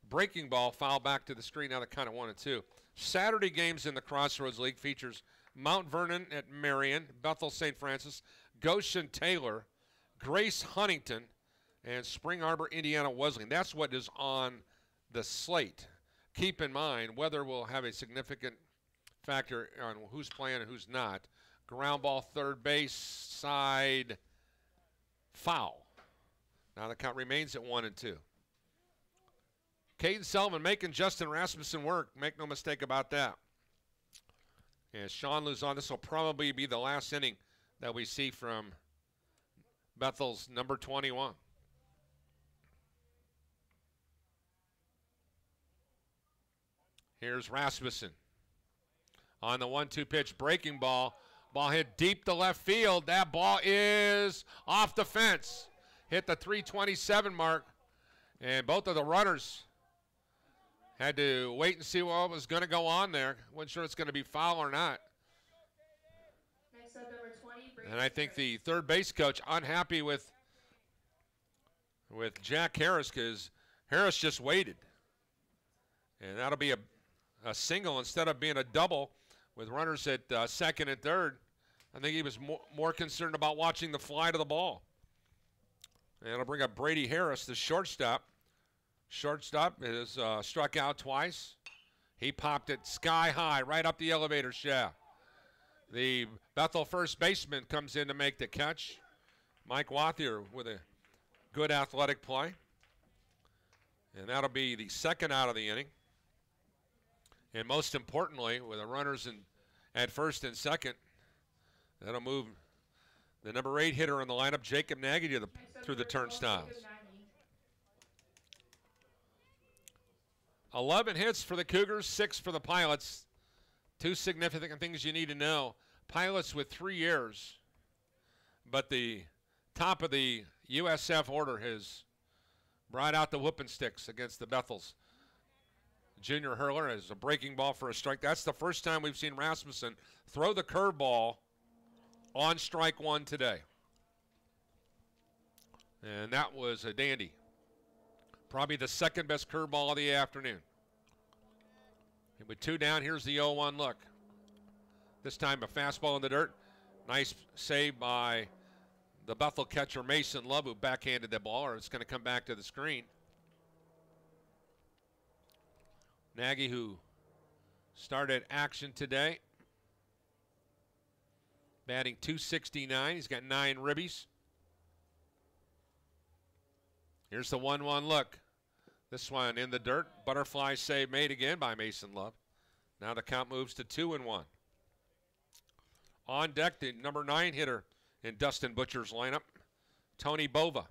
Breaking ball, foul back to the screen, now the count of 1-2. Saturday games in the Crossroads League features Mount Vernon at Marion, Bethel St. Francis, Goshen Taylor, Grace Huntington, and Spring Arbor, Indiana Wesleyan. That's what is on the slate. Keep in mind, weather will have a significant factor on who's playing and who's not. Ground ball, third base side, foul. Now the count remains at 1-2. Caden Sullivan making Justin Rasmussen work. Make no mistake about that. And Sean Luzon, this will probably be the last inning that we see from Bethel's number 21. Here's Rasmussen on the 1-2 pitch, breaking ball. Ball hit deep to left field. That ball is off the fence. Hit the 327 mark. And both of the runners had to wait and see what was going to go on there. Wasn't sure it's going to be foul or not. Next up, number 20, And I think the third base coach unhappy with Jack Harris because Harris just waited. And that'll be a single instead of being a double with runners at second and third. I think he was more concerned about watching the fly to the ball. And it'll bring up Brady Harris, the shortstop. Shortstop is struck out twice. He popped it sky high right up the elevator shaft. The Bethel first baseman comes in to make the catch. Mike Wathier with a good athletic play. And that'll be the second out of the inning. And most importantly, with the runners at first and second, that'll move the number 8 hitter in the lineup, Jacob Nagy, through the turnstiles. 11 hits for the Cougars, 6 for the Pilots. Two significant things you need to know. Pilots with 3 errors, but the top of the USF order has brought out the whooping sticks against the Bethels. Junior hurler has a breaking ball for a strike. That's the first time we've seen Rasmussen throw the curveball on strike one today. And that was a dandy. Probably the second best curveball of the afternoon. And with 2 down, here's the 0-1 look. This time a fastball in the dirt. Nice save by the Bethel catcher Mason Love, who backhanded the ball, or it's going to come back to the screen. Nagy, who started action today, batting .269. He's got 9 ribbies. Here's the 1-1 look. This one in the dirt. Butterfly save made again by Mason Love. Now the count moves to 2-1. On deck, the number 9 hitter in Dustin Butcher's lineup, Tony Bova.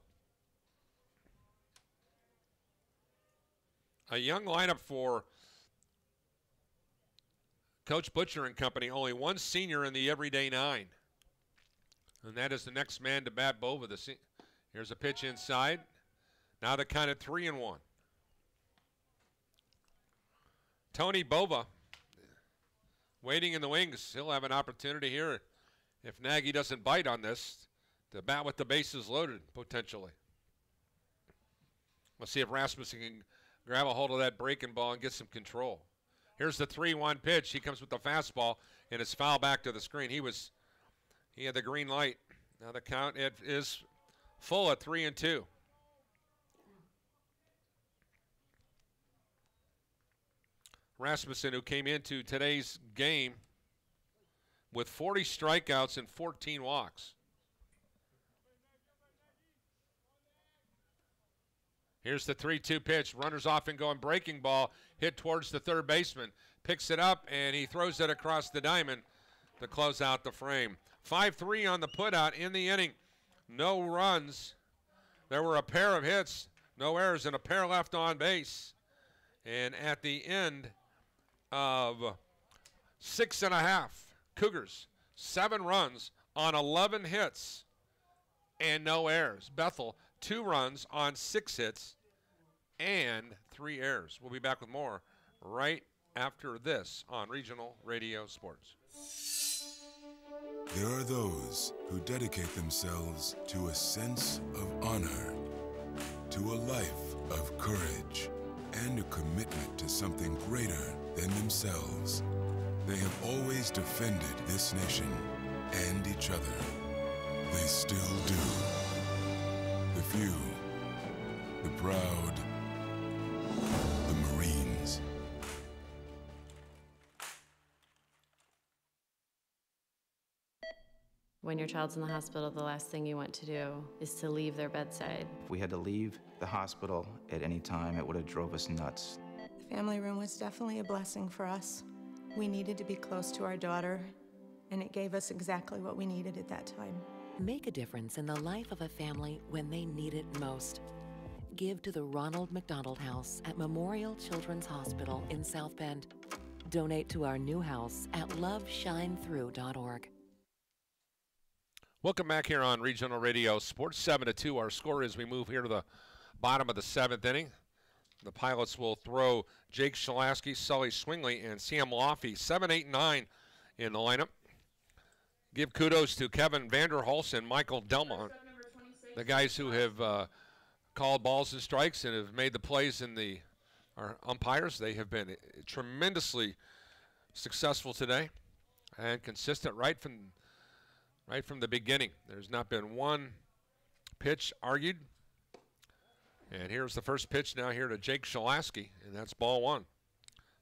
A young lineup for Coach Butcher and company. Only one senior in the everyday 9. And that is the next man to bat, Bova. Here's a pitch inside. Now the count at 3-1. Tony Bova waiting in the wings. He'll have an opportunity here if Nagy doesn't bite on this to bat with the bases loaded potentially. Let's see if Rasmussen can grab a hold of that breaking ball and get some control. Here's the 3-1 pitch. He comes with the fastball, and it's foul back to the screen. He had the green light. Now the count is full at 3-2. Rasmussen, who came into today's game with 40 strikeouts and 14 walks. Here's the 3-2 pitch. Runners off and going. Breaking ball hit towards the third baseman. Picks it up, and he throws it across the diamond to close out the frame. 5-3 on the putout in the inning. No runs. There were a pair of hits, no errors, and a pair left on base. And at the end of 6.5, Cougars, 7 runs on 11 hits and no errors. Bethel, 2 runs on 6 hits and 3 errors. We'll be back with more right after this on Regional Radio Sports. There are those who dedicate themselves to a sense of honor, to a life of courage, and a commitment to something greater than themselves. They have always defended this nation and each other. They still do. The few the proud, the Marines. When your child's in the hospital, the last thing you want to do is to leave their bedside. If we had to leave the hospital at any time, it would have drove us nuts. The family room was definitely a blessing for us. We needed to be close to our daughter, and it gave us exactly what we needed at that time. Make a difference in the life of a family when they need it most. Give to the Ronald McDonald House at Memorial Children's Hospital in South Bend. Donate to our new house at loveshinethrough.org. Welcome back here on Regional Radio Sports 7-2. Our score as we move here to the bottom of the 7th inning. The Pilots will throw Jake Shalaski, Sully Swingley, and Sam Laffey, 7, 8, 9 in the lineup. Give kudos to Kevin Vanderhulst and Michael Delmont, the guys who have called balls and strikes and have made the plays in our umpires. They have been tremendously successful today and consistent right from the beginning. There's not been one pitch argued. And here's the first pitch now here to Jake Shalaski, and that's ball one.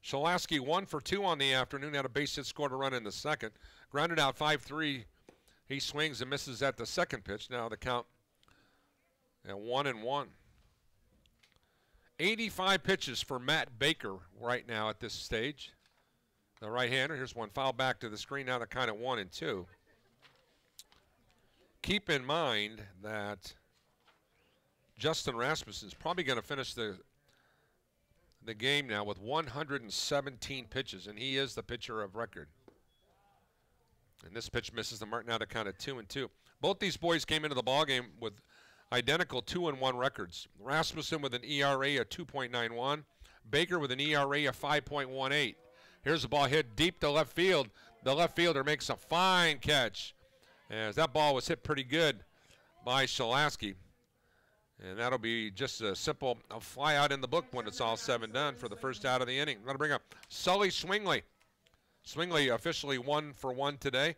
Shalaski 1 for 2 on the afternoon, had a base hit, scored a run in the second. Grounded out 5-3. He swings and misses at the second pitch. Now the count at 1-1. 85 pitches for Matt Baker right now at this stage. The right-hander. Here's one foul back to the screen. Now the count at 1-2. Keep in mind that Justin Rasmussen is probably going to finish the game now with 117 pitches, and he is the pitcher of record. And this pitch misses the mark. Now to count at 2-2. Both these boys came into the ballgame with identical 2-1 records. Rasmussen with an ERA of 2.91. Baker with an ERA of 5.18. Here's the ball hit deep to left field. The left fielder makes a fine catch, as that ball was hit pretty good by Shalaski. And that'll be just a simple fly out in the book when it's all said and done for the first out of the inning. I'm going to bring up Sully Swingley. Swingley officially 1 for 1 today.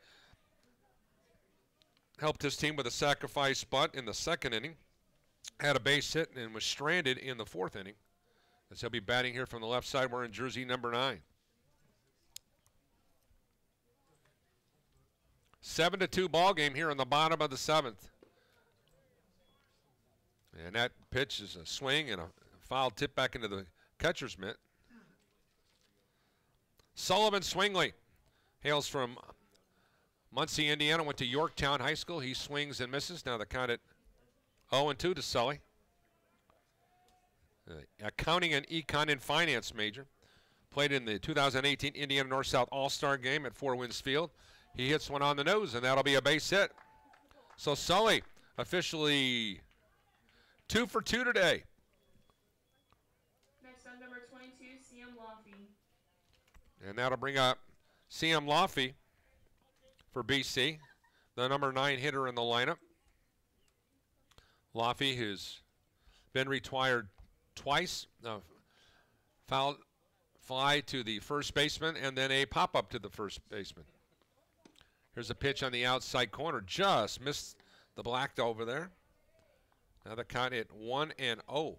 Helped his team with a sacrifice bunt in the second inning. Had a base hit and was stranded in the fourth inning. As he'll be batting here from the left side wearing jersey number 9. 7-2 ball game here in the bottom of the 7th. And that pitch is a swing and a foul tip back into the catcher's mitt. Sullivan Swingley hails from Muncie, Indiana, went to Yorktown High School. He swings and misses. Now the count at 0-2 to Sully. Accounting and econ and finance major. Played in the 2018 Indiana North-South All-Star game at Four Winds Field. He hits one on the nose, and that'll be a base hit. So Sully officially 2 for 2 today. Next up, number 22, Sam Laffey. And that'll bring up Sam Laffey for BC, the number 9 hitter in the lineup. Laffey, who's been retired twice, foul fly to the first baseman, and then a pop-up to the first baseman. Here's a pitch on the outside corner. Just missed the black over there. Now the count at 1-0.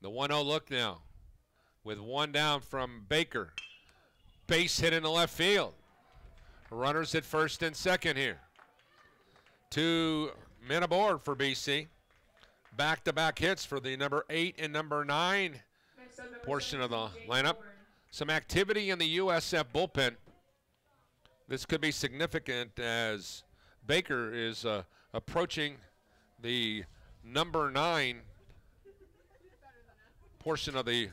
The 1-0 look now with one down from Baker. Base hit in the left field. Runners at first and second here. 2 men aboard for BC. Back-to-back hits for the number 8 and number 9 portion of the lineup. Some activity in the USF bullpen. This could be significant as Baker is approaching the number 9 portion of the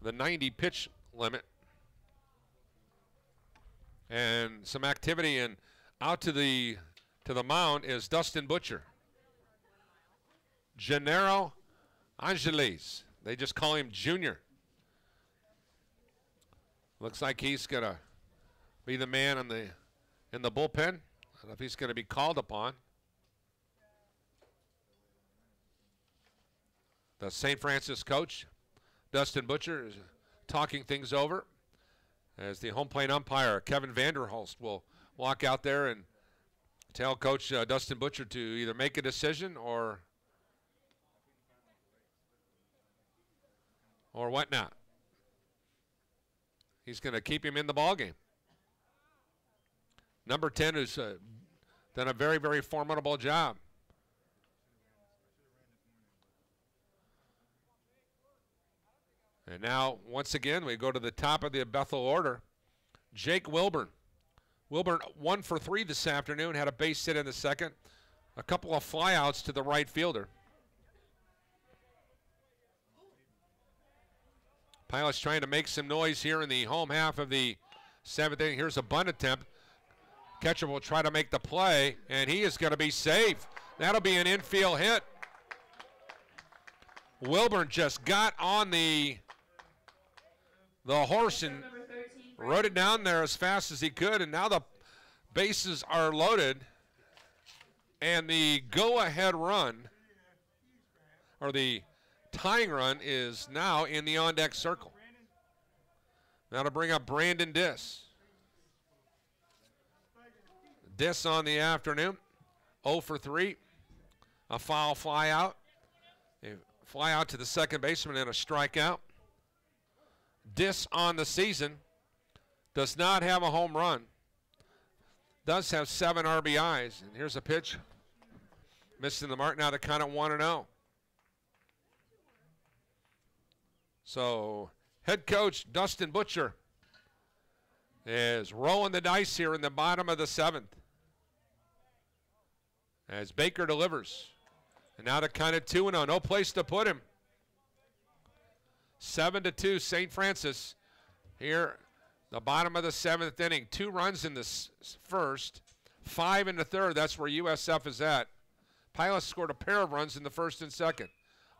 90 pitch limit. And some activity, and out to the mound is Dustin Butcher. Gennaro Angeles. They just call him Junior. Looks like he's going to be the man in the bullpen. I don't know if he's going to be called upon. The St. Francis coach, Dustin Butcher, is talking things over as the home plate umpire, Kevin Vanderhulst, will walk out there and Tell Coach Dustin Butcher to either make a decision or whatnot. He's going to keep him in the ballgame. Number 10 has done a very, very formidable job. And now, once again, we go to the top of the Bethel order. Jake Wilburn. Wilburn 1 for 3 this afternoon, had a base hit in the second. A couple of flyouts to the right fielder. Pilots trying to make some noise here in the home half of the seventh inning. Here's a bunt attempt. Catcher will try to make the play, and he is going to be safe. That'll be an infield hit. Wilburn just got on the horse and rode it down there as fast as he could, and now the bases are loaded, and the go-ahead run, or the tying run, is now in the on-deck circle. That'll bring up Brandon Diss. Diss on the afternoon, 0 for 3, a foul fly out. A fly out to the second baseman and a strikeout. Diss on the season does not have a home run. Does have 7 RBIs. And here's a pitch. Missing the mark. Now they're kind of 1-0. So head coach Dustin Butcher is rolling the dice here in the bottom of the 7th. As Baker delivers. And now they're kind of 2-0. No place to put him. 7-2 St. Francis here, the bottom of the 7th inning. 2 runs in the first, 5 in the third. That's where USF is at. Pilots scored a pair of runs in the first and second.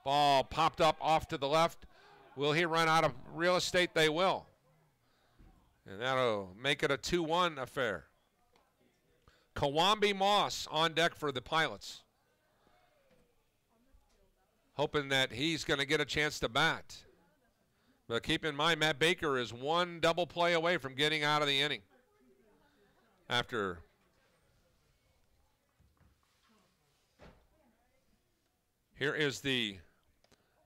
Ball popped up off to the left. Will he run out of real estate? They will. And that'll make it a 2-1 affair. Kawambi Moss on deck for the Pilots. Hoping that he's going to get a chance to bat. But keep in mind, Matt Baker is 1 double play away from getting out of the inning. After here is the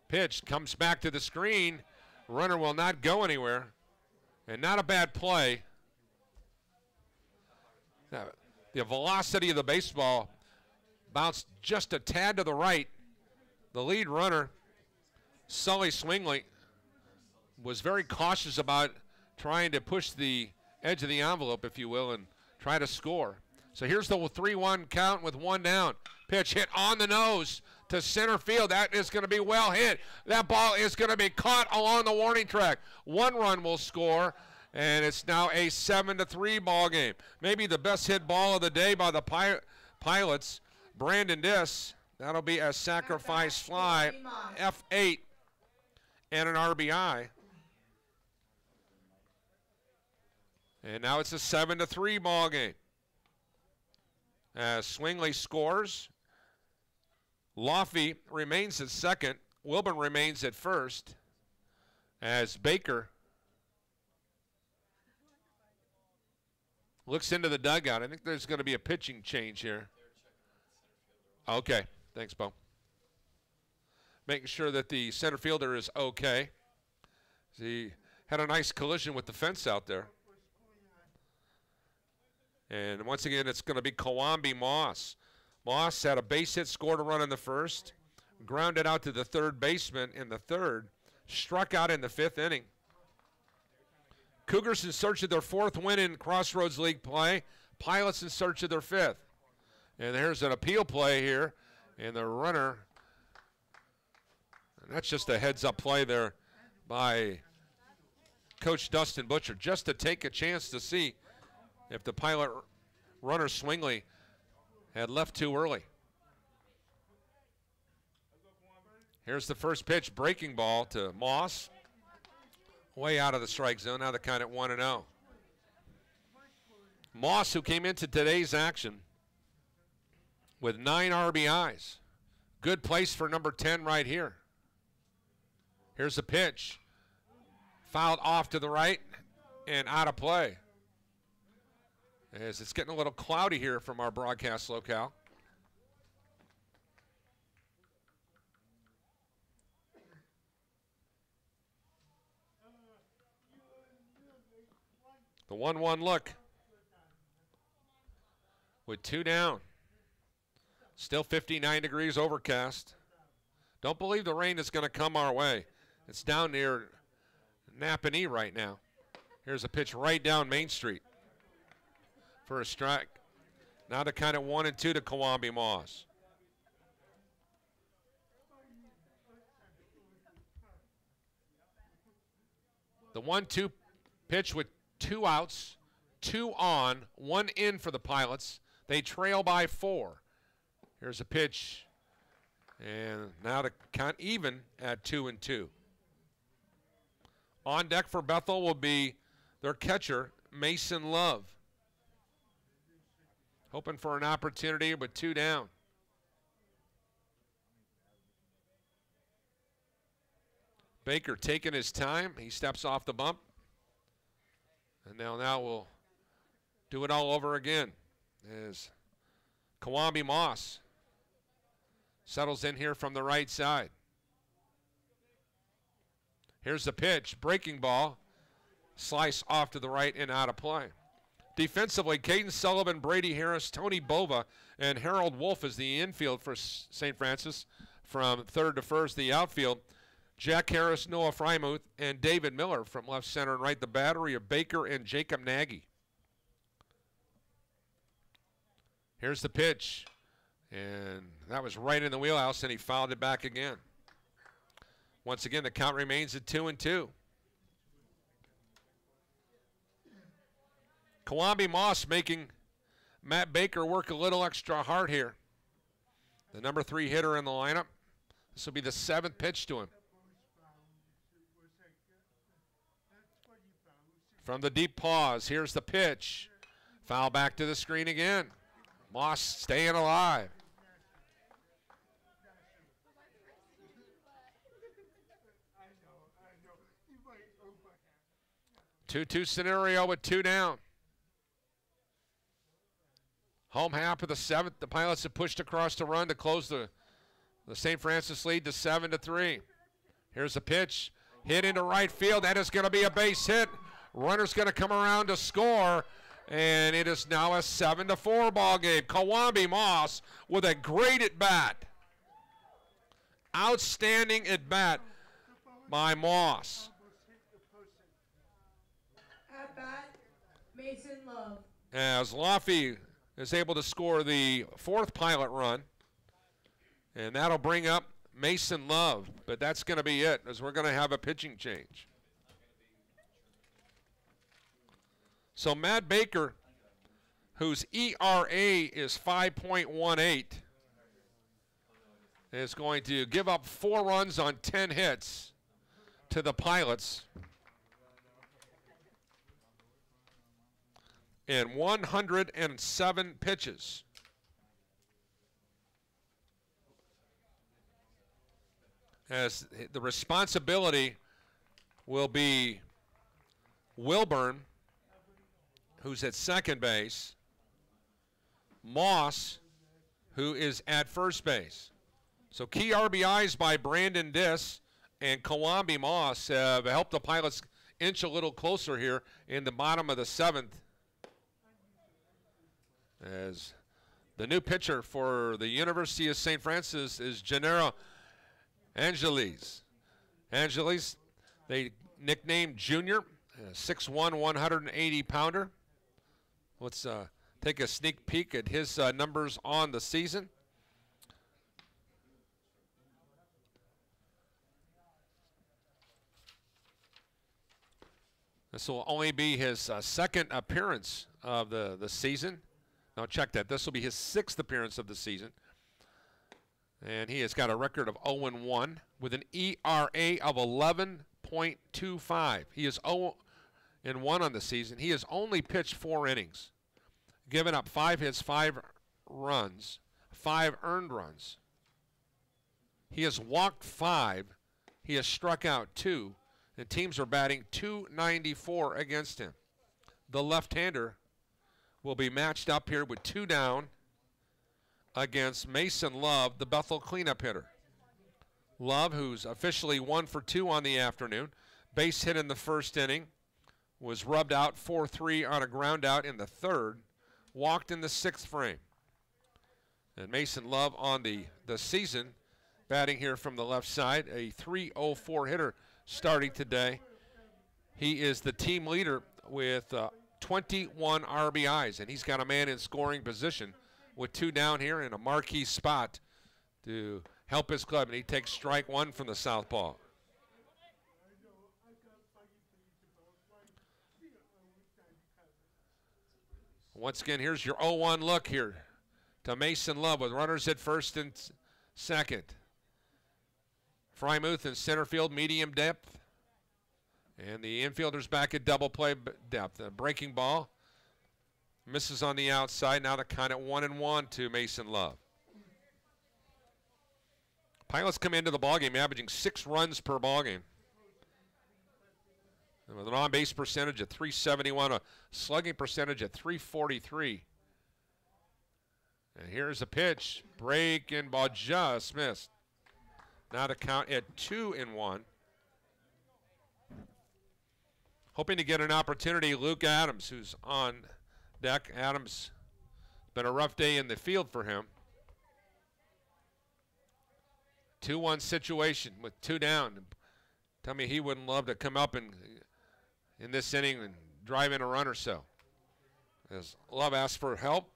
pitch, comes back to the screen. Runner will not go anywhere. And not a bad play. Now, the velocity of the baseball bounced just a tad to the right. The lead runner, Sully Swingley, was very cautious about trying to push the edge of the envelope, if you will, and try to score. So here's the 3-1 count with 1 down. Pitch hit on the nose to center field. That is going to be well hit. That ball is going to be caught along the warning track. 1 run will score, and it's now a 7-3 ball game. Maybe the best hit ball of the day by the Pilots, Brandon Diss. That'll be a sacrifice fly, F8, and an RBI. And now it's a 7-3 ball game. As Swingley scores, Laffey remains at second. Wilburn remains at first. As Baker looks into the dugout. I think there's going to be a pitching change here. Okay. Thanks, Bo. Making sure that the center fielder is okay. He had a nice collision with the fence out there. And once again, it's going to be Kawambi Moss. Moss had a base hit, scored a run in the first, grounded out to the third baseman in the third, struck out in the 5th inning. Cougars in search of their 4th win in Crossroads League play. Pilots in search of their 5th. And there's an appeal play here. And the runner, and that's just a heads-up play there by Coach Dustin Butcher, just to take a chance to see if the Pilot runner Swingley had left too early. Here's the first pitch, breaking ball to Moss. Way out of the strike zone, now the count at 1-0. Moss, who came into today's action with 9 RBIs. Good place for number 10 right here. Here's the pitch. Fouled off to the right and out of play. as it's getting a little cloudy here from our broadcast locale. The 1-1 look with 2 down. Still 59 degrees overcast. Don't believe the rain is going to come our way. It's down near Napanee right now. Here's a pitch right down Main Street for a strike. Now the kind of 1-2 to Kawambi Moss. The 1-2 pitch with 2 outs, 2 on, 1 in for the Pilots. They trail by 4. Here's a pitch, and now the count even at 2-2. On deck for Bethel will be their catcher, Mason Love. Hoping for an opportunity with 2 down. Baker taking his time. He steps off the bump. And now we'll do it all over again as Kawambi Moss settles in here from the right side. Here's the pitch, breaking ball, slice off to the right and out of play. Defensively, Caden Sullivan, Brady Harris, Tony Bova, and Harold Wolf is the infield for St. Francis. From third to first, the outfield, Jack Harris, Noah Frymuth, and David Miller from left center and right. The battery of Baker and Jacob Nagy. Here's the pitch, and that was right in the wheelhouse, and he fouled it back again. Once again, the count remains at 2-2. Kawambi Moss making Matt Baker work a little extra hard here. The number 3 hitter in the lineup. This will be the 7th pitch to him. From the deep pause, here's the pitch. Foul back to the screen again. Moss staying alive. 2-2 scenario with 2 down. Home half of the 7th. The Pilots have pushed across the run to close the St. Francis lead to 7-3. Here's a pitch. Hit into right field. That is going to be a base hit. Runner's going to come around to score. And it is now a 7-4 ball game. Kawambi Moss with a great at-bat. Outstanding at-bat by Moss. At-bat, Mason Love. As Laffey is able to score the 4th Pilot run. And that'll bring up Mason Love. But that's going to be it, as we're going to have a pitching change. So Matt Baker, whose ERA is 5.18, is going to give up 4 runs on 10 hits to the Pilots in 107 pitches. As the responsibility will be Wilburn, who's at second base, Moss, who is at first base. So key RBIs by Brandon Diss and Kawambi Moss have helped the Pilots inch a little closer here in the bottom of the 7th. As the new pitcher for the University of St. Francis is Gennaro Angeles. Angeles, they nicknamed Junior, 6'1", 180-pounder. Let's take a sneak peek at his numbers on the season. This will only be his 2nd appearance of the season. Now check that. This will be his 6th appearance of the season. And he has got a record of 0-1 with an ERA of 11.25. He is 0-1 on the season. He has only pitched 4 innings, given up 5 hits, 5 runs, 5 earned runs. He has walked 5. He has struck out 2. And teams are batting .294 against him. The left-hander will be matched up here with 2 down against Mason Love, the Bethel cleanup hitter. Love, who's officially 1 for 2 on the afternoon, base hit in the first inning, was rubbed out 4-3 on a ground out in the third, walked in the 6th frame. And Mason Love on the season, batting here from the left side, a .304 hitter starting today. He is the team leader with 21 RBIs, and he's got a man in scoring position with 2 down here in a marquee spot to help his club, and he takes strike 1 from the southpaw. Once again, here's your 0-1 look here to Mason Love with runners at first and second. Frymuth in center field, medium depth. And the infielders back at double play depth. A breaking ball misses on the outside. Now the count at 1-1 to Mason Love. Pilots come into the ballgame averaging 6 runs per ballgame. And with an on-base percentage at .371, a slugging percentage at .343. And here's a pitch. Breaking ball just missed. Now the count at 2-1. Hoping to get an opportunity, Luke Adams, who's on deck. Adams, been a rough day in the field for him. 2-1 situation with 2 down. Tell me he wouldn't love to come up in this inning and drive in a run or so. As Love asks for help.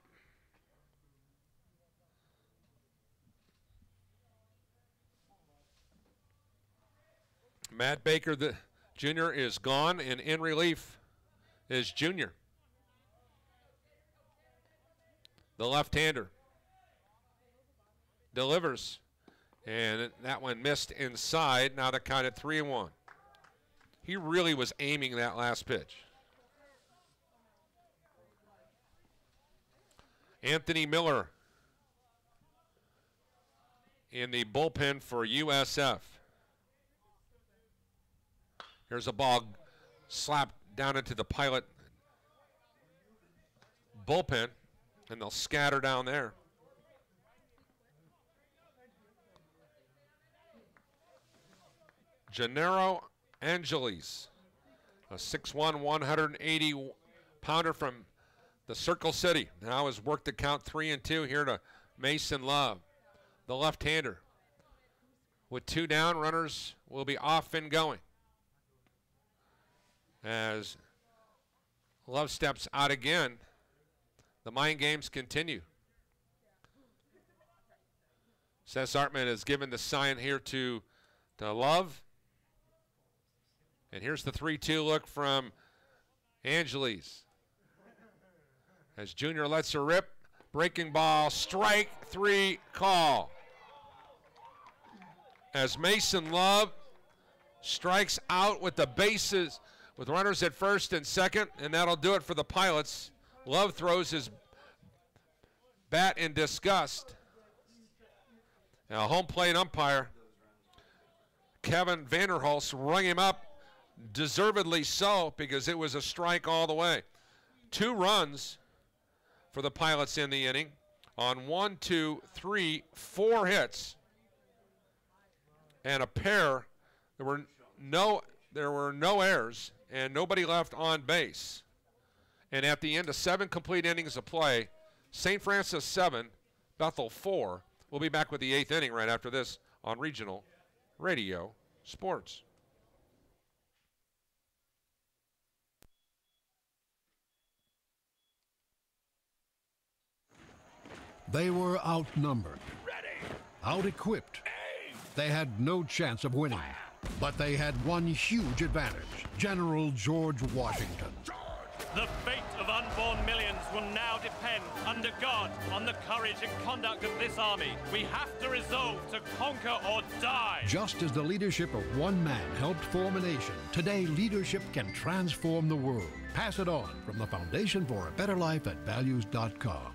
Matt Baker, the Jr. is gone, and in relief is Jr. The left-hander delivers, and that one missed inside. Now the count at 3-1. He really was aiming that last pitch. Anthony Miller in the bullpen for USF. Here's a ball slapped down into the Pilot bullpen, and they'll scatter down there. Gennaro Angeles, a 6'1", 180-pounder from the Circle City. Now has worked the count 3-2 here to Mason Love, the left-hander. With 2 down, runners will be off and going. As Love steps out again, the mind games continue. Seth Artman has given the sign here to Love. And here's the 3-2 look from Angeles. As Junior lets her rip, breaking ball, strike 3 call. As Mason Love strikes out with the bases, with runners at first and second, and that'll do it for the Pilots. Love throws his bat in disgust. Now, home plate umpire Kevin Vanderhulst rung him up, deservedly so, because it was a strike all the way. 2 runs for the Pilots in the inning on 1, 2, 3, 4 hits, and a pair. There were no errors and nobody left on base. And at the end of 7 complete innings of play, St. Francis 7, Bethel 4. We'll be back with the 8th inning right after this on Regional Radio Sports. They were outnumbered, out-equipped. They had no chance of winning, but they had one huge advantage: General George Washington. The fate of unborn millions will now depend, under God, on the courage and conduct of this army. We have to resolve to conquer or die. Just as the leadership of one man helped form a nation, today leadership can transform the world. Pass it on from the Foundation for a Better Life at values.com.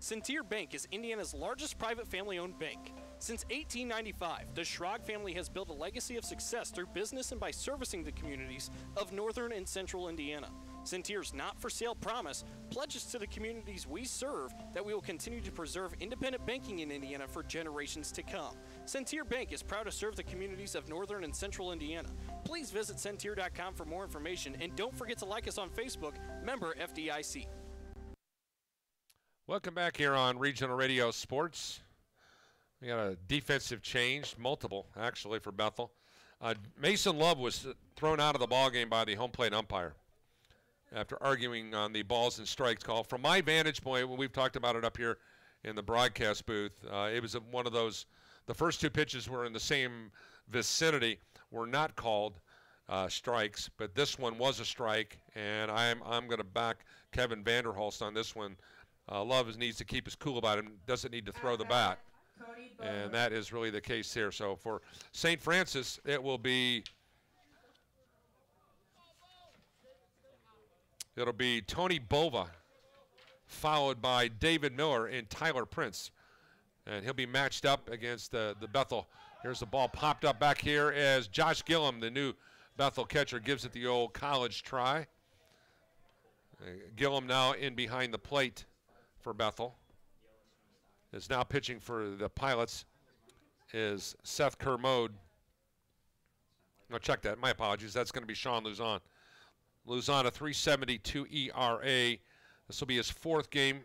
Centeer Bank is Indiana's largest private family-owned bank. Since 1895, the Schrag family has built a legacy of success through business and by servicing the communities of northern and central Indiana. Center's not-for-sale promise pledges to the communities we serve that we will continue to preserve independent banking in Indiana for generations to come. Center Bank is proud to serve the communities of northern and central Indiana. Please visit Center.com for more information, and don't forget to like us on Facebook, member FDIC. Welcome back here on Regional Radio Sports. We got a defensive change, multiple actually, for Bethel. Mason Love was thrown out of the ballgame by the home plate umpire after arguing on the balls and strikes call. From my vantage point, when we've talked about it up here in the broadcast booth, it was one of those, the first two pitches were in the same vicinity, were not called strikes, but this one was a strike, and I'm going to back Kevin Vanderhulst on this one. Love needs to keep his cool about him, doesn't need to throw the bat. And that is really the case here. So for St. Francis, it'll be Tony Bova, followed by David Miller and Tyler Prince. And he'll be matched up against the Bethel. Here's the ball popped up back here as Josh Gillum, the new Bethel catcher, gives it the old college try. Gillum now in behind the plate for Bethel. Is now pitching for the Pilots is Seth Kermode. No, check that. My apologies. That's going to be Sean Luzon. Luzon, a 3.72 ERA. This will be his fourth game.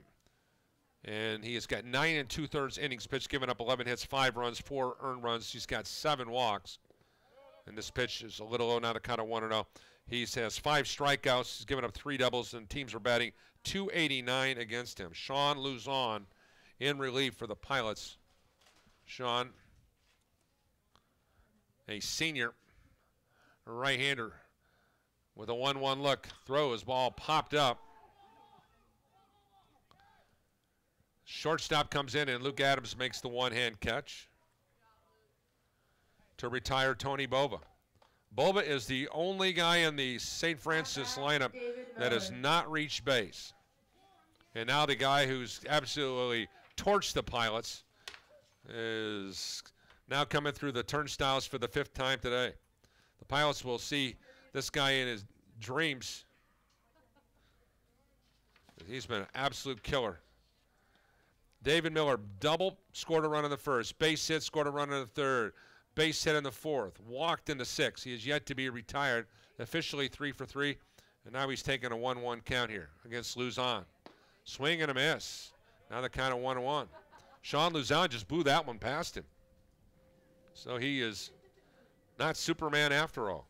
And he has got 9 2/3 innings pitched, giving up 11 hits, 5 runs, 4 earned runs. He's got 7 walks. And this pitch is a little low now to count of 1-0. He has 5 strikeouts. He's given up 3 doubles, and teams are batting .289 against him. Sean Luzon in relief for the Pilots. Sean, a senior right-hander with a 1-1 look. Throw, his ball popped up. Shortstop comes in, and Luke Adams makes the one-hand catch to retire Tony Bova. Bova is the only guy in the St. Francis lineup that has not reached base. And now the guy who's absolutely torched the Pilots is now coming through the turnstiles for the 5th time today. The Pilots will see this guy in his dreams. He's been an absolute killer. David Miller double, scored a run in the first. Base hit, scored a run in the third. Base hit in the fourth. Walked in the 6th. He is yet to be retired. Officially 3 for 3. And now he's taking a 1-1 count here against Luzon. Swing and a miss. Now the count of 1-1. Sean Luzon just blew that one past him. So he is not Superman after all.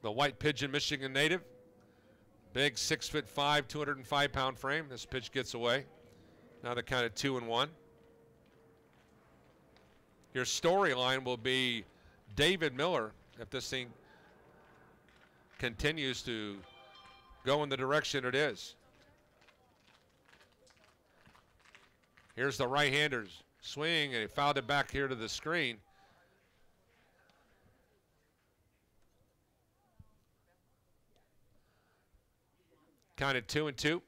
The White Pigeon, Michigan native. Big 6'5", 205-pound frame. This pitch gets away. Now the count of 2-1. Your storyline will be David Miller, if this thing continues to go in the direction it is. Here's the right-handers swing, and he fouled it back here to the screen. Counted 2-2.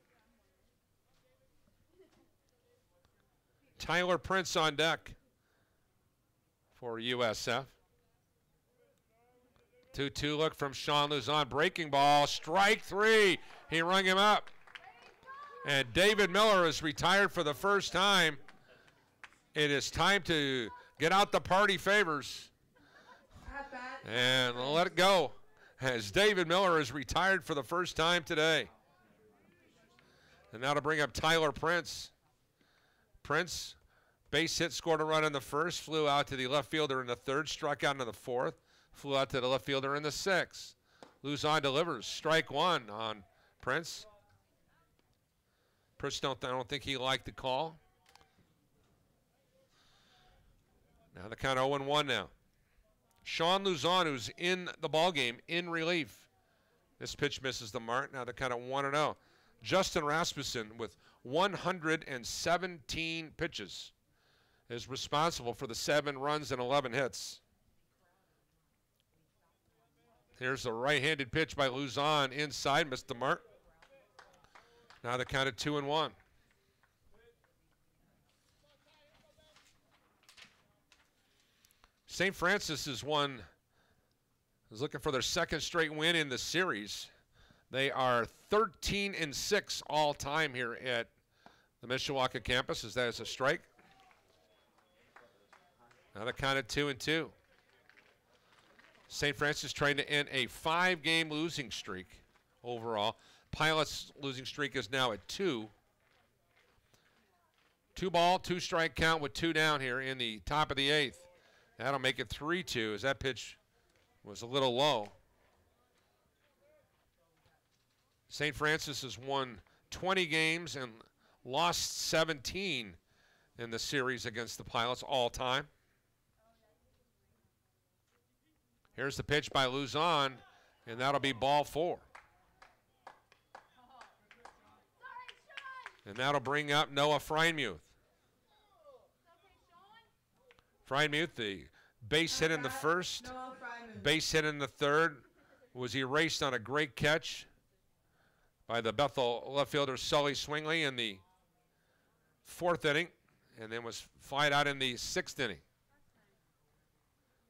Tyler Prince on deck for USF. 2-2 look from Sean Luzon. Breaking ball, strike 3. He rung him up. And David Miller is retired for the first time. It is time to get out the party favors and let it go, as David Miller is retired for the first time today. And now to bring up Tyler Prince. Prince, base hit, scored a run in the first, flew out to the left fielder in the third, struck out in the fourth, flew out to the left fielder in the sixth. Luzon delivers, strike 1 on Prince. Prince, I don't think he liked the call. Now the count 0-1 now. Sean Luzon, who's in the ballgame, in relief. This pitch misses the mark. Now the count 1-0. Justin Rasmussen, with 117 pitches, is responsible for the 7 runs and 11 hits. Here's the right-handed pitch by Luzon inside, missed the mark. Now the count of 2-1. St. Francis is looking for their second straight win in the series. They are 13-6 all time here at the Mishawaka campus, as that is a strike. Now they're kind of 2-2. St. Francis trying to end a 5-game losing streak overall. Pilots' losing streak is now at 2. 2-ball, 2-strike count with 2 down here in the top of the 8th. That'll make it 3-2 as that pitch was a little low. St. Francis has won 20 games and lost 17 in the series against the Pilots all time. Here's the pitch by Luzon, and that'll be ball 4. And that'll bring up Noah Freindmuth. Freindmuth, the base hit in the first, base hit in the third, was erased on a great catch by the Bethel left fielder Sully Swingley in the 4th inning, and then was flied out in the 6th inning.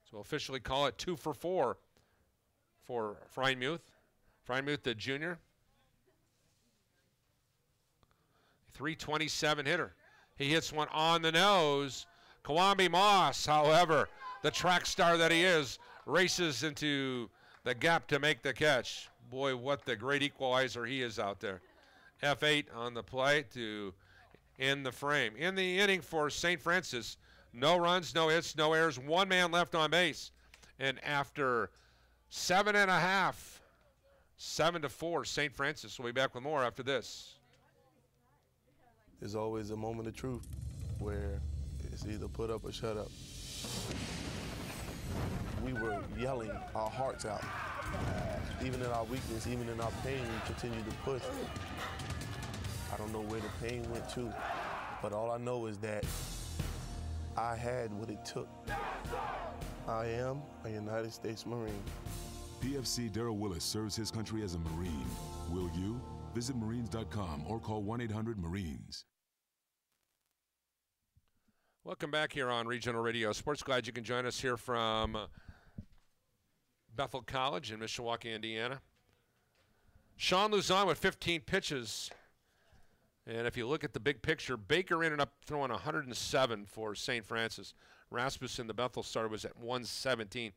So we'll officially call it 2 for 4 for Freindmuth. Freindmuth, the junior. 327 hitter. He hits one on the nose. Kawambi Moss, however, the track star that he is, races into the gap to make the catch. Boy, what the great equalizer he is out there. F8 on the play to end the frame. In the inning for St. Francis, no runs, no hits, no errors, 1 man left on base. And after 7.5, 7-4, St. Francis will be back with more after this. There's always a moment of truth where it's either put up or shut up. We were yelling our hearts out. Even in our weakness, even in our pain, we continued to push. I don't know where the pain went to, but all I know is that I had what it took. I am a United States Marine. PFC Darrell Willis serves his country as a Marine. Will you? Visit Marines.com or call 1-800-MARINES. Welcome back here on Regional Radio Sports. Glad you can join us here from Bethel College in Mishawaka, Indiana. Sean Luzon with 15 pitches. And if you look at the big picture, Baker ended up throwing 107 for St. Francis. Rasmussen, the Bethel starter, was at 117.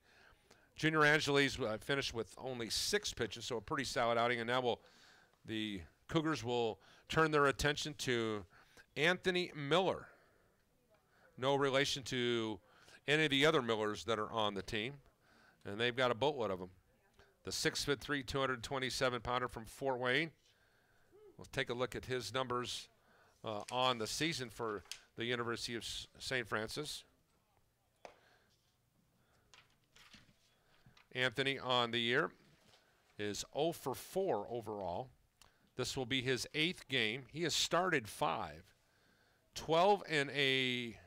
Junior Angeles finished with only 6 pitches, so a pretty solid outing. And now the Cougars will turn their attention to Anthony Miller. No relation to any of the other Millers that are on the team. And they've got a boatload of them. The 6'3", 227-pounder from Fort Wayne. We'll take a look at his numbers on the season for the University of St. Francis. Anthony on the year is 0 for 4 overall. This will be his 8th game. He has started 5. 12 and a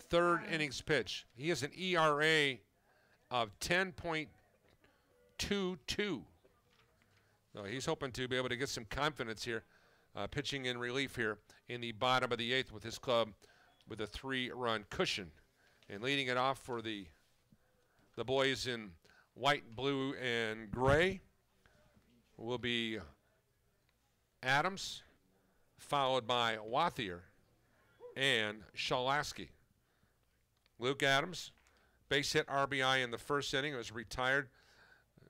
third innings pitch. He has an ERA of 10.22. So he's hoping to be able to get some confidence here, pitching in relief here in the bottom of the 8th with his club with a 3-run cushion. And leading it off for the boys in white, blue, and gray will be Adams, followed by Wathier and Shalaski. Luke Adams, base hit RBI in the first inning, was retired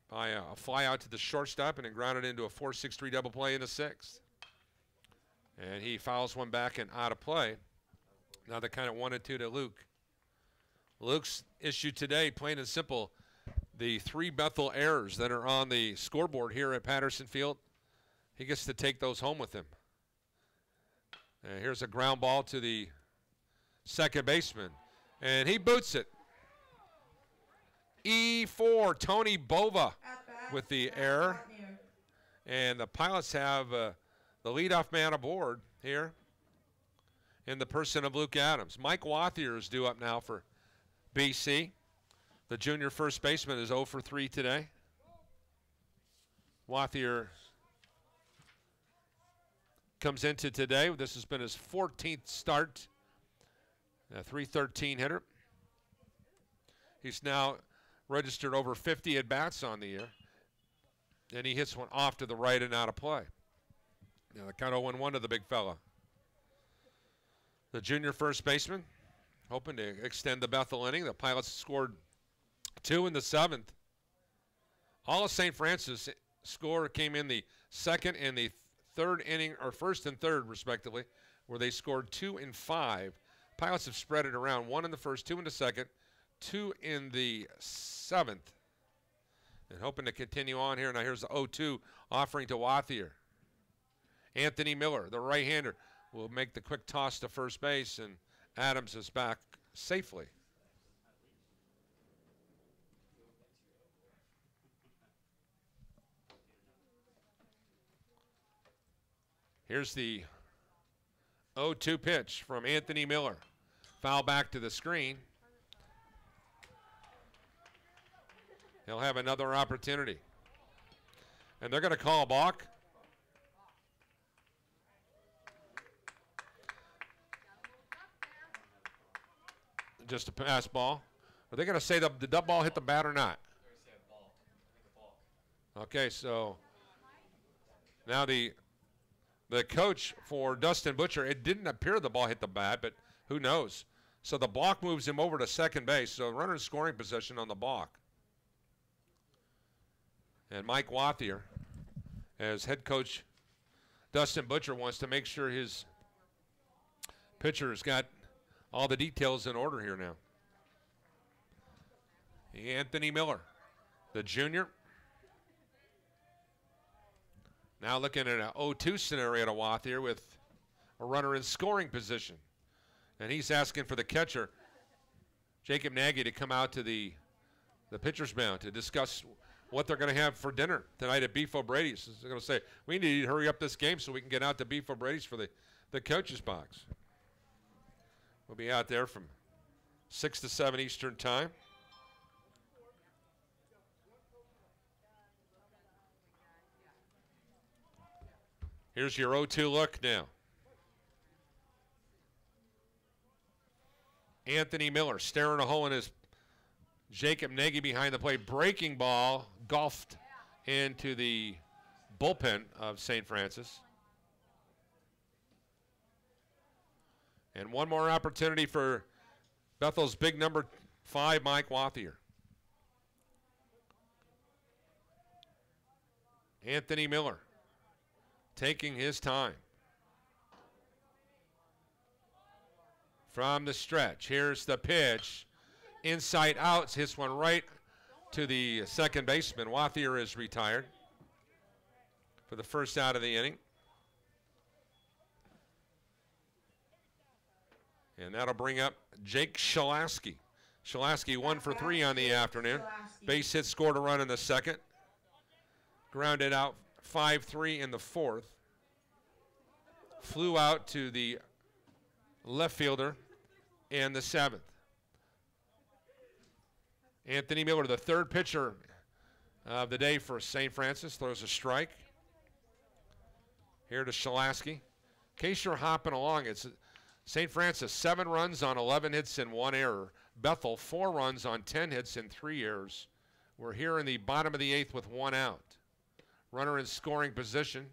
by a fly out to the shortstop and then grounded into a 4-6-3 double play in the 6th. And he fouls one back and out of play. Now they kind of 1-2 to Luke. Luke's issue today, plain and simple, the 3 Bethel errors that are on the scoreboard here at Patterson Field, he gets to take those home with him. And here's a ground ball to the second baseman, and he boots it. E4, Tony Bova with the error. And the Pilots have the leadoff man aboard here in the person of Luke Adams. Mike Wathier is due up now for BC. The junior first baseman is 0 for 3 today. Wathier comes into today. This has been his 14th start. A .313 hitter. He's now registered over 50 at-bats on the year. And he hits one off to the right and out of play. Now the count 0-1 to the big fella. The junior first baseman hoping to extend the Bethel inning. The Pilots scored 2 in the 7th. All of St. Francis score came in the second and the third inning, or first and third respectively, where they scored 2 and 5. Pilots have spread it around. 1 in the first, 2 in the second, 2 in the 7th. And hoping to continue on here. Now here's the 0-2 offering to Wathier. Anthony Miller, the right-hander, will make the quick toss to first base, and Adams is back safely. Here's the 0-2 pitch from Anthony Miller. Foul back to the screen. He'll have another opportunity. And they're going to call a balk. Just a pass ball. Are they going to say the dump ball hit the bat or not? Okay, so now the coach for Dustin Butcher, it didn't appear the ball hit the bat, but who knows? So the balk moves him over to second base. So runner in scoring position on the balk. And Mike Wathier, as head coach Dustin Butcher, wants to make sure his pitcher's got all the details in order here now. Anthony Miller, the junior. Now looking at an 0-2 scenario to Wathier with a runner in scoring position. And he's asking for the catcher, Jacob Nagy, to come out to the pitcher's mound to discuss what they're going to have for dinner tonight at Beef O'Brady's. They're going to say, we need to hurry up this game so we can get out to Beef O'Brady's for the coach's box. We'll be out there from 6 to 7 Eastern time. Here's your 0-2 look now. Anthony Miller staring a hole in his Jacob Nagy behind the plate. Breaking ball golfed into the bullpen of St. Francis. And one more opportunity for Bethel's big number 5, Mike Wathier. Anthony Miller taking his time. From the stretch, here's the pitch. Inside out, hits one right to the second baseman. Wathier is retired for the first out of the inning. And that'll bring up Jake Shalaski. Shalaski 1 for 3 on the afternoon. Base hit, scored a run in the second. Grounded out 5-3 in the fourth. Flew out to the left fielder in the seventh. Anthony Miller, the third pitcher of the day for St. Francis, throws a strike. Here to Shalaski. In case you're hopping along, it's St. Francis, 7 runs on 11 hits and 1 error. Bethel, 4 runs on 10 hits and 3 errors. We're here in the bottom of the 8th with 1 out. Runner in scoring position.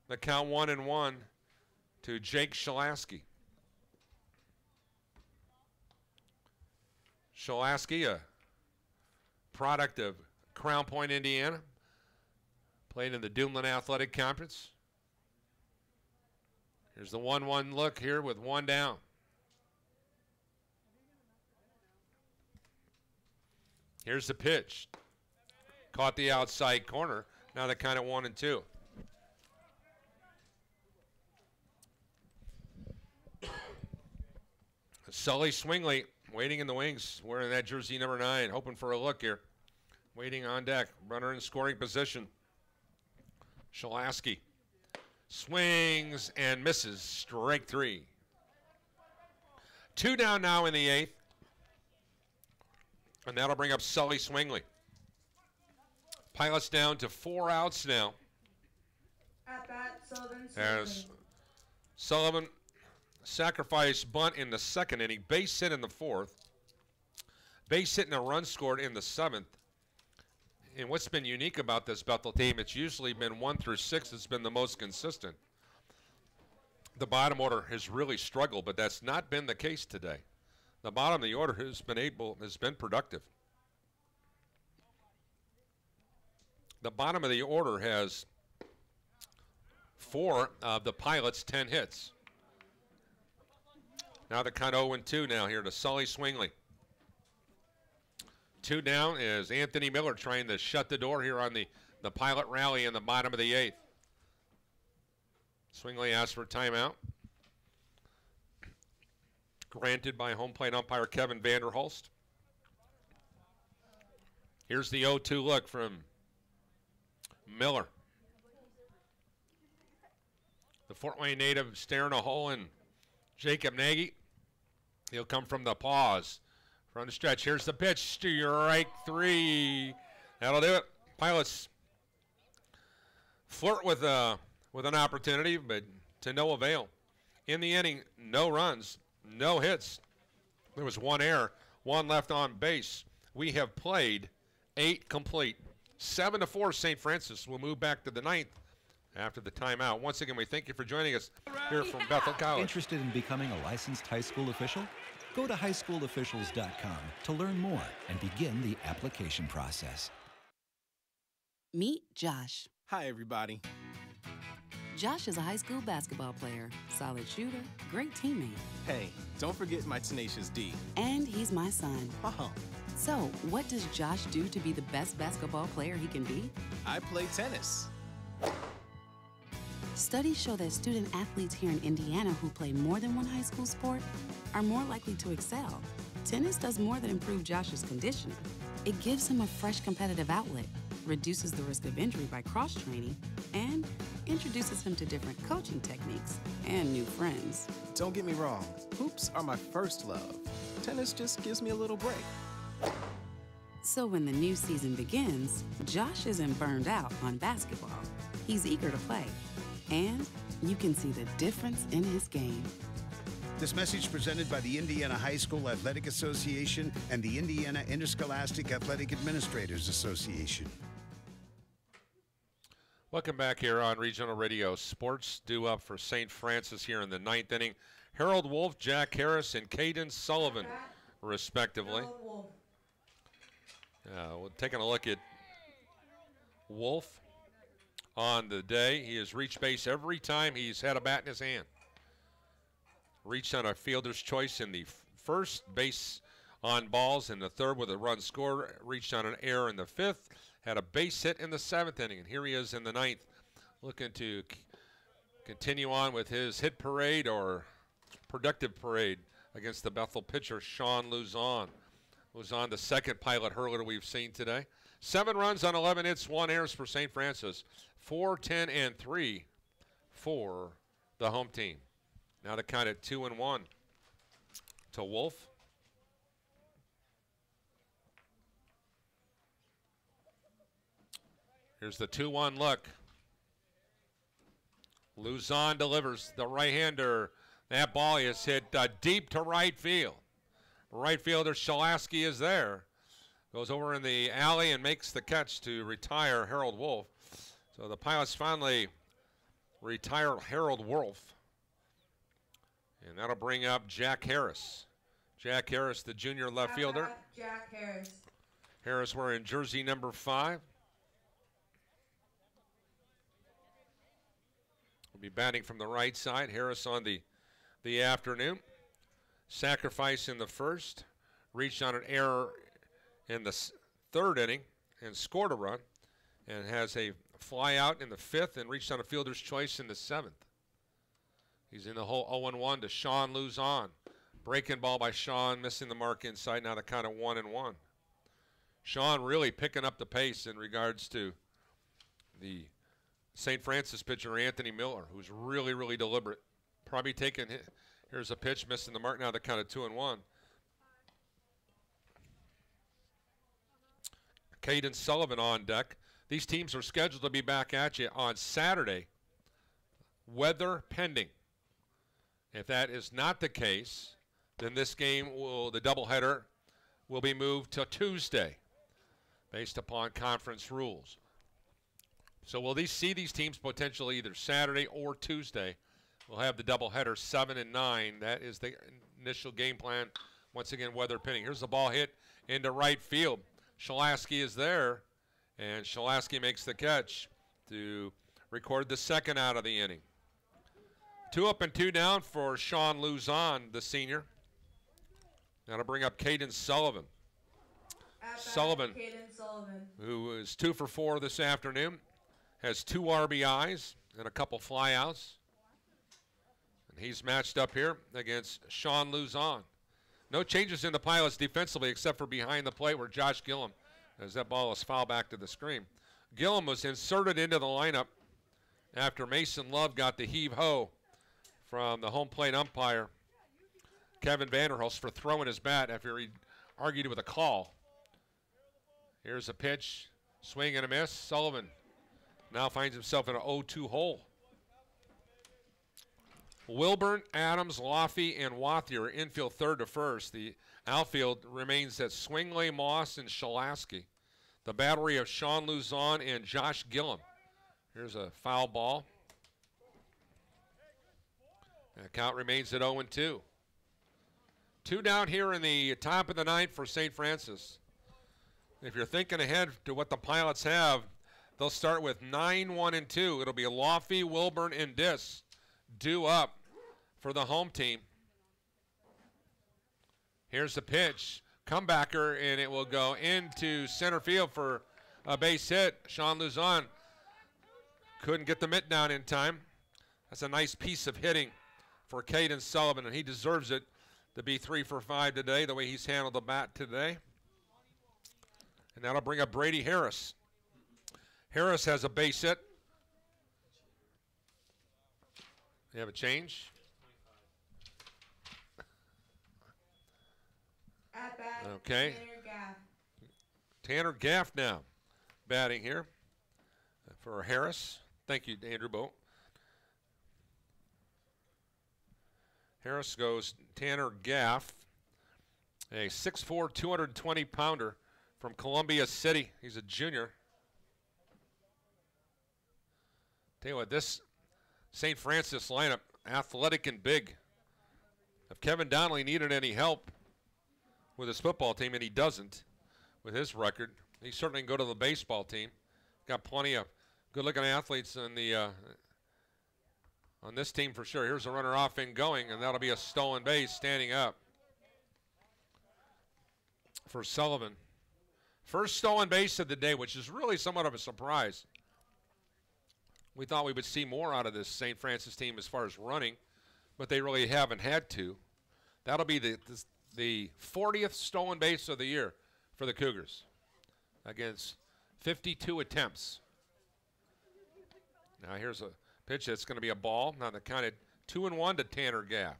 The count 1-1 to Jake Shalaski. Shalaski, a product of Crown Point, Indiana. Played in the Duneland Athletic Conference. Here's the 1-1 look here with 1 down. Here's the pitch. Caught the outside corner. Now they kind of 1-2. Sully Swingley waiting in the wings, wearing that jersey number 9, hoping for a look here. Waiting on deck. Runner in scoring position. Shalaski swings and misses. Strike 3. 2 down now in the 8th. And that'll bring up Sully Swingley. Pilots down to 4 outs now. At bat, Sullivan. As Sullivan sacrifice bunt in the second inning. Base hit in the 4th. Base hit and a run scored in the 7th. And what's been unique about this Bethel team, it's usually been 1 through 6 that's been the most consistent. The bottom order has really struggled, but that's not been the case today. The bottom of the order has been productive. The bottom of the order has 4 of the Pilots' 10 hits. Now they're kind of 0-2 now here to Sully Swingley. 2 down is Anthony Miller trying to shut the door here on the Pilot rally in the bottom of the 8th. Swingley asks for a timeout. Granted by home plate umpire Kevin Vanderhulst. Here's the 0-2 look from Miller. The Fort Wayne native staring a hole in Jacob Nagy. He'll come from the pause. From the stretch, here's the pitch to your right 3. That'll do it. Pilots flirt with an opportunity, but to no avail. In the inning, no runs, no hits. There was 1 error, 1 left on base. We have played 8 complete. 7-4, St. Francis will move back to the 9th after the timeout. Once again, we thank you for joining us here from Bethel College. Interested in becoming a licensed high school official? Go to highschoolofficials.com to learn more and begin the application process. Meet Josh. Hi, everybody. Josh is a high school basketball player, solid shooter, great teammate. Hey, don't forget my tenacious D. And he's my son. Uh-huh. So, what does Josh do to be the best basketball player he can be? I play tennis. Studies show that student athletes here in Indiana who play more than one high school sport are more likely to excel. Tennis does more than improve Josh's conditioning. It gives him a fresh competitive outlet, reduces the risk of injury by cross-training, and introduces him to different coaching techniques and new friends. Don't get me wrong, hoops are my first love. Tennis just gives me a little break. So when the new season begins, Josh isn't burned out on basketball. He's eager to play, and you can see the difference in his game. This message presented by the Indiana High School Athletic Association and the Indiana Interscholastic Athletic Administrators Association. Welcome back here on Regional Radio Sports. Due up for St. Francis here in the 9th inning. Harold Wolf, Jack Harris, and Caden Sullivan, respectively. We're taking a look at Wolf on the day. He has reached base every time he's had a bat in his hand. Reached on a fielder's choice in the first base on balls, in the third with a run scored. Reached on an error in the 5th. Had a base hit in the 7th inning, and here he is in the 9th, looking to continue on with his hit parade or productive parade against the Bethel pitcher, Sean Luzon. Luzon, the second Pilot hurler we've seen today. 7 runs on 11 hits, 1 errors for St. Francis. 4, 10, and 3 for the home team. Now the count at 2-1 to Wolf. Here's the 2-1 look. Luzon delivers the right-hander. That ball is hit deep to right field. Right fielder Shalaski is there. Goes over in the alley and makes the catch to retire Harold Wolf. So the Pilots finally retire Harold Wolf. And that'll bring up Jack Harris. Jack Harris, the junior left fielder. Jack Harris. Harris wearing jersey number 5. Will be batting from the right side. Harris on the afternoon. Sacrifice in the first. Reached on an error in the 3rd inning and scored a run. And has a fly out in the 5th and reached on a fielder's choice in the 7th. He's in the hole 0-1 to Sean Luzon. Breaking ball by Sean, missing the mark inside. Now the count of 1-1. Sean really picking up the pace in regards to the St. Francis pitcher, Anthony Miller, who's really, really deliberate. Probably taking hit. Here's a pitch, missing the mark. Now the count of 2-1. Caden Sullivan on deck. These teams are scheduled to be back at you on Saturday, weather pending. If that is not the case, then this game the doubleheader will be moved to Tuesday. based upon conference rules. So will these see these teams potentially either Saturday or Tuesday? We'll have the doubleheader 7 and 9. That is the initial game plan. Once again, weather pinning. Here's the ball hit into right field. Shalaski is there, and Shalaski makes the catch to record the second out of the inning. 2 up and 2 down for Sean Luzon, the senior. That'll bring up Caden Sullivan. Sullivan, who is 2 for 4 this afternoon, has 2 RBIs and a couple flyouts. And he's matched up here against Sean Luzon. No changes in the Pilots defensively except for behind the plate where Josh Gillum, as that ball is fouled back to the screen. Gillum was inserted into the lineup after Mason Love got the heave-ho from the home plate umpire, Kevin Vanderhulst, for throwing his bat after he argued with a call. Here's a pitch, swing and a miss. Sullivan now finds himself in an 0-2 hole. Wilburn, Adams, Laffey, and Wathier infield third to first. The outfield remains at Swingley, Moss, and Shalaski. The battery of Sean Luzon and Josh Gillum. Here's a foul ball. The count remains at 0-2. 2 down here in the top of the ninth for St. Francis. If you're thinking ahead to what the Pilots have, they'll start with 9-1-2. It'll be Laffey, Wilburn, and Dis due up for the home team. Here's the pitch. Comebacker, and it will go into center field for a base hit. Sean Luzon couldn't get the mitt down in time. That's a nice piece of hitting for Caden Sullivan, and he deserves it to be 3 for 5 today, the way he's handled the bat today. And that'll bring up Brady Harris. Harris has a base hit. You have a change? At bat, okay. Tanner Gaff now batting here for Harris. Thank you, Andrew Boat. Harris goes Tanner Gaff, a 6'4", 220-pounder from Columbia City. He's a junior. Tell you what, this St. Francis lineup, athletic and big. If Kevin Donnelly needed any help with his football team, and he doesn't with his record, he certainly can go to the baseball team. Got plenty of good-looking athletes in the on this team for sure. Here's a runner off and going, and that'll be a stolen base standing up for Sullivan. First stolen base of the day, which is really somewhat of a surprise. We thought we would see more out of this St. Francis team as far as running, but they really haven't had to. That'll be the 40th stolen base of the year for the Cougars against 52 attempts. Now here's a pitch that's going to be a ball. Now they counted 2-1 to Tanner Gaff.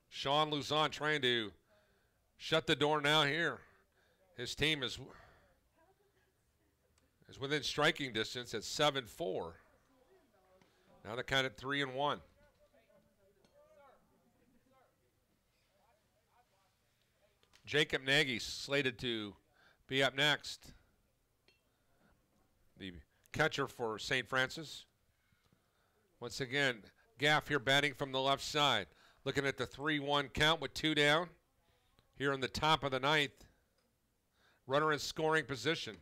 Sean Luzon trying to shut the door now here. His team is within striking distance at 7-4. Now they counted 3-1. Jacob Nagy slated to be up next. The catcher for St. Francis. Once again, Gaff here batting from the left side. Looking at the 3-1 count with 2 down. Here in the top of the ninth. Runner in scoring position.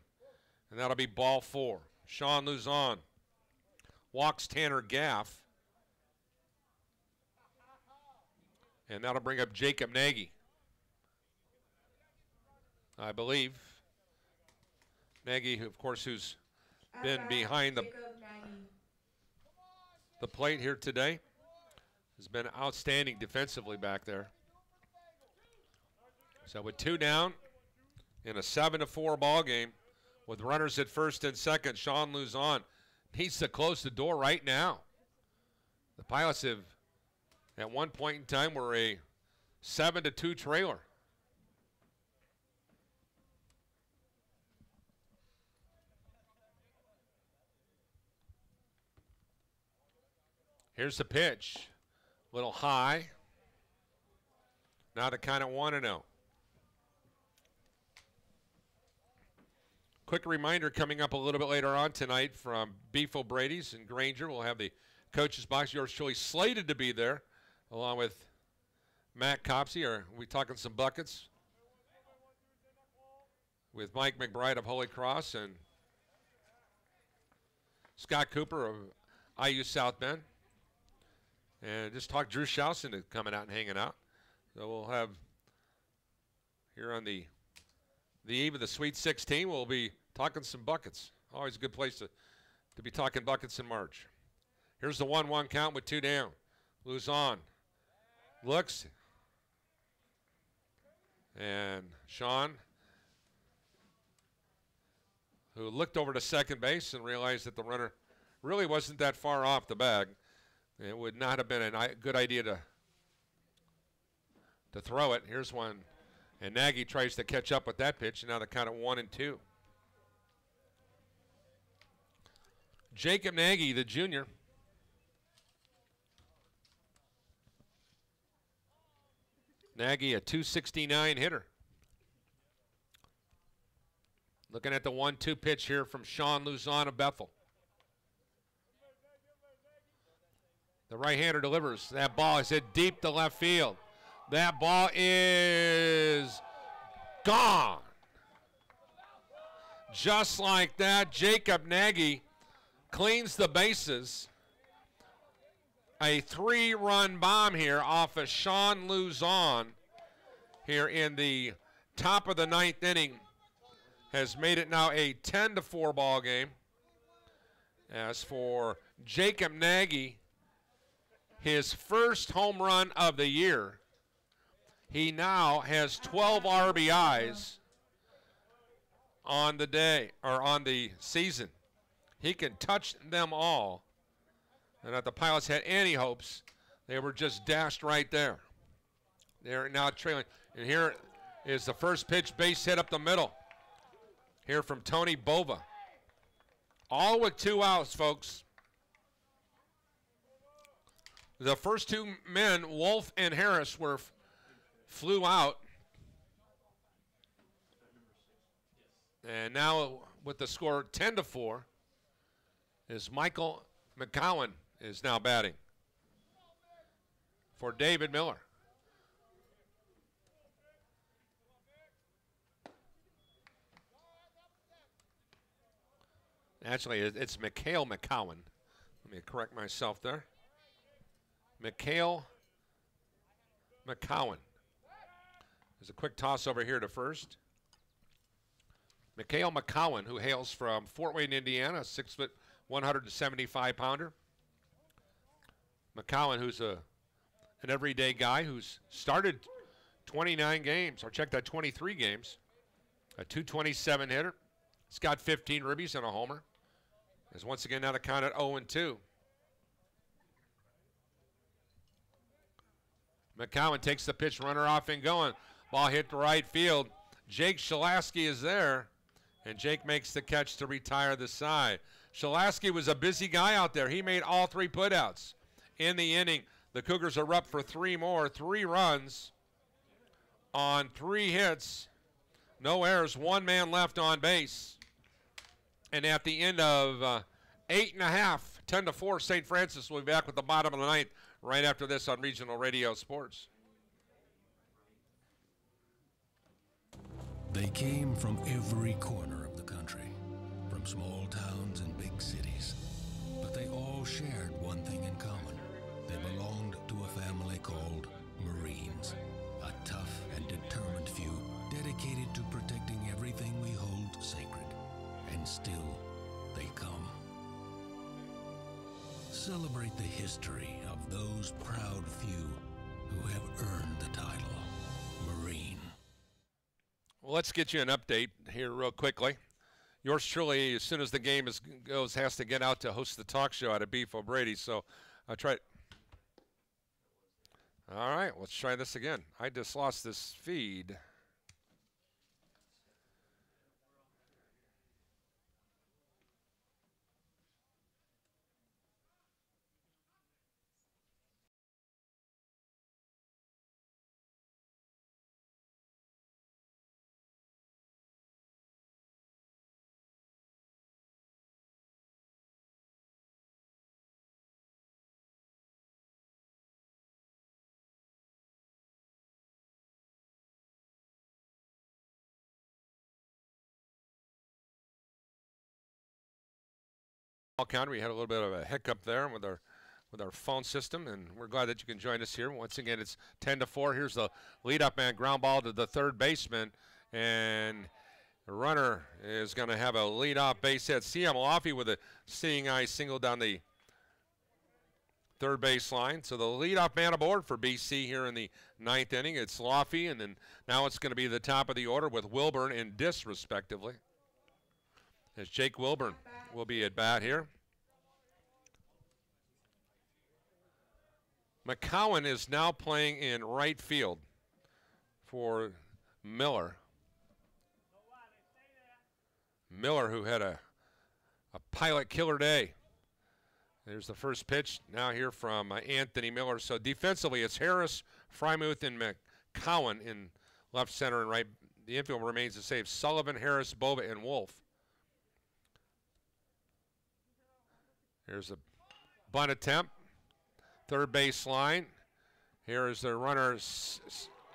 And that'll be ball 4. Sean Luzon walks Tanner Gaff. And that'll bring up Jacob Nagy, I believe. Nagy, of course, who's been behind the plate here today, has been outstanding defensively back there. So with 2 down in a 7-4 ball game with runners at first and second, Sean Luzon needs to close the door right now. The Pilots have, at one point in time, were a 7-2 trailer. Here's the pitch. Little high. Now the count at 1-0. Quick reminder coming up a little bit later on tonight from Bethel Brady's in Granger. We'll have the coach's box. Yours truly slated to be there along with Matt Copsey. Are we talking some buckets with Mike McBride of Holy Cross and Scott Cooper of IU South Bend. And just talk Drew Schaus into coming out and hanging out. So we'll have here on the eve of the Sweet 16, we'll be talking some buckets. Always a good place to be talking buckets in March. Here's the 1-1 count with 2 down. Luzon looks. And Sean, who looked over to second base and realized that the runner really wasn't that far off the bag. It would not have been a good idea to throw it. Here's one. And Nagy tries to catch up with that pitch. And now the count at 1-2. Jacob Nagy, the junior. Nagy, a .269 hitter. Looking at the 1-2 pitch here from Sean Luzon of Bethel. The right-hander delivers. That ball is hit deep to left field. That ball is gone. Just like that, Jacob Nagy cleans the bases. A 3-run bomb here off of Sean Luzon here in the top of the 9th inning has made it now a 10-4 ball game. As for Jacob Nagy, his first home run of the year, he now has 12 RBIs on the day, or on the season. He can touch them all. And if the Pilots had any hopes, they were just dashed right there. They're now trailing. And here is the first pitch, base hit up the middle. Here from Tony Bova. All with 2 outs, folks. The first 2 men, Wolf and Harris, flew out. And now with the score 10-4 is Michael McCowan is now batting for David Miller. Actually, it's Mikhail McCowan. Let me correct myself there. Mikhail McCowan. There's a quick toss over here to first. Mikhail McCowan, who hails from Fort Wayne, Indiana, 6-foot, 175-pounder. McCowan, who's an everyday guy who's started 29 games, or check that, 23 games. A .227 hitter. He's got 15 ribbies and a homer. Is once again now the count at 0-2. McCowan takes the pitch, runner off and going. Ball hit to right field. Jake Shalaski is there, and Jake makes the catch to retire the side. Shalaski was a busy guy out there. He made all 3 putouts in the inning. The Cougars are up for 3 more, 3 runs on 3 hits. No errors, 1 man left on base. And at the end of 8.5, 10-4, St. Francis will be back with the bottom of the 9th right after this on Regional Radio Sports. They came from every corner of the country, from small towns and big cities. But they all shared one thing in common. They belonged to a family called Marines, a tough and determined few dedicated to protecting everything we hold sacred. And still, they come. Celebrate the history of those proud few who have earned the title Marine. Well, let's get you an update here real quickly. Yours truly, as soon as the game goes, has to get out to host the talk show out of Bethel Brady. So I tried. All right, let's try this again. I just lost this feed. counter. We had a little bit of a hiccup there with our phone system, and we're glad that you can join us here. Once again, it's 10-4. Here's the lead-up man, ground ball to the third baseman, and the runner is going to have a lead-off base hit. C.M. Laffey with a seeing eye single down the third base line. So the leadoff man aboard for BC here in the ninth inning. It's Laffey, and then now it's going to be the top of the order with Wilburn and Dis, respectively, as Jake Wilburn will be at bat here. McCowan is now playing in right field for Miller. Miller, who had a pilot killer day. There's the first pitch now here from Anthony Miller. So defensively, it's Harris, Frymuth, and McCowan in left center and right. The infield remains the same. Sullivan, Harris, Bova, and Wolf. Here's a bunt attempt. Third base line. Here is the runner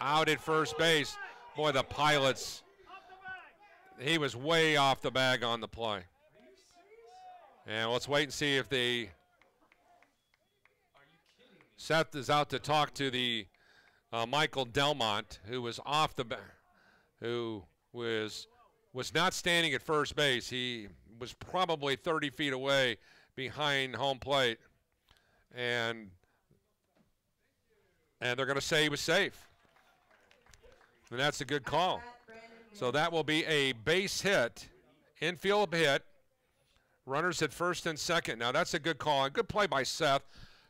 out at first base. Boy, the Pilots, he was way off the bag on the play. And let's wait and see if the Seth is out to talk to the Michael Delmont, who was off the who was not standing at first base. He was probably 30 feet away behind home plate, and they're going to say he was safe. And that's a good call. So that will be a base hit, infield hit, runners at first and second. Now that's a good call. A good play by Seth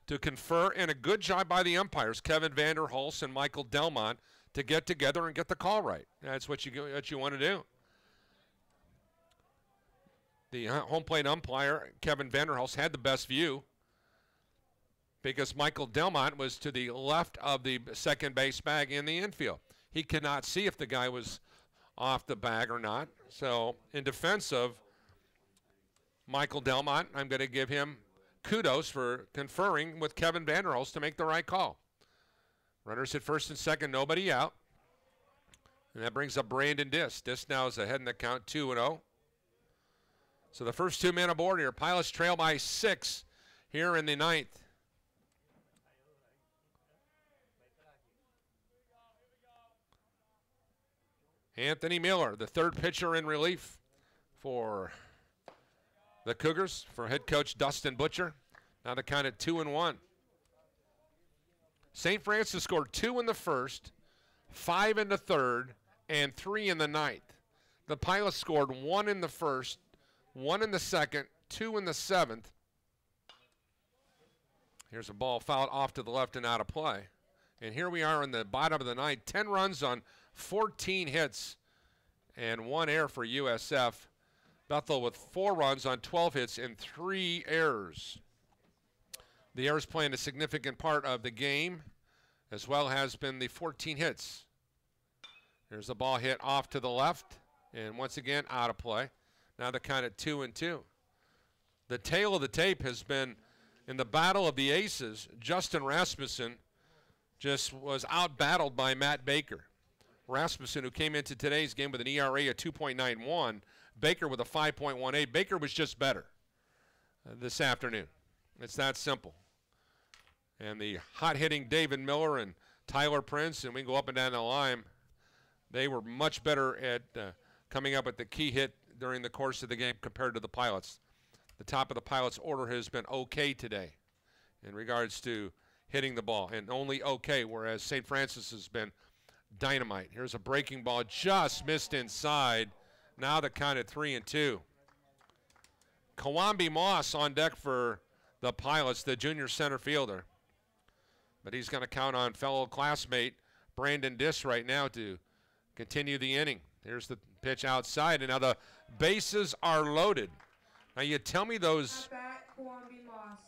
to confer, and a good job by the umpires, Kevin Vanderhulst and Michael Delmont, to get together and get the call right. That's what you want to do. The home plate umpire, Kevin Vanderhulst, had the best view because Michael Delmont was to the left of the second base bag in the infield. He could not see if the guy was off the bag or not. So in defense of Michael Delmont, I'm going to give him kudos for conferring with Kevin Vanderhulst to make the right call. Runners at first and second, nobody out. And that brings up Brandon Dis. Dis now is ahead in the count, 2-0. So the first two men aboard here. Pilots trail by 6 here in the ninth. Anthony Miller, the third pitcher in relief for the Cougars, for head coach Dustin Butcher. Now the count at 2-1. St. Francis scored 2 in the first, 5 in the third, and 3 in the ninth. The Pilots scored 1 in the first, 1 in the second, 2 in the seventh. Here's a ball fouled off to the left and out of play. And here we are in the bottom of the ninth. 10 runs on 14 hits and 1 error for USF. Bethel with 4 runs on 12 hits and 3 errors. The errors playing a significant part of the game, as well has been the 14 hits. There's the ball hit off to the left, and once again out of play. Now the count at 2-2. The tail of the tape has been in the battle of the aces. Justin Rasmussen just was out-battled by Matt Baker. Rasmussen, who came into today's game with an ERA of 2.91, Baker with a 5.18. Baker was just better this afternoon. It's that simple. And the hot-hitting David Miller and Tyler Prince, and we can go up and down the line, they were much better at coming up with the key hit during the course of the game compared to the Pilots. The top of the Pilots' order has been okay today in regards to hitting the ball, and only okay, whereas St. Francis has been dynamite. Here's a breaking ball, just missed inside. Now the count at 3-2. Kawambi Moss on deck for the Pilots, the junior center fielder. But he's going to count on fellow classmate Brandon Dis right now to continue the inning. Here's the pitch outside, and now the bases are loaded. Now you tell me those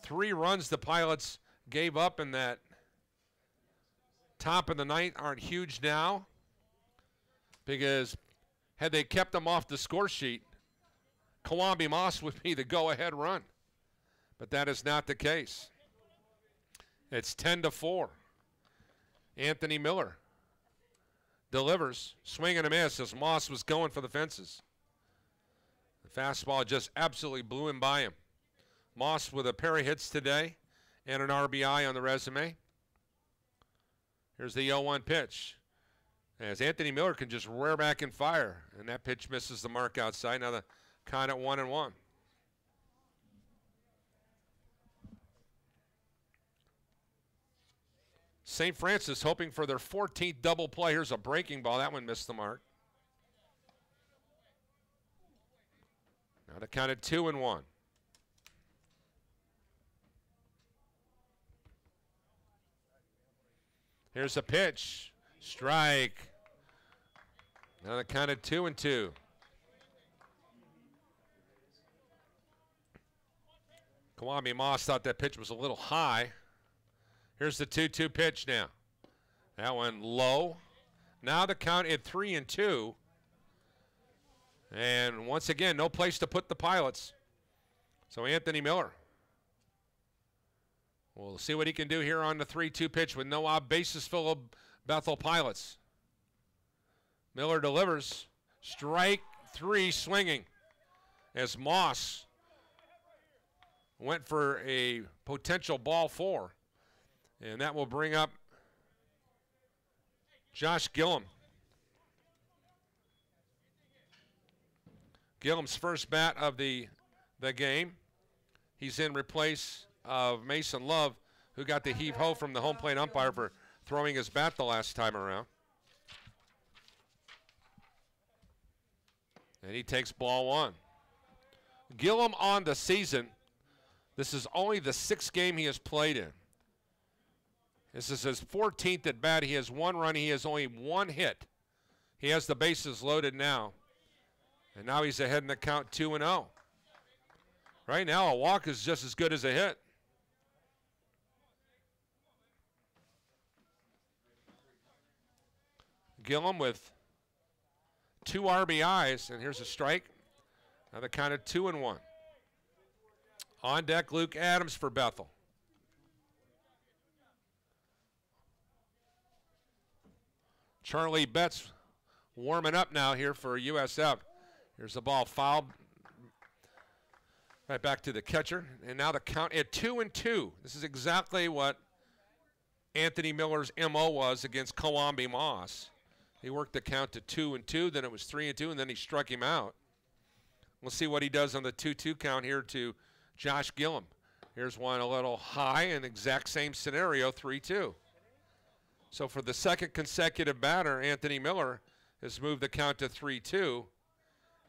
3 runs the Pilots gave up in that top of the ninth aren't huge now, because had they kept them off the score sheet, Kawambi Moss would be the go-ahead run. But that is not the case. It's 10-4. Anthony Miller delivers, swing and a miss as Moss was going for the fences. The fastball just absolutely blew him by him. Moss with a pair of hits today and an RBI on the resume. Here's the 0-1 pitch. As Anthony Miller can just rear back and fire. And that pitch misses the mark outside. Now the count at 1-1. St. Francis hoping for their 14th double play. Here's a breaking ball. That one missed the mark. Now the count at 2-1. Here's a pitch. Strike. Now the count at 2-2. Kawami Moss thought that pitch was a little high. Here's the 2-2 pitch now. That one low. Now the count at 3-2. And once again, no place to put the Pilots. So Anthony Miller. We'll see what he can do here on the 3-2 pitch with no odd bases full of Bethel Pilots. Miller delivers. Strike 3 swinging as Moss went for a potential ball 4. And that will bring up Josh Gillum. Gillum's first bat of the game. He's in replace of Mason Love, who got the heave-ho from the home plate umpire for throwing his bat the last time around. And he takes ball 1. Gillum on the season. This is only the 6th game he has played in. This is his 14th at bat. He has 1 run. He has only 1 hit. He has the bases loaded now. And now he's ahead in the count 2-0. Right now, a walk is just as good as a hit. Gillum with 2 RBIs, and here's a strike. Now the count of 2-1. On deck, Luke Adams for Bethel. Charlie Betts warming up now here for USF. Here's the ball fouled right back to the catcher. And now the count at 2-2. This is exactly what Anthony Miller's MO was against Kawambi Moss. He worked the count to 2-2, then it was 3-2, and then he struck him out. We'll see what he does on the 2-2 count here to Josh Gillum. Here's one a little high, and exact same scenario, 3-2. So for the second consecutive batter, Anthony Miller has moved the count to 3-2.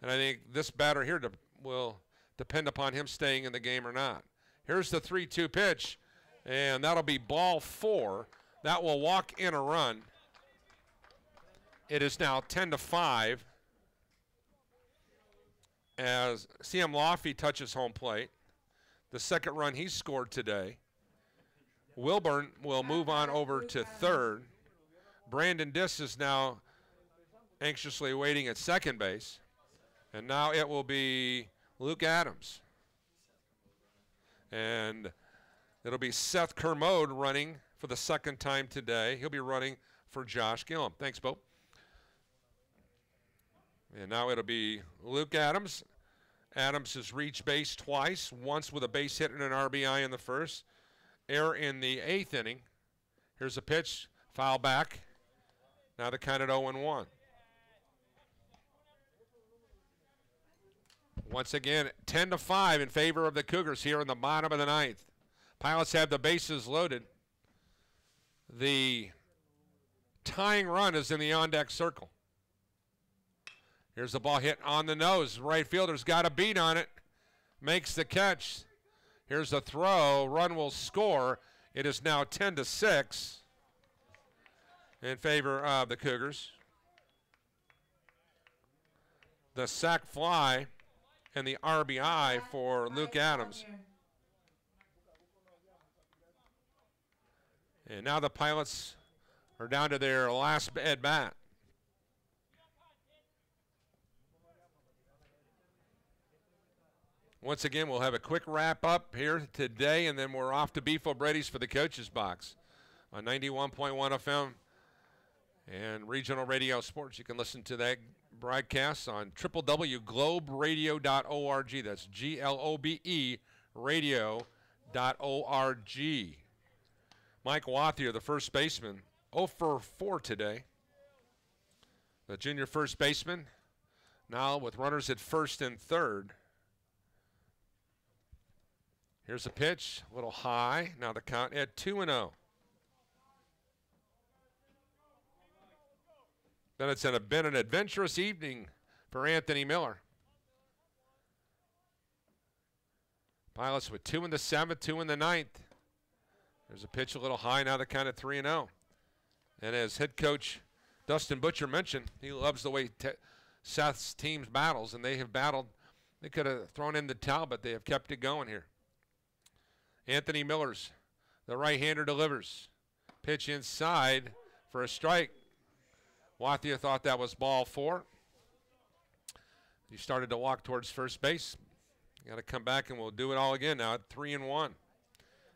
And I think this batter here will depend upon him staying in the game or not. Here's the 3-2 pitch, and that'll be ball 4. That will walk in a run. It is now 10-5 as CM Laffey touches home plate. The second run he scored today. Wilburn will move on over to third. Brandon Diss is now anxiously waiting at second base. And now it will be Luke Adams. And it'll be Seth Kermode running for the second time today. He'll be running for Josh Gillum. Thanks, Bo. And now it'll be Luke Adams. Adams has reached base twice, once with a base hit and an RBI in the first. Error in the 8th inning. Here's a pitch, foul back. Now the count at 0-1. Once again, 10-5 in favor of the Cougars here in the bottom of the 9th. Pilots have the bases loaded. The tying run is in the on-deck circle. Here's the ball hit on the nose. Right fielder's got a beat on it. Makes the catch. Here's the throw. Run will score. It is now 10-6 in favor of the Cougars. The sac fly and the RBI for Luke Adams. And now the Pilots are down to their last at bat. Once again, we'll have a quick wrap-up here today, and then we're off to Beef O'Brady's for the Coach's Box on 91.1 FM and Regional Radio Sports. You can listen to that broadcast on www.globeradio.org. That's GLOBE Mike Wathier, the first baseman, 0 for 4 today. The junior first baseman, now with runners at first and third. Here's a pitch, a little high. Now the count at 2-0. Then it's been an adventurous evening for Anthony Miller. Pilots with 2 in the 7th, 2 in the 9th. There's a pitch a little high, now the count at 3-0. And as head coach Dustin Butcher mentioned, he loves the way Seth's teams battles, and they have battled. They could have thrown in the towel, but they have kept it going here. Anthony Miller's, the right-hander, delivers. Pitch inside for a strike. Wathier thought that was ball 4. He started to walk towards first base. Got to come back, and we'll do it all again now at 3-1.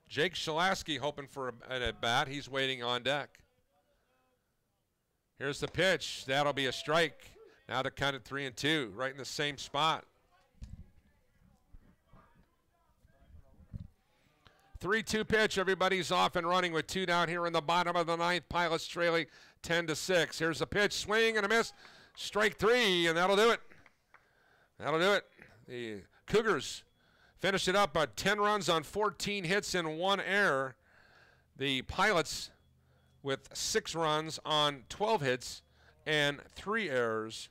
Jake Shalaski hoping for an at-bat. He's waiting on deck. Here's the pitch. That'll be a strike. Now the count at 3-2, right in the same spot. 3-2 pitch. Everybody's off and running with 2 down here in the bottom of the 9th. Pilots trailing 10-6. Here's a pitch. Swing and a miss. Strike 3, and that'll do it. That'll do it. The Cougars finish it up 10 runs on 14 hits and 1 error. The Pilots with 6 runs on 12 hits and 3 errors.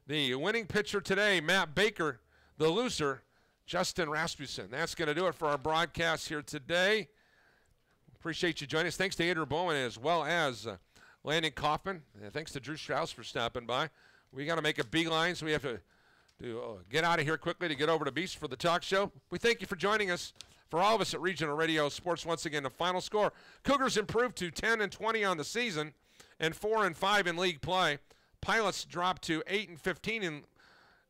The winning pitcher today, Matt Baker. The loser, Justin Rasmussen. That's going to do it for our broadcast here today. Appreciate you joining us. Thanks to Andrew Bowman as well as Landon Kaufman. And thanks to Drew Strauss for stopping by. We got to make a beeline, so we have to get out of here quickly to get over to Beast for the talk show. We thank you for joining us. For all of us at Regional Radio Sports, once again, the final score. Cougars improved to 10-20 on the season and 4-5 in league play. Pilots dropped to 8-15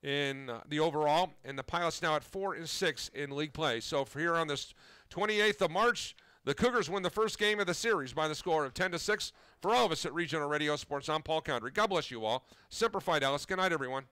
in the overall, and the Pilots now at 4-6 in league play. So for here on this 28th of March, the Cougars win the first game of the series by the score of 10-6. For all of us at Regional Radio Sports, I'm Paul Condry. God bless you all. Semper Fidelis. Good night, everyone.